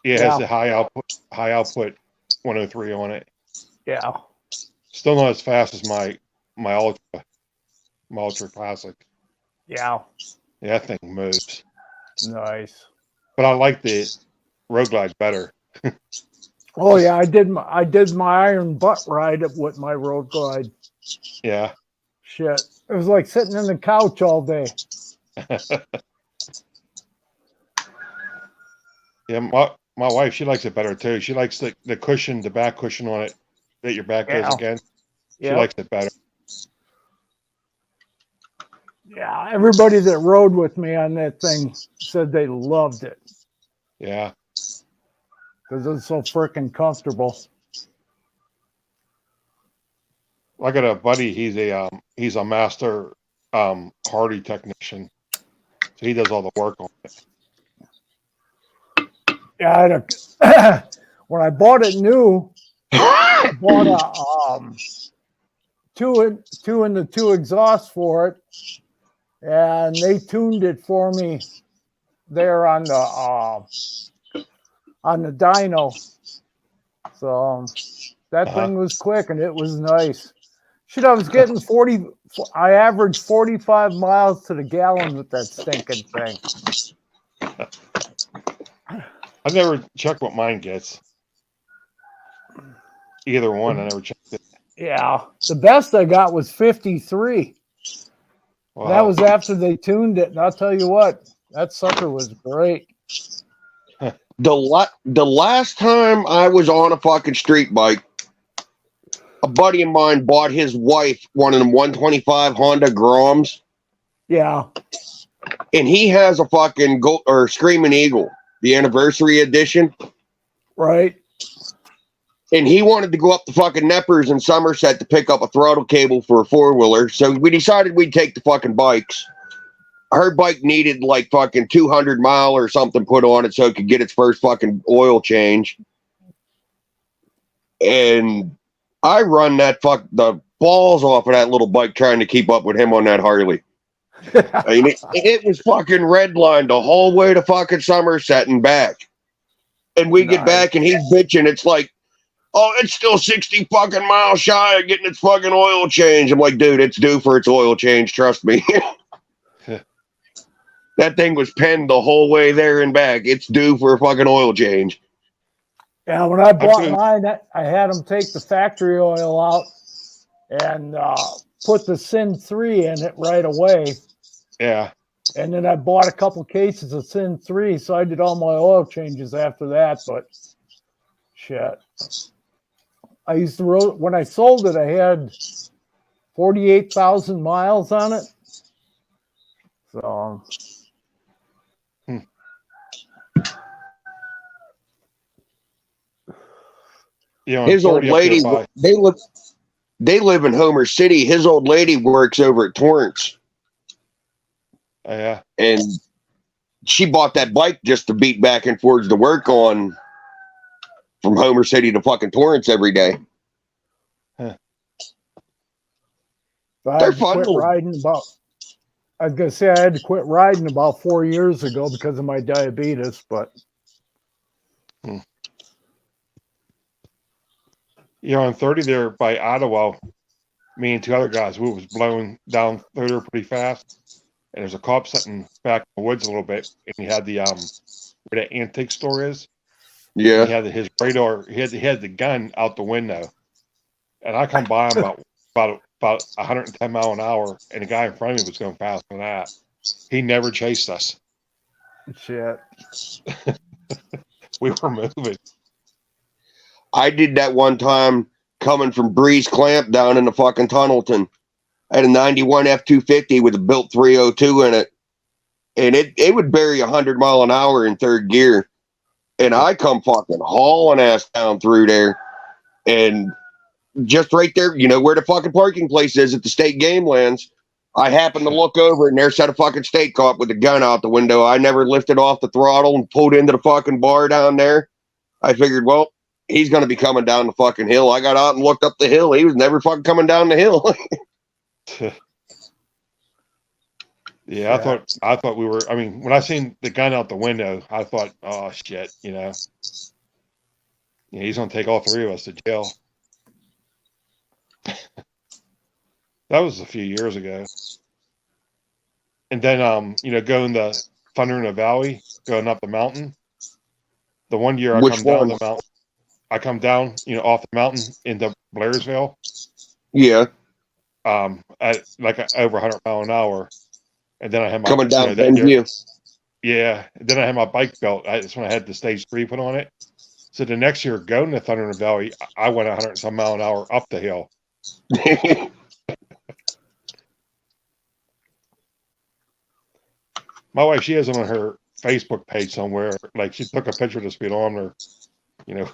It has the high output 103 on it. Yeah. Still not as fast as my Ultra Classic. Yeah. Yeah, that thing moves. Nice. But I like the Road Glide better. Oh yeah, I did my iron butt ride with my Road Glide. Yeah. Shit. It was like sitting on the couch all day. Yeah, my wife, she likes it better too. She likes the cushion, the back cushion on it that your back goes against. She likes it better. Yeah, everybody that rode with me on that thing said they loved it. Yeah. Because it's so freaking comfortable. I got a buddy, he's a master Hardy technician. So he does all the work on it. Yeah, when I bought it new, I bought a two in the two exhausts for it, and they tuned it for me there on the dyno. So that thing was quick and it was nice. Shit, I was getting I averaged 45 miles to the gallon with that stinking thing. I've never checked what mine gets. Either one, I never checked it. Yeah, the best I got was 53. Wow. That was after they tuned it, and I'll tell you what, that sucker was great. The last time I was on a fucking street bike, a buddy of mine bought his wife one of them 125 Honda Groms. Yeah. And he has a fucking Screaming Eagle, the anniversary edition. Right. And he wanted to go up the fucking Neppers in Somerset to pick up a throttle cable for a 4-wheeler. So we decided we'd take the fucking bikes. Her bike needed like fucking 200 mile or something put on it so it could get its first fucking oil change. And I run the balls off of that little bike trying to keep up with him on that Harley. I mean, it was fucking redlined the whole way to fucking Somerset and back. And we get back and he's bitching. It's like, oh, it's still 60 fucking miles shy of getting its fucking oil change. I'm like, dude, it's due for its oil change. Trust me. That thing was penned the whole way there and back. It's due for a fucking oil change. Yeah, when I bought mine, I had them take the factory oil out and put the Sin 3 in it right away. Yeah. And then I bought a couple cases of Sin 3, so I did all my oil changes after that. But shit, I used to when I sold it, I had 48,000 miles on it. So. His old lady, they live in Homer City. His old lady works over at Torrance. Yeah. And she bought that bike just to beat back and forth to work on from Homer City to fucking Torrance every day. Huh. They're fun. I was going to say I had to quit riding about 4 years ago because of my diabetes, but. On 30 there by Ottawa, me and two other guys, we was blowing down through there pretty fast. And there's a cop sitting back in the woods a little bit, and he had the where the antique store is. Yeah. He had his radar. He had the gun out the window, and I come by him about 110 mile an hour, and the guy in front of me was going faster than that. He never chased us. Shit. We were moving. I did that one time coming from Breeze Clamp down in the fucking Tunnelton. I had a 91 F-250 with a built 302 in it. And it would bury 100 mile an hour in third gear. And I come fucking hauling ass down through there. And just right there, you know, where the fucking parking place is at the state game lands, I happened to look over and there sat a fucking state cop with a gun out the window. I never lifted off the throttle and pulled into the fucking bar down there. I figured, well, he's going to be coming down the fucking hill. I got out and looked up the hill. He was never fucking coming down the hill. Yeah, I thought we were. I mean, when I seen the gun out the window, I thought, oh shit, you know, yeah, he's gonna take all three of us to jail. That was a few years ago. And then, you know, going to Thunder in the Valley, going up the mountain. The one year I come down the mountain, I come down, you know, off the mountain into Blairsville. Yeah. At like over 100 mile an hour. And then I had my coming down yeah. And then I had my bike belt. That's when I had the stage 3 put on it. So the next year, going to Thunder in the Valley, I went 100 some mile an hour up the hill. My wife, she has them on her Facebook page somewhere. Like she took a picture of the speedometer, you know.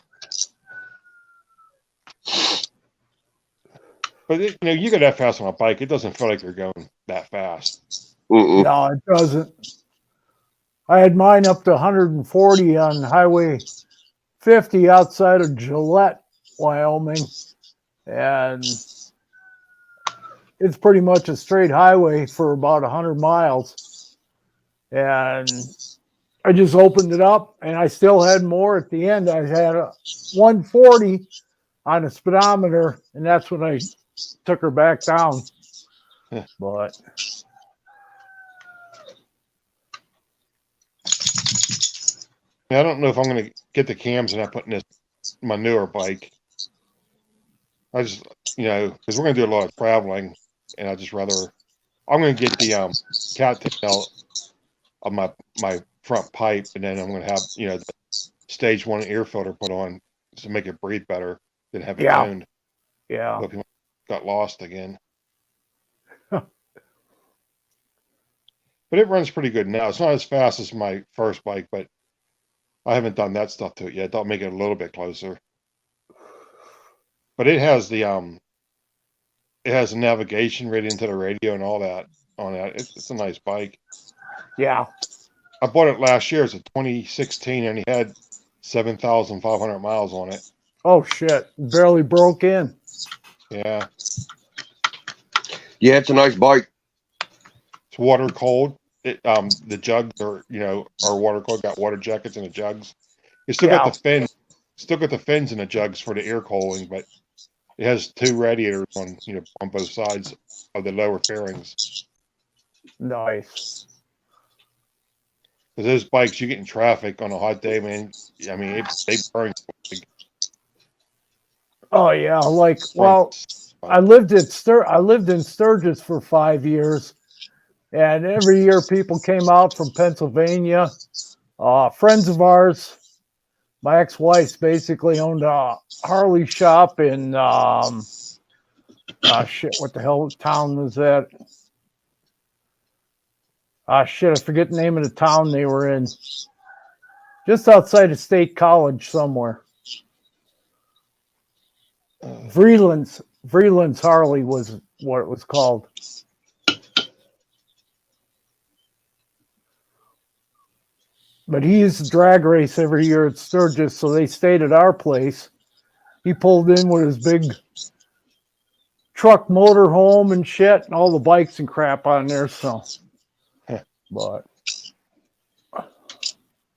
But you know, you go that fast on a bike, it doesn't feel like you're going that fast. No, it doesn't. I had mine up to 140 on Highway 50 outside of Gillette, Wyoming. And it's pretty much a straight highway for about 100 miles. And I just opened it up and I still had more at the end. I had a 140 on a speedometer, and that's when I took her back down. But I don't know if I'm going to get the cams and I put in my newer bike. I just, you know, because we're going to do a lot of traveling, and I just rather, I'm going to get the cattail of my front pipe, and then I'm going to have, you know, the stage 1 air filter put on to make it breathe better than have it tuned. Yeah. Hope you got lost again. But it runs pretty good now. It's not as fast as my first bike, but I haven't done that stuff to it yet. That'll make it a little bit closer. But it has the it has navigation right into the radio and all that on that. It's a nice bike. Yeah. I bought it last year. It's a 2016, and it had 7,500 miles on it. Oh shit! Barely broke in. Yeah. Yeah, it's a nice bike. It's water cold. It the jugs are, you know, are water cold. Got water jackets in the jugs. It's still got the fins. Still got the fins in the jugs for the air cooling, but it has 2 radiators on, you know, on both sides of the lower fairings. Nice. Because those bikes, you get in traffic on a hot day, man. I mean, they burn. Oh yeah, like, well, I lived in Sturgis for 5 years, and every year people came out from Pennsylvania. Friends of ours, my ex-wife basically owned a Harley shop in shit, what the hell town was that? Shit, I forget the name of the town they were in. Just outside of State College somewhere. Vreeland's Harley was what it was called. But he used to drag race every year at Sturgis, so they stayed at our place. He pulled in with his big truck motorhome and shit, and all the bikes and crap on there. So, but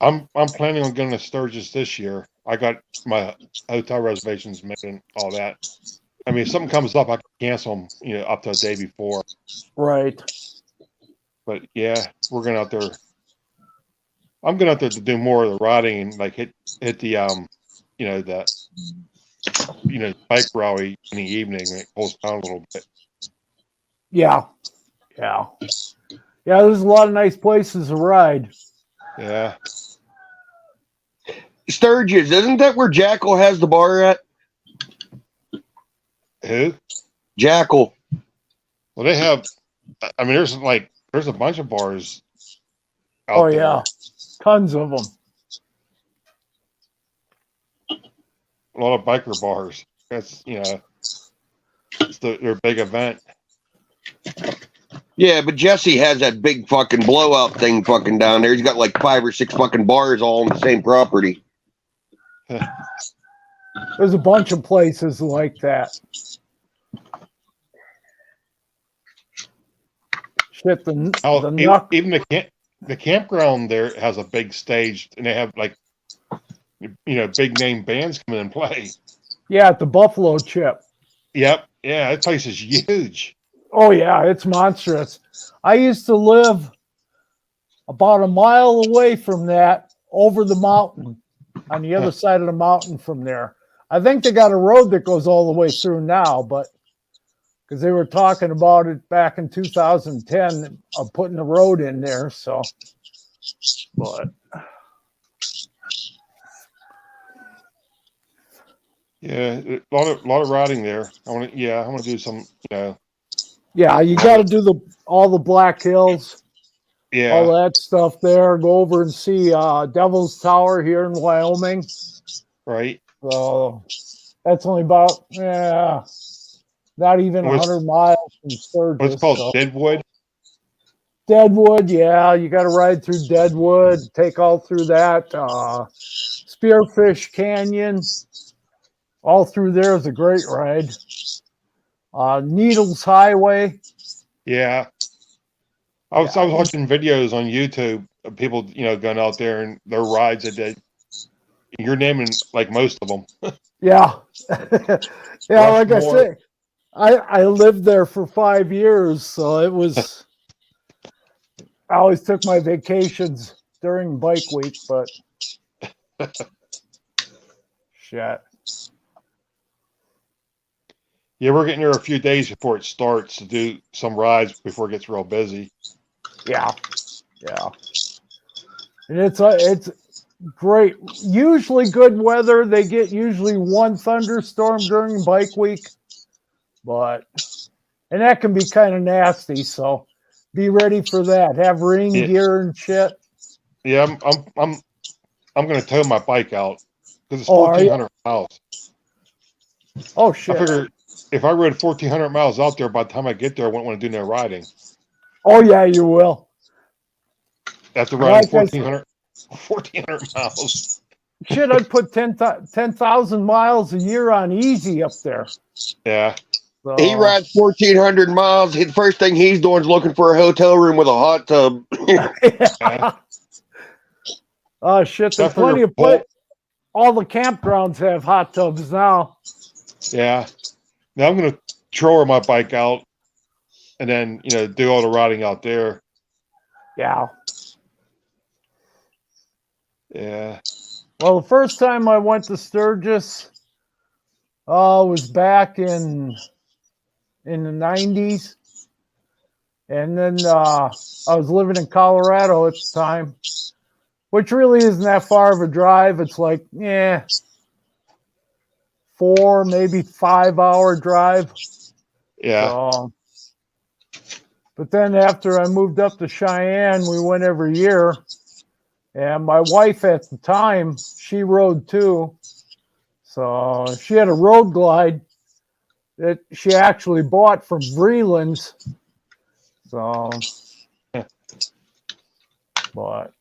I'm planning on going to Sturgis this year. I got my hotel reservations made and all that. I mean, if something comes up, I can cancel them, you know, up to a day before. Right. But yeah, we're going out there. I'm going out there to do more of the riding and like hit the you know, the bike rally in the evening. And it cools down a little bit. Yeah. Yeah. Yeah, there's a lot of nice places to ride. Yeah. Sturgis, isn't that where Jackal has the bar at? Who? Jackal. Well, they have. I mean, there's a bunch of bars out Oh, there. yeah. Tons of them. A lot of biker bars. That's it's their big event. Yeah, but Jesse has that big fucking blowout thing fucking down there. He's got like 5 or 6 fucking bars all on the same property. There's a bunch of places like that. Shit, Even the campground there has a big stage, and they have big name bands come in and play. Yeah, at the Buffalo Chip. Yep. Yeah, that place is huge. Oh, yeah, it's monstrous. I used to live about a mile away from that, over the mountain, on the other side of the mountain from there. I think they got a road that goes all the way through now, but because they were talking about it back in 2010 of putting a road in there, so. But. Yeah, a lot of riding there. I want to do some, Yeah, you got to do all the Black Hills, yeah, all that stuff there. Go over and see Devil's Tower here in Wyoming. right. So that's only about not even 100 miles from Sturgis. What's it called? Deadwood. Deadwood, yeah, you got to ride through Deadwood, take all through that. Spearfish Canyon, all through there is a great ride. Needles Highway. Yeah. I was watching videos on YouTube of people, going out there and their rides that they. You're naming like most of them. Yeah. Yeah, like I Rushmore. say, I lived there for 5 years, so it was. I always took my vacations during bike week, but shit. Yeah, we're getting there a few days before it starts to do some rides before it gets real busy. Yeah, yeah. And it's great. Usually good weather. They get usually one thunderstorm during bike week, and that can be kind of nasty. So be ready for that. Have rain gear and shit. Yeah, I'm gonna tow my bike out because it's Oh, are you? 1,400 miles. Oh shit. I figure if I rode 1,400 miles out there, by the time I get there, I wouldn't want to do no riding. Oh yeah, you will. After riding Like I 1,400 miles. Shit, I'd put 10,000 miles a year on easy up there. Yeah. So, He rides 1,400 miles. The first thing he's doing is looking for a hotel room with a hot tub. yeah. Oh shit, there's plenty of place. All the campgrounds have hot tubs now. Yeah. Now I'm gonna troller my bike out, and then do all the riding out there. Yeah. Yeah. Well, the first time I went to Sturgis was back in the 90s. And then I was living in Colorado at the time, which really isn't that far of a drive. It's like, 4, maybe 5 hour drive. Yeah. So, but then after I moved up to Cheyenne, we went every year. And my wife at the time, she rode too. So she had a Road Glide that she actually bought from Vreeland's. So, but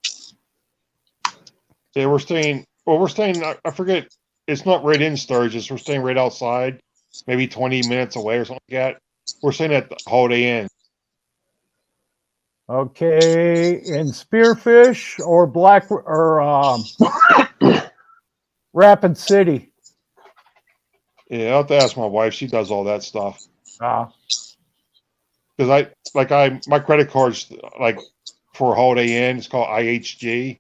yeah, we're staying. I forget. It's not right in Sturgis. We're staying right outside, maybe 20 minutes away or something like that. We're staying at the Holiday Inn. okay, in Spearfish or Rapid City. Yeah, I'll have to ask my wife. She does all that stuff. Because my credit card's like for Holiday Inn. It's called IHG.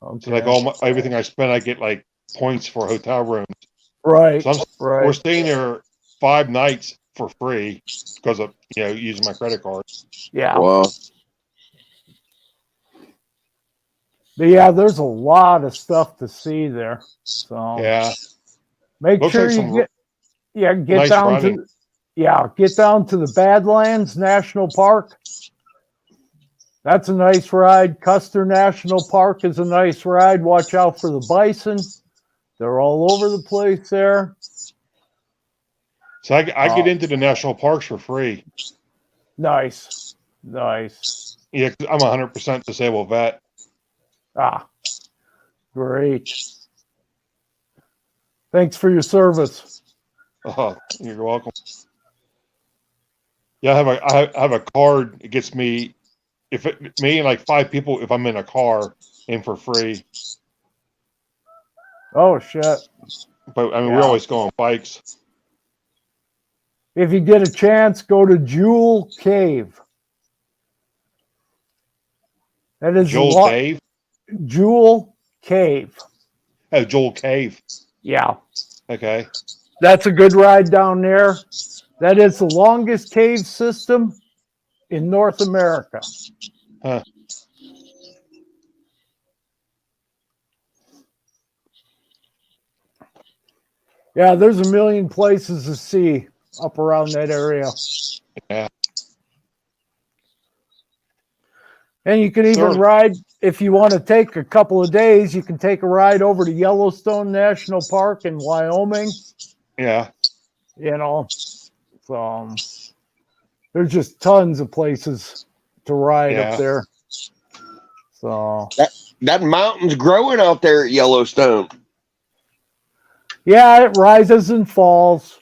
Okay. So like everything I spend, I get like points for hotel rooms. Right. So we're Right. staying there 5 nights for free because of using my credit card. Yeah. Wow. But yeah, there's a lot of stuff to see there. So Yeah, make looks sure like you some get nice down running. get down to the Badlands National Park. That's a nice ride. Custer National Park is a nice ride. Watch out for the bison. They're all over the place there. So I get into the national parks for free. Nice. Nice. Yeah, 'cause I'm 100% disabled vet. Ah, great. Thanks for your service. Oh, you're welcome. Yeah, I have a card. It gets me me and like 5 people if I'm in a car in for free. Oh, shit. But I mean, we Yeah. always go on bikes. If you get a chance, go to Jewel Cave. That is Joel Dave. Jewel Cave. Oh, Joel Cave. Yeah. Okay. That's a good ride down there. That is the longest cave system in North America. Huh. Yeah, there's a million places to see up around that area. Yeah. And you can even Sure. ride, if you want to take a couple of days, you can take a ride over to Yellowstone National Park in Wyoming. Yeah. So there's just tons of places to ride Yeah. up there. So That mountain's growing out there at Yellowstone. yeah, it rises and falls.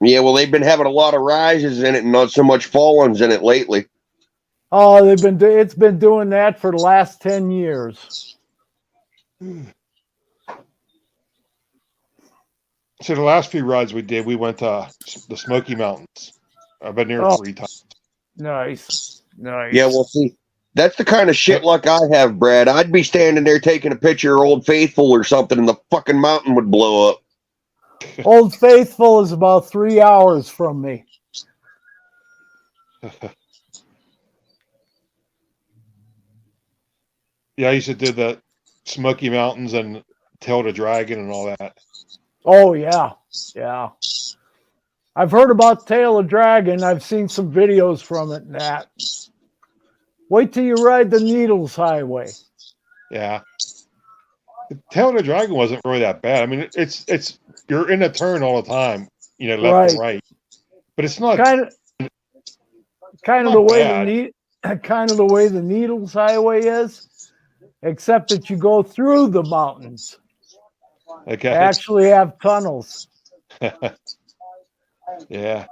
Yeah, well, they've been having a lot of rises in it and not so much fallings in it lately. Oh, it's been doing that for the last 10 years. So the last few rides we did, we went to the Smoky Mountains. I've been there Oh. 3 times. Nice. Yeah, well, see, that's the kind of shit luck I have, Brad. I'd be standing there taking a picture of Old Faithful or something, and the fucking mountain would blow up. Old Faithful is about 3 hours from me. Yeah, I used to do the Smoky Mountains and Tail of the Dragon and all that. Oh, yeah. Yeah. I've heard about Tail of Dragon. I've seen some videos from it and that. Wait till you ride the Needles Highway. Yeah. The Tail of the Dragon wasn't really that bad. I mean, it's you're in a turn all the time, left and right. But it's not Kind of not the way bad. the way the Needles Highway is, except that you go through the mountains. Okay. They actually have tunnels. Yeah.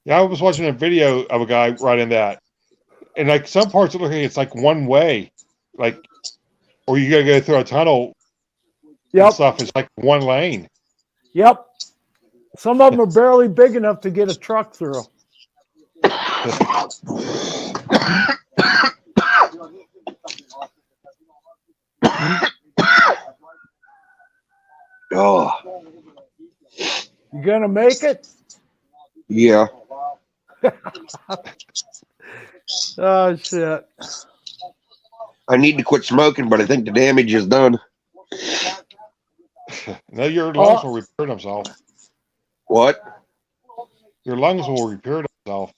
Yeah, I was watching a video of a guy riding that. And like some parts of looking, it's like one way. Like, or you gotta go through a tunnel and Yep. stuff. It's like one lane. Yep. Some of them are barely big enough to get a truck through. Oh, You gonna make it? yeah. Oh shit. I need to quit smoking, but I think the damage is done. No, your lungs will repair themselves. What? Your lungs will repair themselves.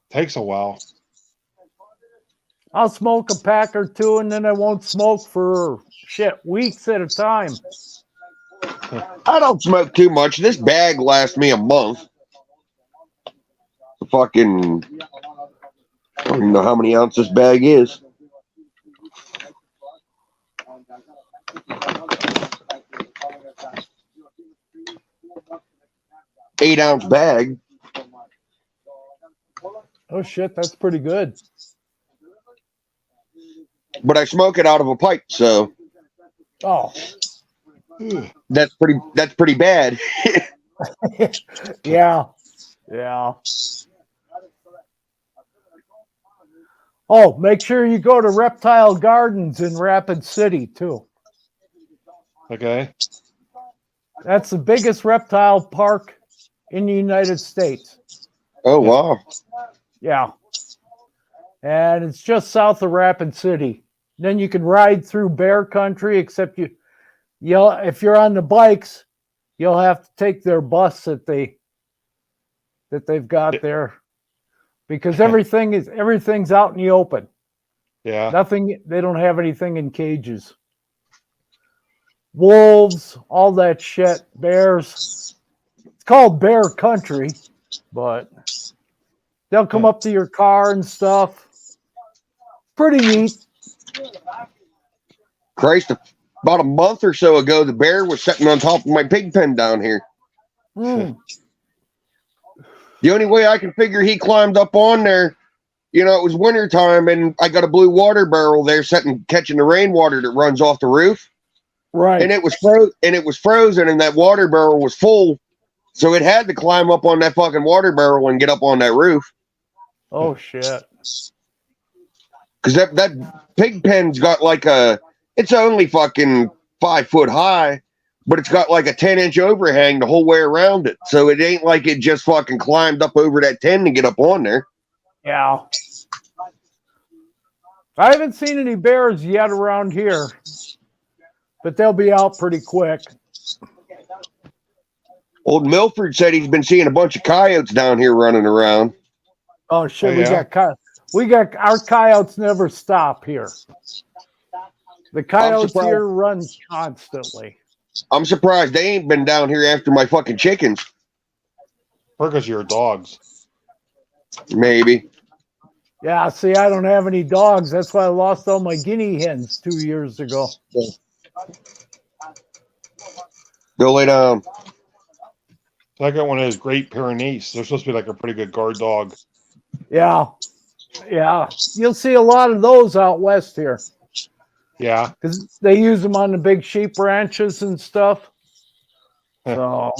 Takes a while. I'll smoke a pack or two and then I won't smoke for weeks at a time. I don't smoke too much. This bag lasts me a month. Fucking, I don't even know how many ounces this bag is. Eight-ounce bag. Oh shit, that's pretty good. But I smoke it out of a pipe, so Oh. that's pretty bad. Yeah. Yeah. Oh, make sure you go to Reptile Gardens in Rapid City too. Okay. That's the biggest reptile park in the United States. Oh wow. Yeah. And it's just south of Rapid City. Then you can ride through bear country, except if you're on the bikes, you'll have to take their bus that they've got there, because everything's out in the open. Yeah. Nothing. They don't have anything in cages. Wolves, all that shit. Bears. It's called bear country, but they'll come up to your car and stuff. Pretty neat. Christ, about a month or so ago, the bear was sitting on top of my pig pen down here. Mm. The only way I can figure he climbed up on there, it was wintertime, and I got a blue water barrel there sitting catching the rainwater that runs off the roof. Right. And it was frozen, and that water barrel was full, so it had to climb up on that fucking water barrel and get up on that roof. Oh shit. Because that pig pen's got it's only fucking 5 foot high, but it's got like a 10-inch overhang the whole way around it. So it ain't like it just fucking climbed up over that 10 to get up on there. Yeah. I haven't seen any bears yet around here, but they'll be out pretty quick. Old Milford said he's been seeing a bunch of coyotes down here running around. Oh shit, Oh, yeah? we got our coyotes never stop here. The coyotes surprised. here run constantly. I'm surprised they ain't been down here after my fucking chickens. Because your dogs. Maybe. Yeah, see, I don't have any dogs. That's why I lost all my guinea hens 2 years ago. Go lay down. So I got one of those Great Pyrenees. They're supposed to be like a pretty good guard dog. Yeah. Yeah. You'll see a lot of those out west here, Yeah. because they use them on the big sheep ranches and stuff. So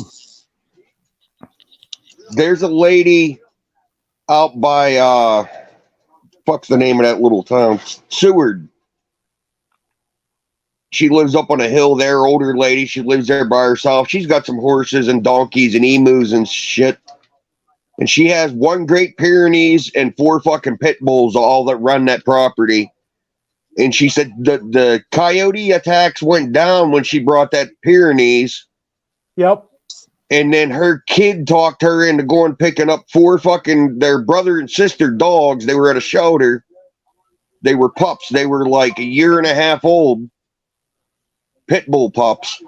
There's a lady out by fuck's the name of that little town? Seward. She lives up on a hill there, older lady. She lives there by herself. She's got some horses and donkeys and emus and shit. And she has 1 Great Pyrenees and 4 fucking pit bulls, all that run that property. And she said the coyote attacks went down when she brought that Pyrenees. yep. And then her kid talked her into going picking up 4 fucking their brother and sister dogs. They were at a shelter. They were pups. They were like a year and a half old. Pit bull pups.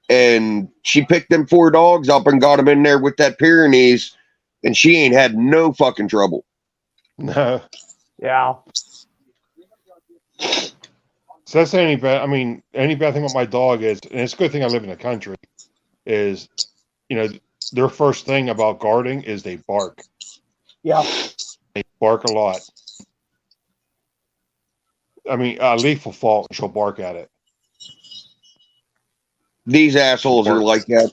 And she picked them 4 dogs up and got them in there with that Pyrenees. And she ain't had no fucking trouble. No. Yeah. So that's any bad. I mean, any bad thing about my dog is, and it's a good thing I live in the country, is, their first thing about guarding is they bark. Yeah. They bark a lot. I mean, a leaf will fall and she'll bark at it. These assholes are like that.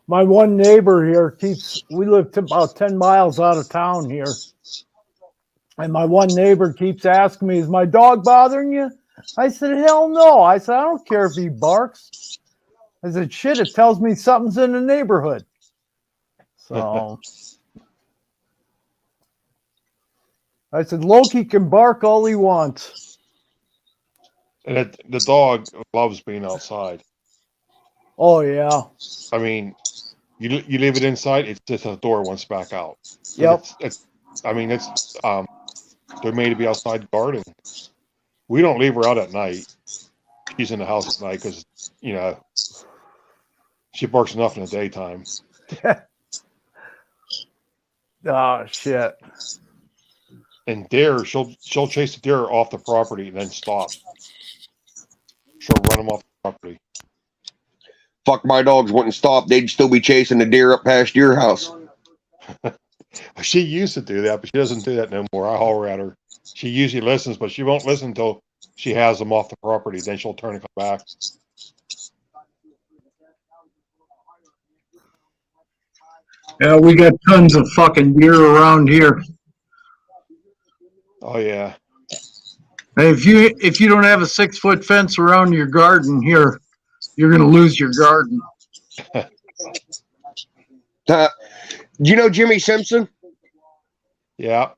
My one neighbor here we live about 10 miles out of town here. And my one neighbor keeps asking me, is my dog bothering you? I said, hell no. I said, I don't care if he barks. I said, shit, it tells me something's in the neighborhood. So I said, Loki can bark all he wants. And the dog loves being outside. Oh, yeah. I mean, you leave it inside, it's just a door once back out. So Yep. They're made to be outside guarding. We don't leave her out at night. She's in the house at night because, she barks enough in the daytime. Oh, shit. And deer, she'll chase the deer off the property and then stop. She'll run them off the property. Fuck, my dogs wouldn't stop. They'd still be chasing the deer up past your house. She used to do that, but she doesn't do that no more. I holler at her. She usually listens, but she won't listen until she has them off the property. Then she'll turn and come back. Yeah, we got tons of fucking deer around here. Oh yeah. Hey, if you don't have a 6-foot fence around your garden here, you're gonna lose your garden. Do you know Jimmy Simpson? Yeah.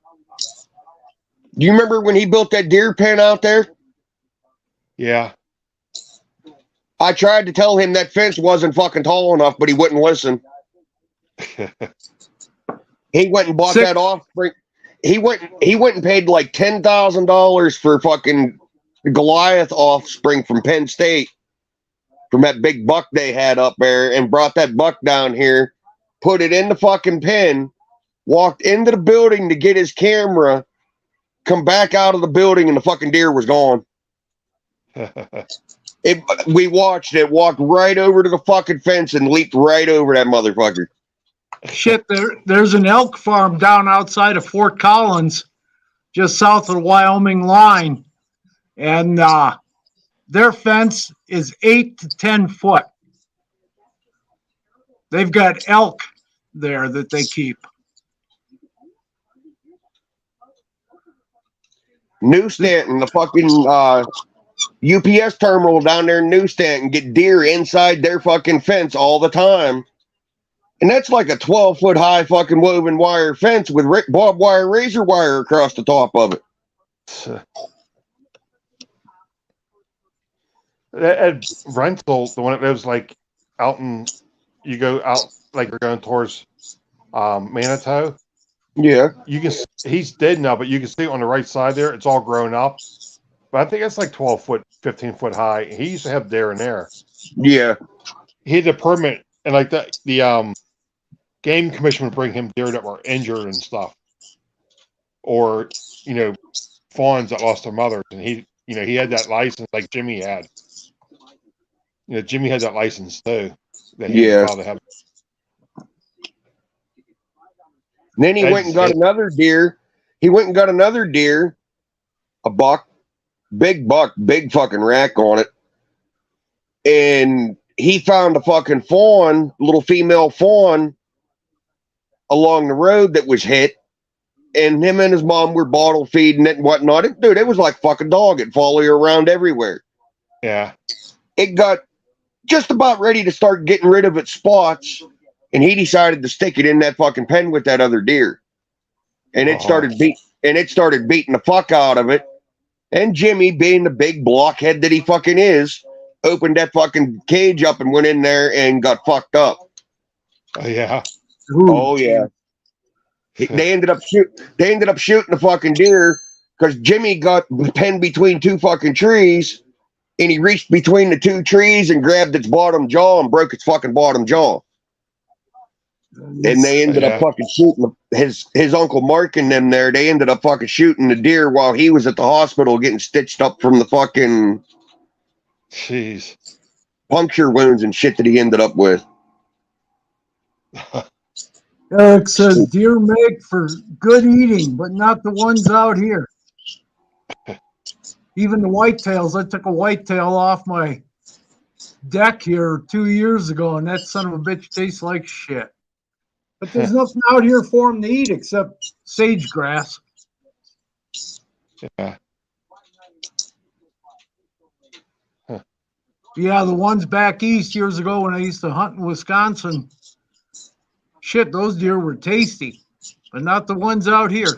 Do you remember when he built that deer pen out there? Yeah. I tried to tell him that fence wasn't fucking tall enough, but he wouldn't listen. He went and bought that offspring. He went and paid like $10,000 for fucking Goliath offspring from Penn State, from that big buck they had up there, and brought that buck down here, put it in the fucking pen, walked into the building to get his camera, come back out of the building, and the fucking deer was gone. We watched it, walked right over to the fucking fence and leaped right over that motherfucker. Shit, there's an elk farm down outside of Fort Collins, just south of the Wyoming line. And their fence is 8 to 10 foot. They've got elk there that they keep. New Stanton, the fucking UPS terminal down there in New Stanton, get deer inside their fucking fence all the time. And that's like a 12-foot high fucking woven wire fence with barbed wire, razor wire across the top of it. At Rental, the one that lives like out in, you go out like you're going towards Manitou. Yeah. You can. He's dead now, but you can see it on the right side there. It's all grown up. But I think it's like 12 foot, 15 foot high. He used to have deer in there. Yeah. He had a permit, and like the game commission would bring him deer that were injured and stuff, or fawns that lost their mothers, and he had that license like Jimmy had. Jimmy had that license too. That he was allowed to have. And then he went and got another deer. He went and got another deer, a buck, big fucking rack on it. And he found a fucking fawn, little female fawn, along the road that was hit. And him and his mom were bottle feeding it and whatnot. Dude, it was like fucking dog. It followed you around everywhere. Yeah. It got just about ready to start getting rid of its spots. And he decided to stick it in that fucking pen with that other deer. And it started beating the fuck out of it. And Jimmy, being the big blockhead that he fucking is, opened that fucking cage up and went in there and got fucked up. Oh yeah. Oh yeah. They ended up shooting the fucking deer because Jimmy got the pen between two fucking trees, and he reached between the two trees and grabbed its bottom jaw and broke its fucking bottom jaw. And they ended up fucking shooting his Uncle Mark and them there. They ended up fucking shooting the deer while he was at the hospital getting stitched up from the fucking puncture wounds and shit that he ended up with. Eric says deer make for good eating, but not the ones out here. Even the whitetails. I took a whitetail off my deck here 2 years ago, and that son of a bitch tastes like shit. But there's nothing out here for them to eat except sage grass. Yeah. Yeah, the ones back east years ago when I used to hunt in Wisconsin, shit, those deer were tasty, but not the ones out here.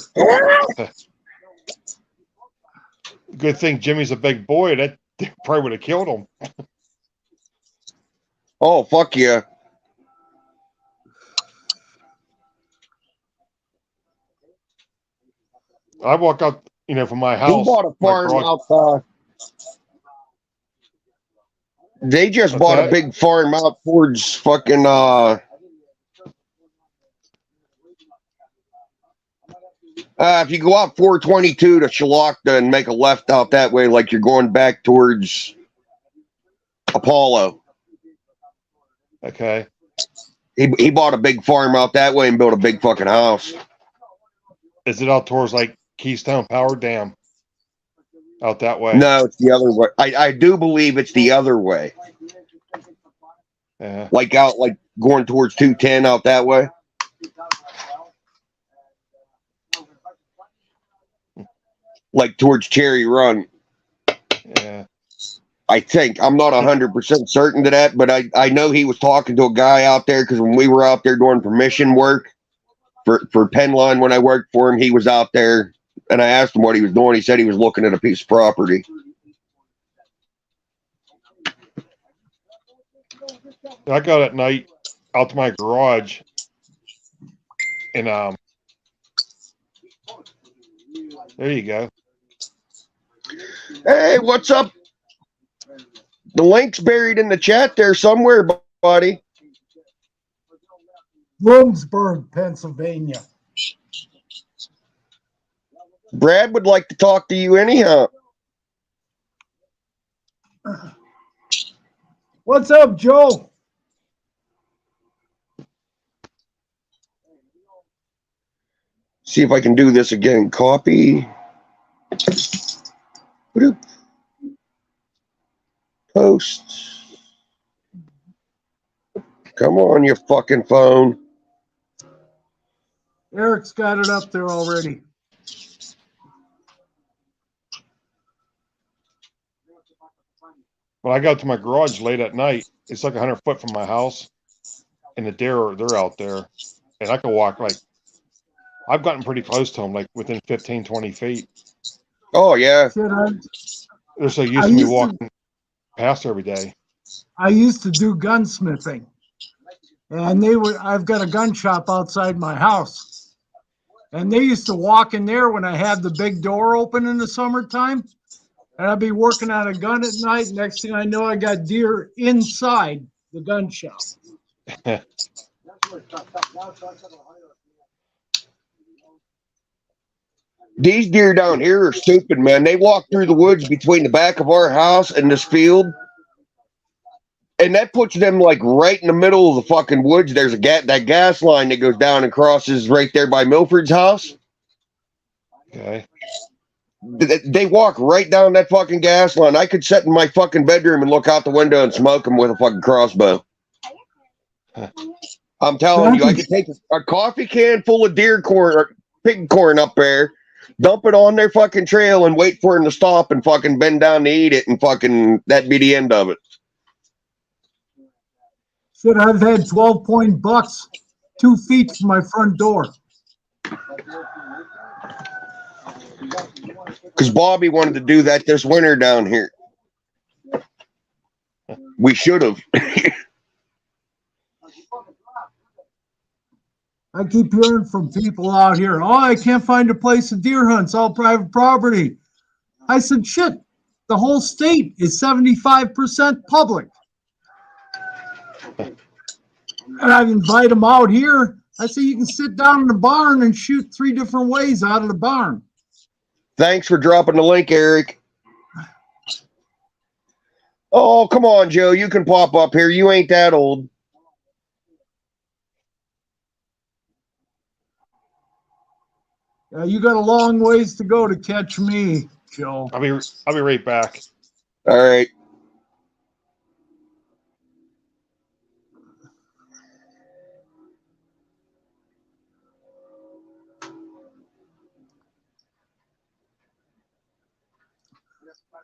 Good thing Jimmy's a big boy. That probably would have killed him. Oh, fuck yeah. I walk out, from my house. He bought a farm out. They just bought a big farm out towards fucking. If you go out 422 to Shalakta and make a left out that way, like you're going back towards Apollo. Okay. He bought a big farm out that way and built a big fucking house. Is it out towards like Keystone Power Dam? Out that way? No, it's the other way. I do believe it's the other way. Yeah. Like going towards 210 out that way. like towards Cherry Run. Yeah. I think I'm not 100% certain to that, but I know he was talking to a guy out there because when we were out there doing permission work for Penline when I worked for him, he was out there, and I asked him what he was doing. He said he was looking at a piece of property. I go at night out to my garage, and there you go. Hey, what's up? The link's buried in the chat there somewhere, buddy. Bloomsburg, Pennsylvania. Brad would like to talk to you anyhow. What's up, Joe? See if I can do this again. Copy. Post. Come on, you fucking phone. Eric's got it up there already. When I go to my garage late at night, it's like 100 foot from my house, and the deer they're out there, and I can walk like I've gotten pretty close to them, like within 15, 20 feet. Oh yeah. They're so used to me walking past every day. I used to do gunsmithing, and I've got a gun shop outside my house, and they used to walk in there when I had the big door open in the summertime, and I'd be working on a gun at night. Next thing I know, I got deer inside the gun shop. These deer down here are stupid, man. They walk through the woods between the back of our house and this field, and that puts them like right in the middle of the fucking woods. There's that gas line that goes down and crosses right there by Milford's house. Okay. They walk right down that fucking gas line. I could sit in my fucking bedroom and look out the window and smoke them with a fucking crossbow. I'm telling you, I could take a coffee can full of deer corn or pig corn up there, dump it on their fucking trail, and wait for him to stop and fucking bend down to eat it, and fucking that'd be the end of it. Shit, I've had 12-point bucks 2 feet from my front door. Because Bobby wanted to do that this winter down here. We should have. I keep hearing from people out here, oh, I can't find a place to deer hunt. It's all private property. I said, shit, the whole state is 75% public. And I invite them out here. I say, you can sit down in the barn and shoot 3 different ways out of the barn. Thanks for dropping the link, Eric. Oh, come on, Joe. You can pop up here. You ain't that old. You got a long ways to go to catch me, Joe. I'll be right back. All right.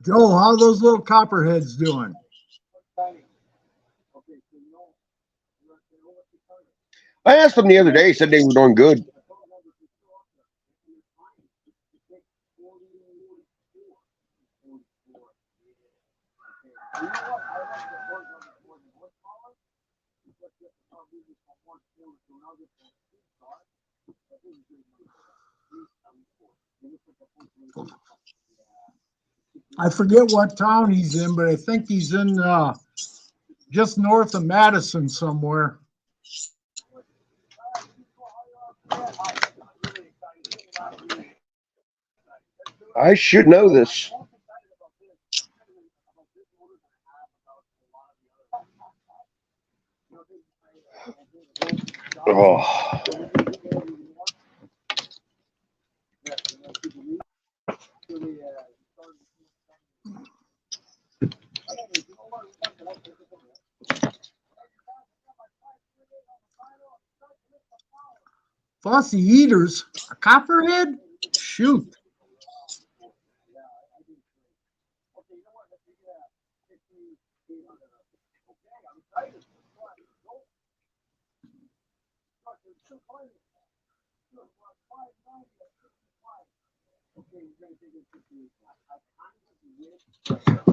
Joe, how are those little copperheads doing? I asked them the other day. He said they were doing good. I forget what town he's in, but I think he's in just north of Madison somewhere. I should know this. Oh. Fussy eaters, a copperhead? Shoot.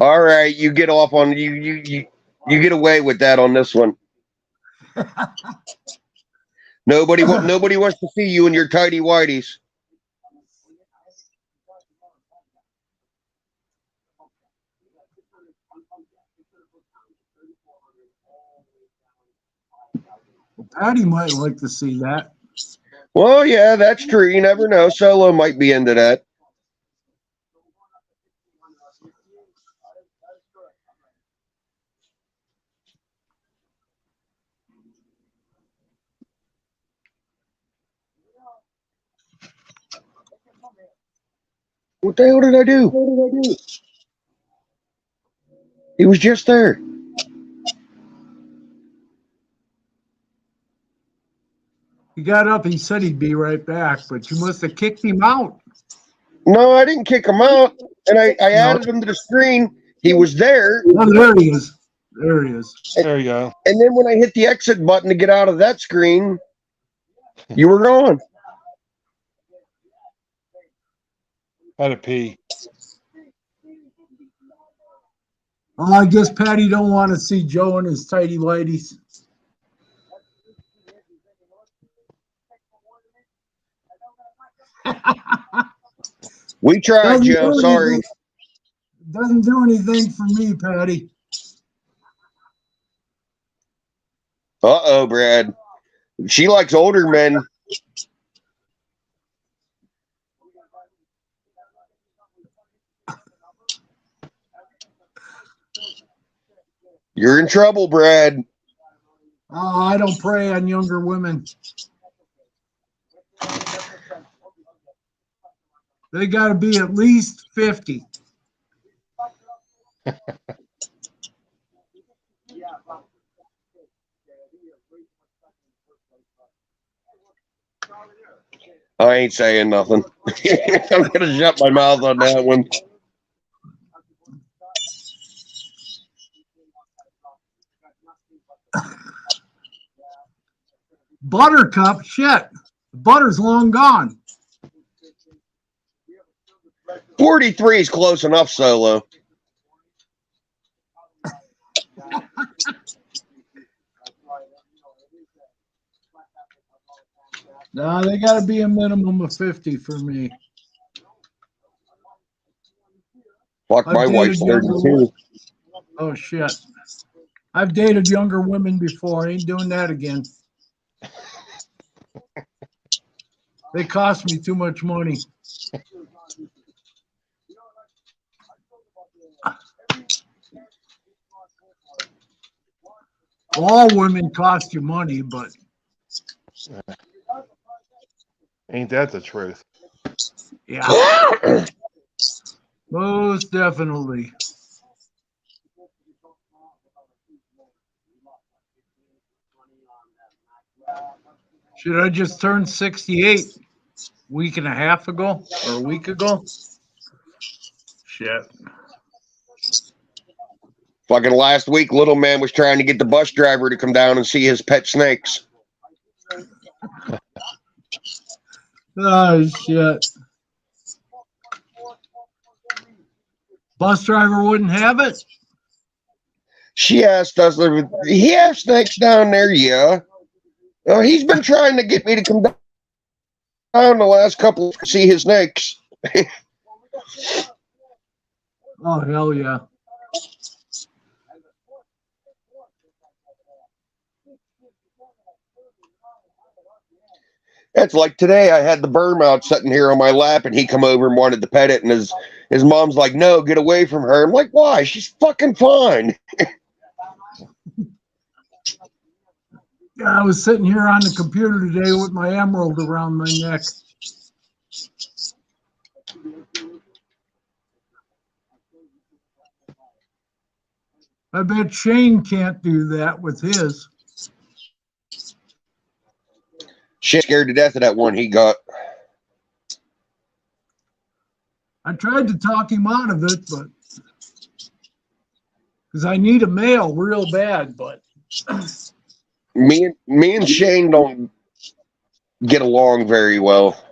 All right, you get off on you get away with that on this one. Nobody wants to see you in your tidy whities. Patty might like to see that. Well, yeah, that's true. You never know. Solo might be into that. What the hell did I do? He was just there. He got up. He said he'd be right back, but you must have kicked him out. No, I didn't kick him out, and I added him to the screen. He was there. Oh, there he is. There he is. There you go. And then when I hit the exit button to get out of that screen, you were gone. Had to pee. Oh, I guess Patty don't want to see Joe and his tidy whities. We tried, Joe. Sorry. Doesn't do anything for me, Patty. Uh-oh, Brad. She likes older men. You're in trouble, Brad. Oh, I don't prey on younger women. They got to be at least 50. I ain't saying nothing. I'm going to shut my mouth on that one. Buttercup, shit. The butter's long gone. 43 is close enough, Solo. No, they got to be a minimum of 50 for me. Fuck, my wife's 32. Oh, shit. I've dated younger women before. I ain't doing that again. They cost me too much money. All women cost you money, but Ain't that the truth? yeah, most definitely. Should I just turn 68 a week and a half ago or a week ago? Shit. Fucking last week, little man was trying to get the bus driver to come down and see his pet snakes. Oh, shit. Bus driver wouldn't have it? She asked us, he has snakes down there, yeah. He's been trying to get me to come down the last couple to see his snakes. Oh, hell yeah. It's like today I had the Burm out sitting here on my lap and he come over and wanted to pet it and his mom's like, no, get away from her. I'm like, why? She's fucking fine. I was sitting here on the computer today with my emerald around my neck. I bet Shane can't do that with his. Shit, scared to death of that one he got. I tried to talk him out of it, but because I need a male real bad, but Me and Shane don't get along very well.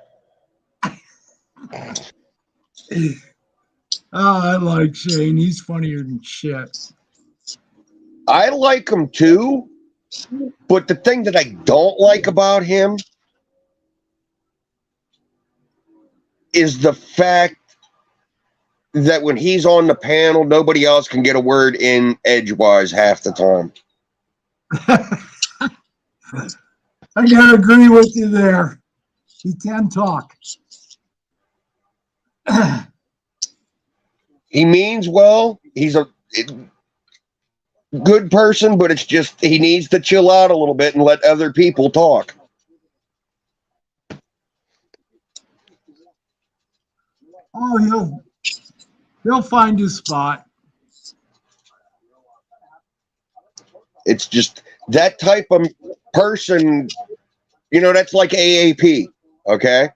I like Shane. He's funnier than shit. I like him too, but the thing that I don't like about him is the fact that when he's on the panel, nobody else can get a word in edgewise half the time. I gotta agree with you there. He can talk. He means well. He's a good person, but it's just he needs to chill out a little bit and let other people talk. Oh, he'll find his spot. It's just that type of person, you know, that's like AAP, okay?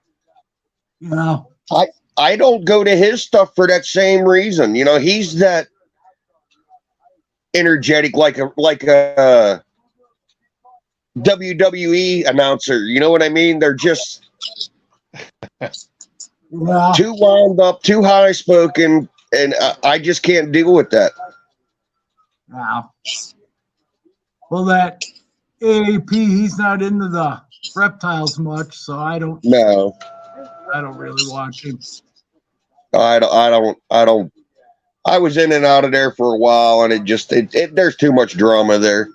Yeah. I don't go to his stuff for that same reason. You know, he's that energetic like a WWE announcer. You know what I mean? They're just too wound up, too high spoken, and I just can't deal with that. Wow. Well, that AAP, he's not into the reptiles much, so I don't really watch him. I don't. I was in and out of there for a while, and there's too much drama there.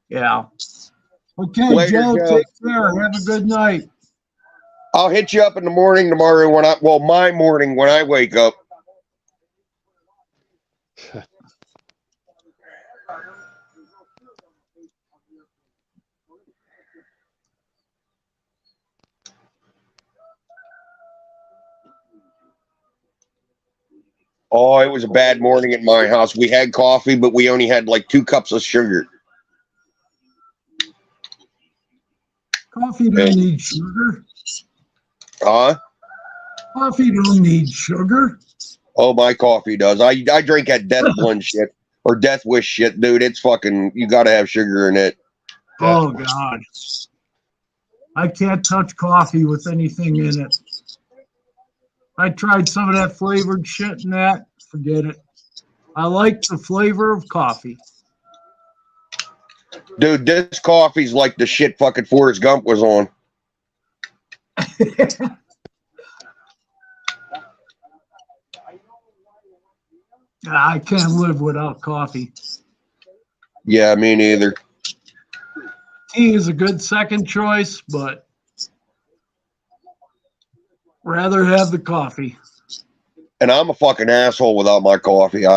Yeah. Okay, Later, Joe, Joe. take care. Have a good night. I'll hit you up in the morning tomorrow my morning when I wake up. Oh, it was a bad morning at my house. We had coffee, but we only had like 2 cups of sugar. Coffee don't need sugar. Huh? Coffee don't need sugar. Oh, my coffee does. I drink that Death Blend shit or Death Wish shit, dude. It's fucking, you got to have sugar in it. Oh, God. I can't touch coffee with anything in it. I tried some of that flavored shit and that. Forget it. I like the flavor of coffee. Dude, this coffee's like the shit fucking Forrest Gump was on. I can't live without coffee. Yeah, me neither. Tea is a good second choice, but rather have the coffee. And I'm a fucking asshole without my coffee.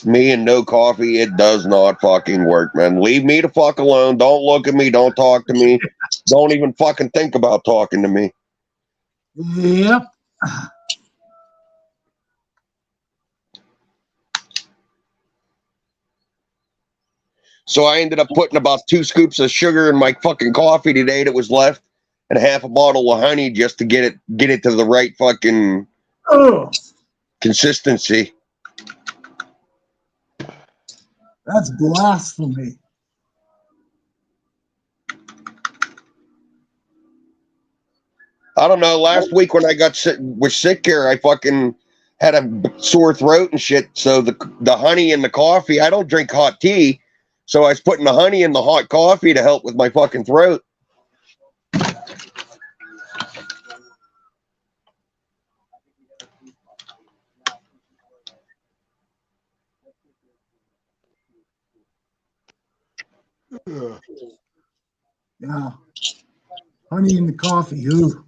Me and no coffee, it does not fucking work, man. Leave me the fuck alone. Don't look at me. Don't talk to me. Don't even fucking think about talking to me. Yep. So I ended up putting about 2 scoops of sugar in my fucking coffee today that was left, and half a bottle of honey just to get it to the right fucking consistency. That's blasphemy. I don't know. Last week when I got sick here, I fucking had a sore throat and shit. So the honey in the coffee, I don't drink hot tea. So I was putting the honey in the hot coffee to help with my fucking throat. Yeah. Honey in the coffee. Ooh.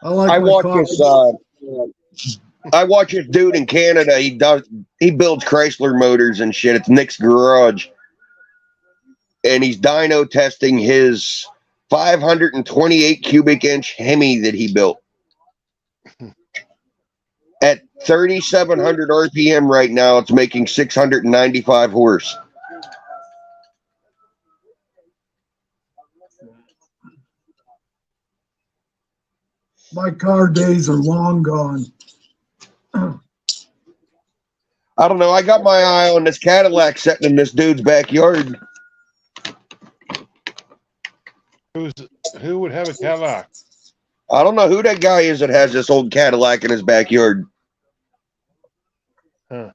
I watch this dude in Canada. He builds Chrysler motors and shit. It's Nick's Garage. And he's dyno testing his 528 cubic inch Hemi that he built. At 3,700 RPM right now, it's making 695 horse. My car days are long gone. I don't know. I got my eye on this Cadillac sitting in this dude's backyard. Who would have a Cadillac? I don't know who that guy is that has this old Cadillac in his backyard. Huh.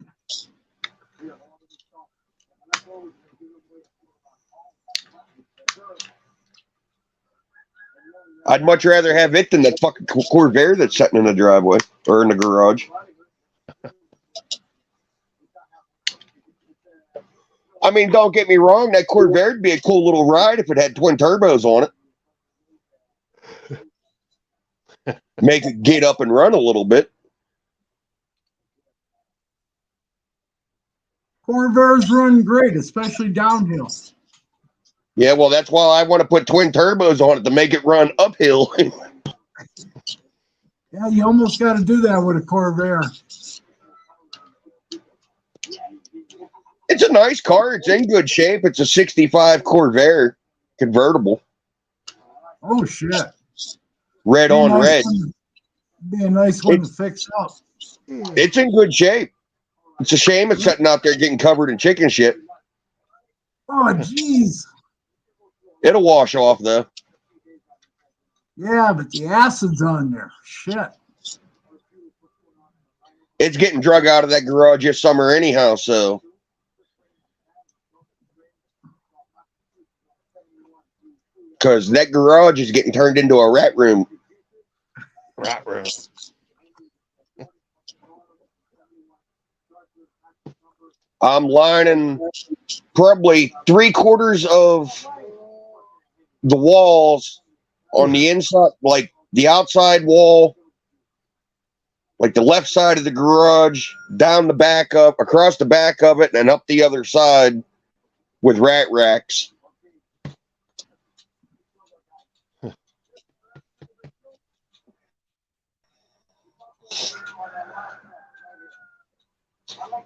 I'd much rather have it than that fucking Corvair that's sitting in the driveway or in the garage. I mean, don't get me wrong. That Corvair would be a cool little ride if it had twin turbos on it. Make it get up and run a little bit. Corvairs run great, especially downhill. Yeah, well, that's why I want to put twin turbos on it to make it run uphill. Yeah, you almost got to do that with a Corvair. It's a nice car. It's in good shape. It's a 65 Corvair convertible. Oh, shit. Red on red. Be a nice one to fix up. It's in good shape. It's a shame it's sitting out there getting covered in chicken shit. Oh, jeez. It'll wash off, though. Yeah, but the acid's on there. Shit. It's getting drug out of that garage this summer anyhow, so. Because that garage is getting turned into a rat room. Rat room. I'm lining probably 3/4 of the walls on the inside, like the outside wall, like the left side of the garage, down the back up, across the back of it, and up the other side with rat racks.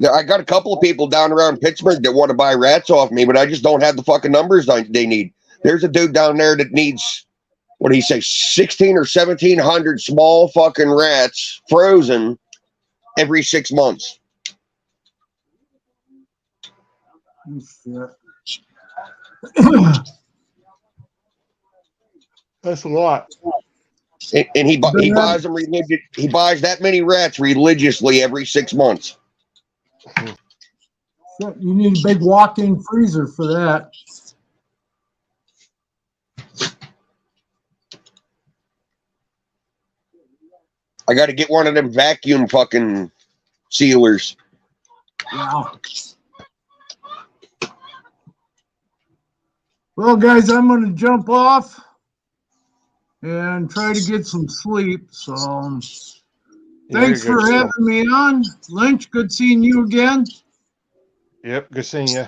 Yeah, I got a couple of people down around Pittsburgh that want to buy rats off me, but I just don't have the fucking numbers they need. There's a dude down there that needs, what do you say, 16 or 1,700 small fucking rats frozen every 6 months. That's a lot. And he buys them he buys that many rats religiously every 6 months. You need a big walk-in freezer for that. I got to get one of them vacuum fucking sealers. Yeah. Well, guys, I'm going to jump off and try to get some sleep. So, thanks for having me on. Lynch, good seeing you again. Yep, good seeing you.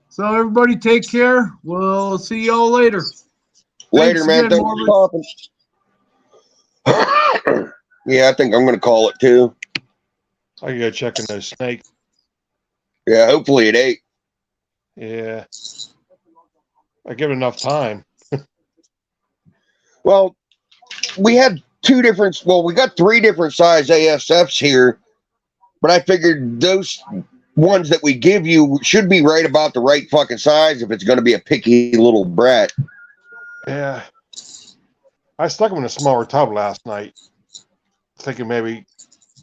So, everybody take care. We'll see y'all later. Later, man. Thanks for talking. Yeah, I think I'm going to call it too. I gotta go check in those snakes. Yeah, hopefully it ate. Yeah. I give it enough time. Well, we had we got 3 different size ASFs here, but I figured those ones that we give you should be right about the right fucking size if it's going to be a picky little brat. Yeah. I stuck them in a smaller tub last night, thinking maybe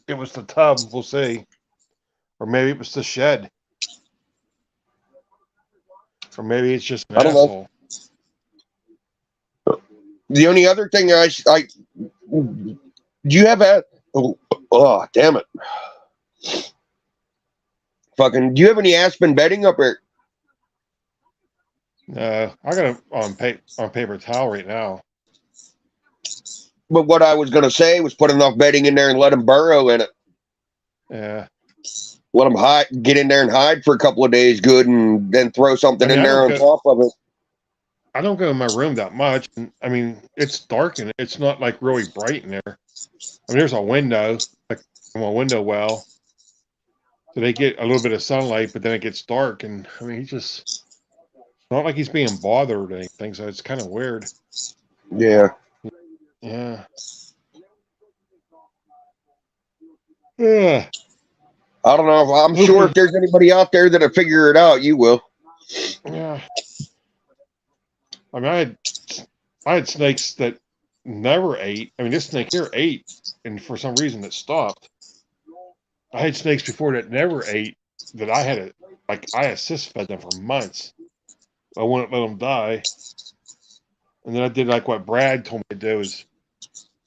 it was the tub. We'll see. Or maybe it was the shed. Or maybe it's just an asshole. The only other thing do you have oh, damn it. Fucking, do you have any Aspen bedding up there? No, I got it on paper towel right now. But what I was going to say was put enough bedding in there and let them burrow in it. Yeah. Let them get in there and hide for a couple of days good, and then throw something in there on top of it. I don't go in my room that much. I mean, it's dark and it's not like really bright in there. I mean, there's a window, like from a window well. So they get a little bit of sunlight, but then it gets dark. And I mean, he just not like he's being bothered or anything, so it's kind of weird. Yeah. Yeah. Yeah. I don't know. I'm sure if there's anybody out there that'll figure it out, you will. Yeah. I mean, I had snakes that never ate. I mean, this snake here ate, and for some reason it stopped. I had snakes before that never ate, that I had I assist fed them for months. I wouldn't let them die. And then I did like what Brad told me to do, is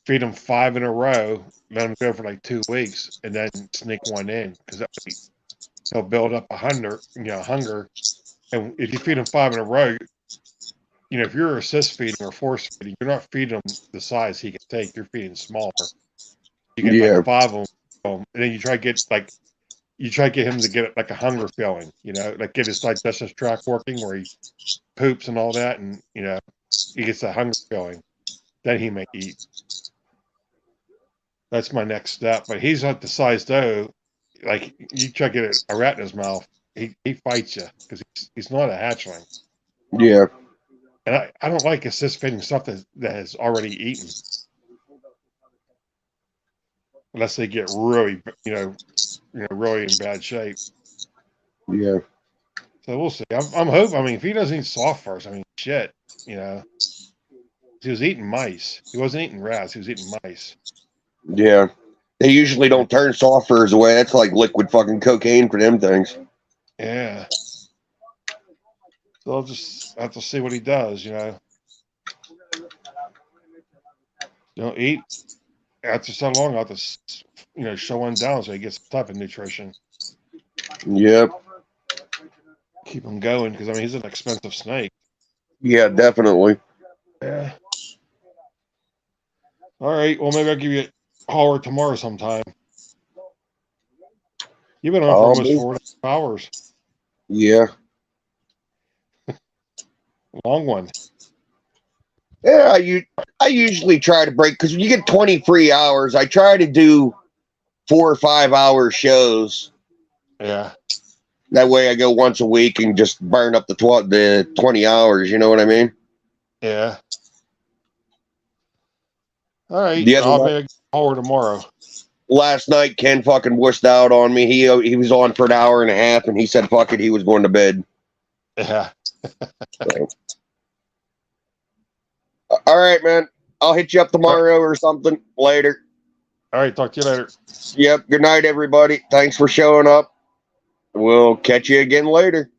feed them 5 in a row, let them go for like 2 weeks, and then sneak one in, because that way he'll build up hunger. And if you feed them 5 in a row, if you're assist feeding or force feeding, you're not feeding them the size he can take. You're feeding smaller. You get like 5 of them, and then you try to get him to get like a hunger feeling, like get his digestive tract working where he poops and all that, and he gets that hunger feeling. Then he may eat. That's my next step. But he's not the size though. Like you try to get a rat in his mouth, he fights you because he's not a hatchling. Yeah. And I don't like assist feeding stuff that has already eaten, unless they get really, really in bad shape. Yeah. So we'll see. I'm hoping. I mean, if he doesn't eat soft first, I mean, shit. He was eating mice. He wasn't eating rats. He was eating mice. Yeah. They usually don't turn soft furs away. That's like liquid fucking cocaine for them things. Yeah. So I'll just have to see what he does. Don't eat after so long. I'll have to, show one down so he gets some type of nutrition. Yep. Keep him going because I mean he's an expensive snake. Yeah, definitely. Yeah. All right. Well, maybe I'll give you a holler tomorrow sometime. You've been on for almost 4 hours. Yeah. Long one. Yeah, I usually try to break, because when you get 20 free hours, I try to do 4 or 5 hour shows. Yeah. That way I go once a week and just burn up the 20 hours, you know what I mean? Yeah. All right. The other I'll night- maybe holler tomorrow. Last night, Ken fucking wussed out on me. He was on for an hour and a half, and he said, fuck it, he was going to bed. Yeah. So. All right, man. I'll hit you up tomorrow or something later. All right. Talk to you later. Yep. Good night, everybody. Thanks for showing up. We'll catch you again later.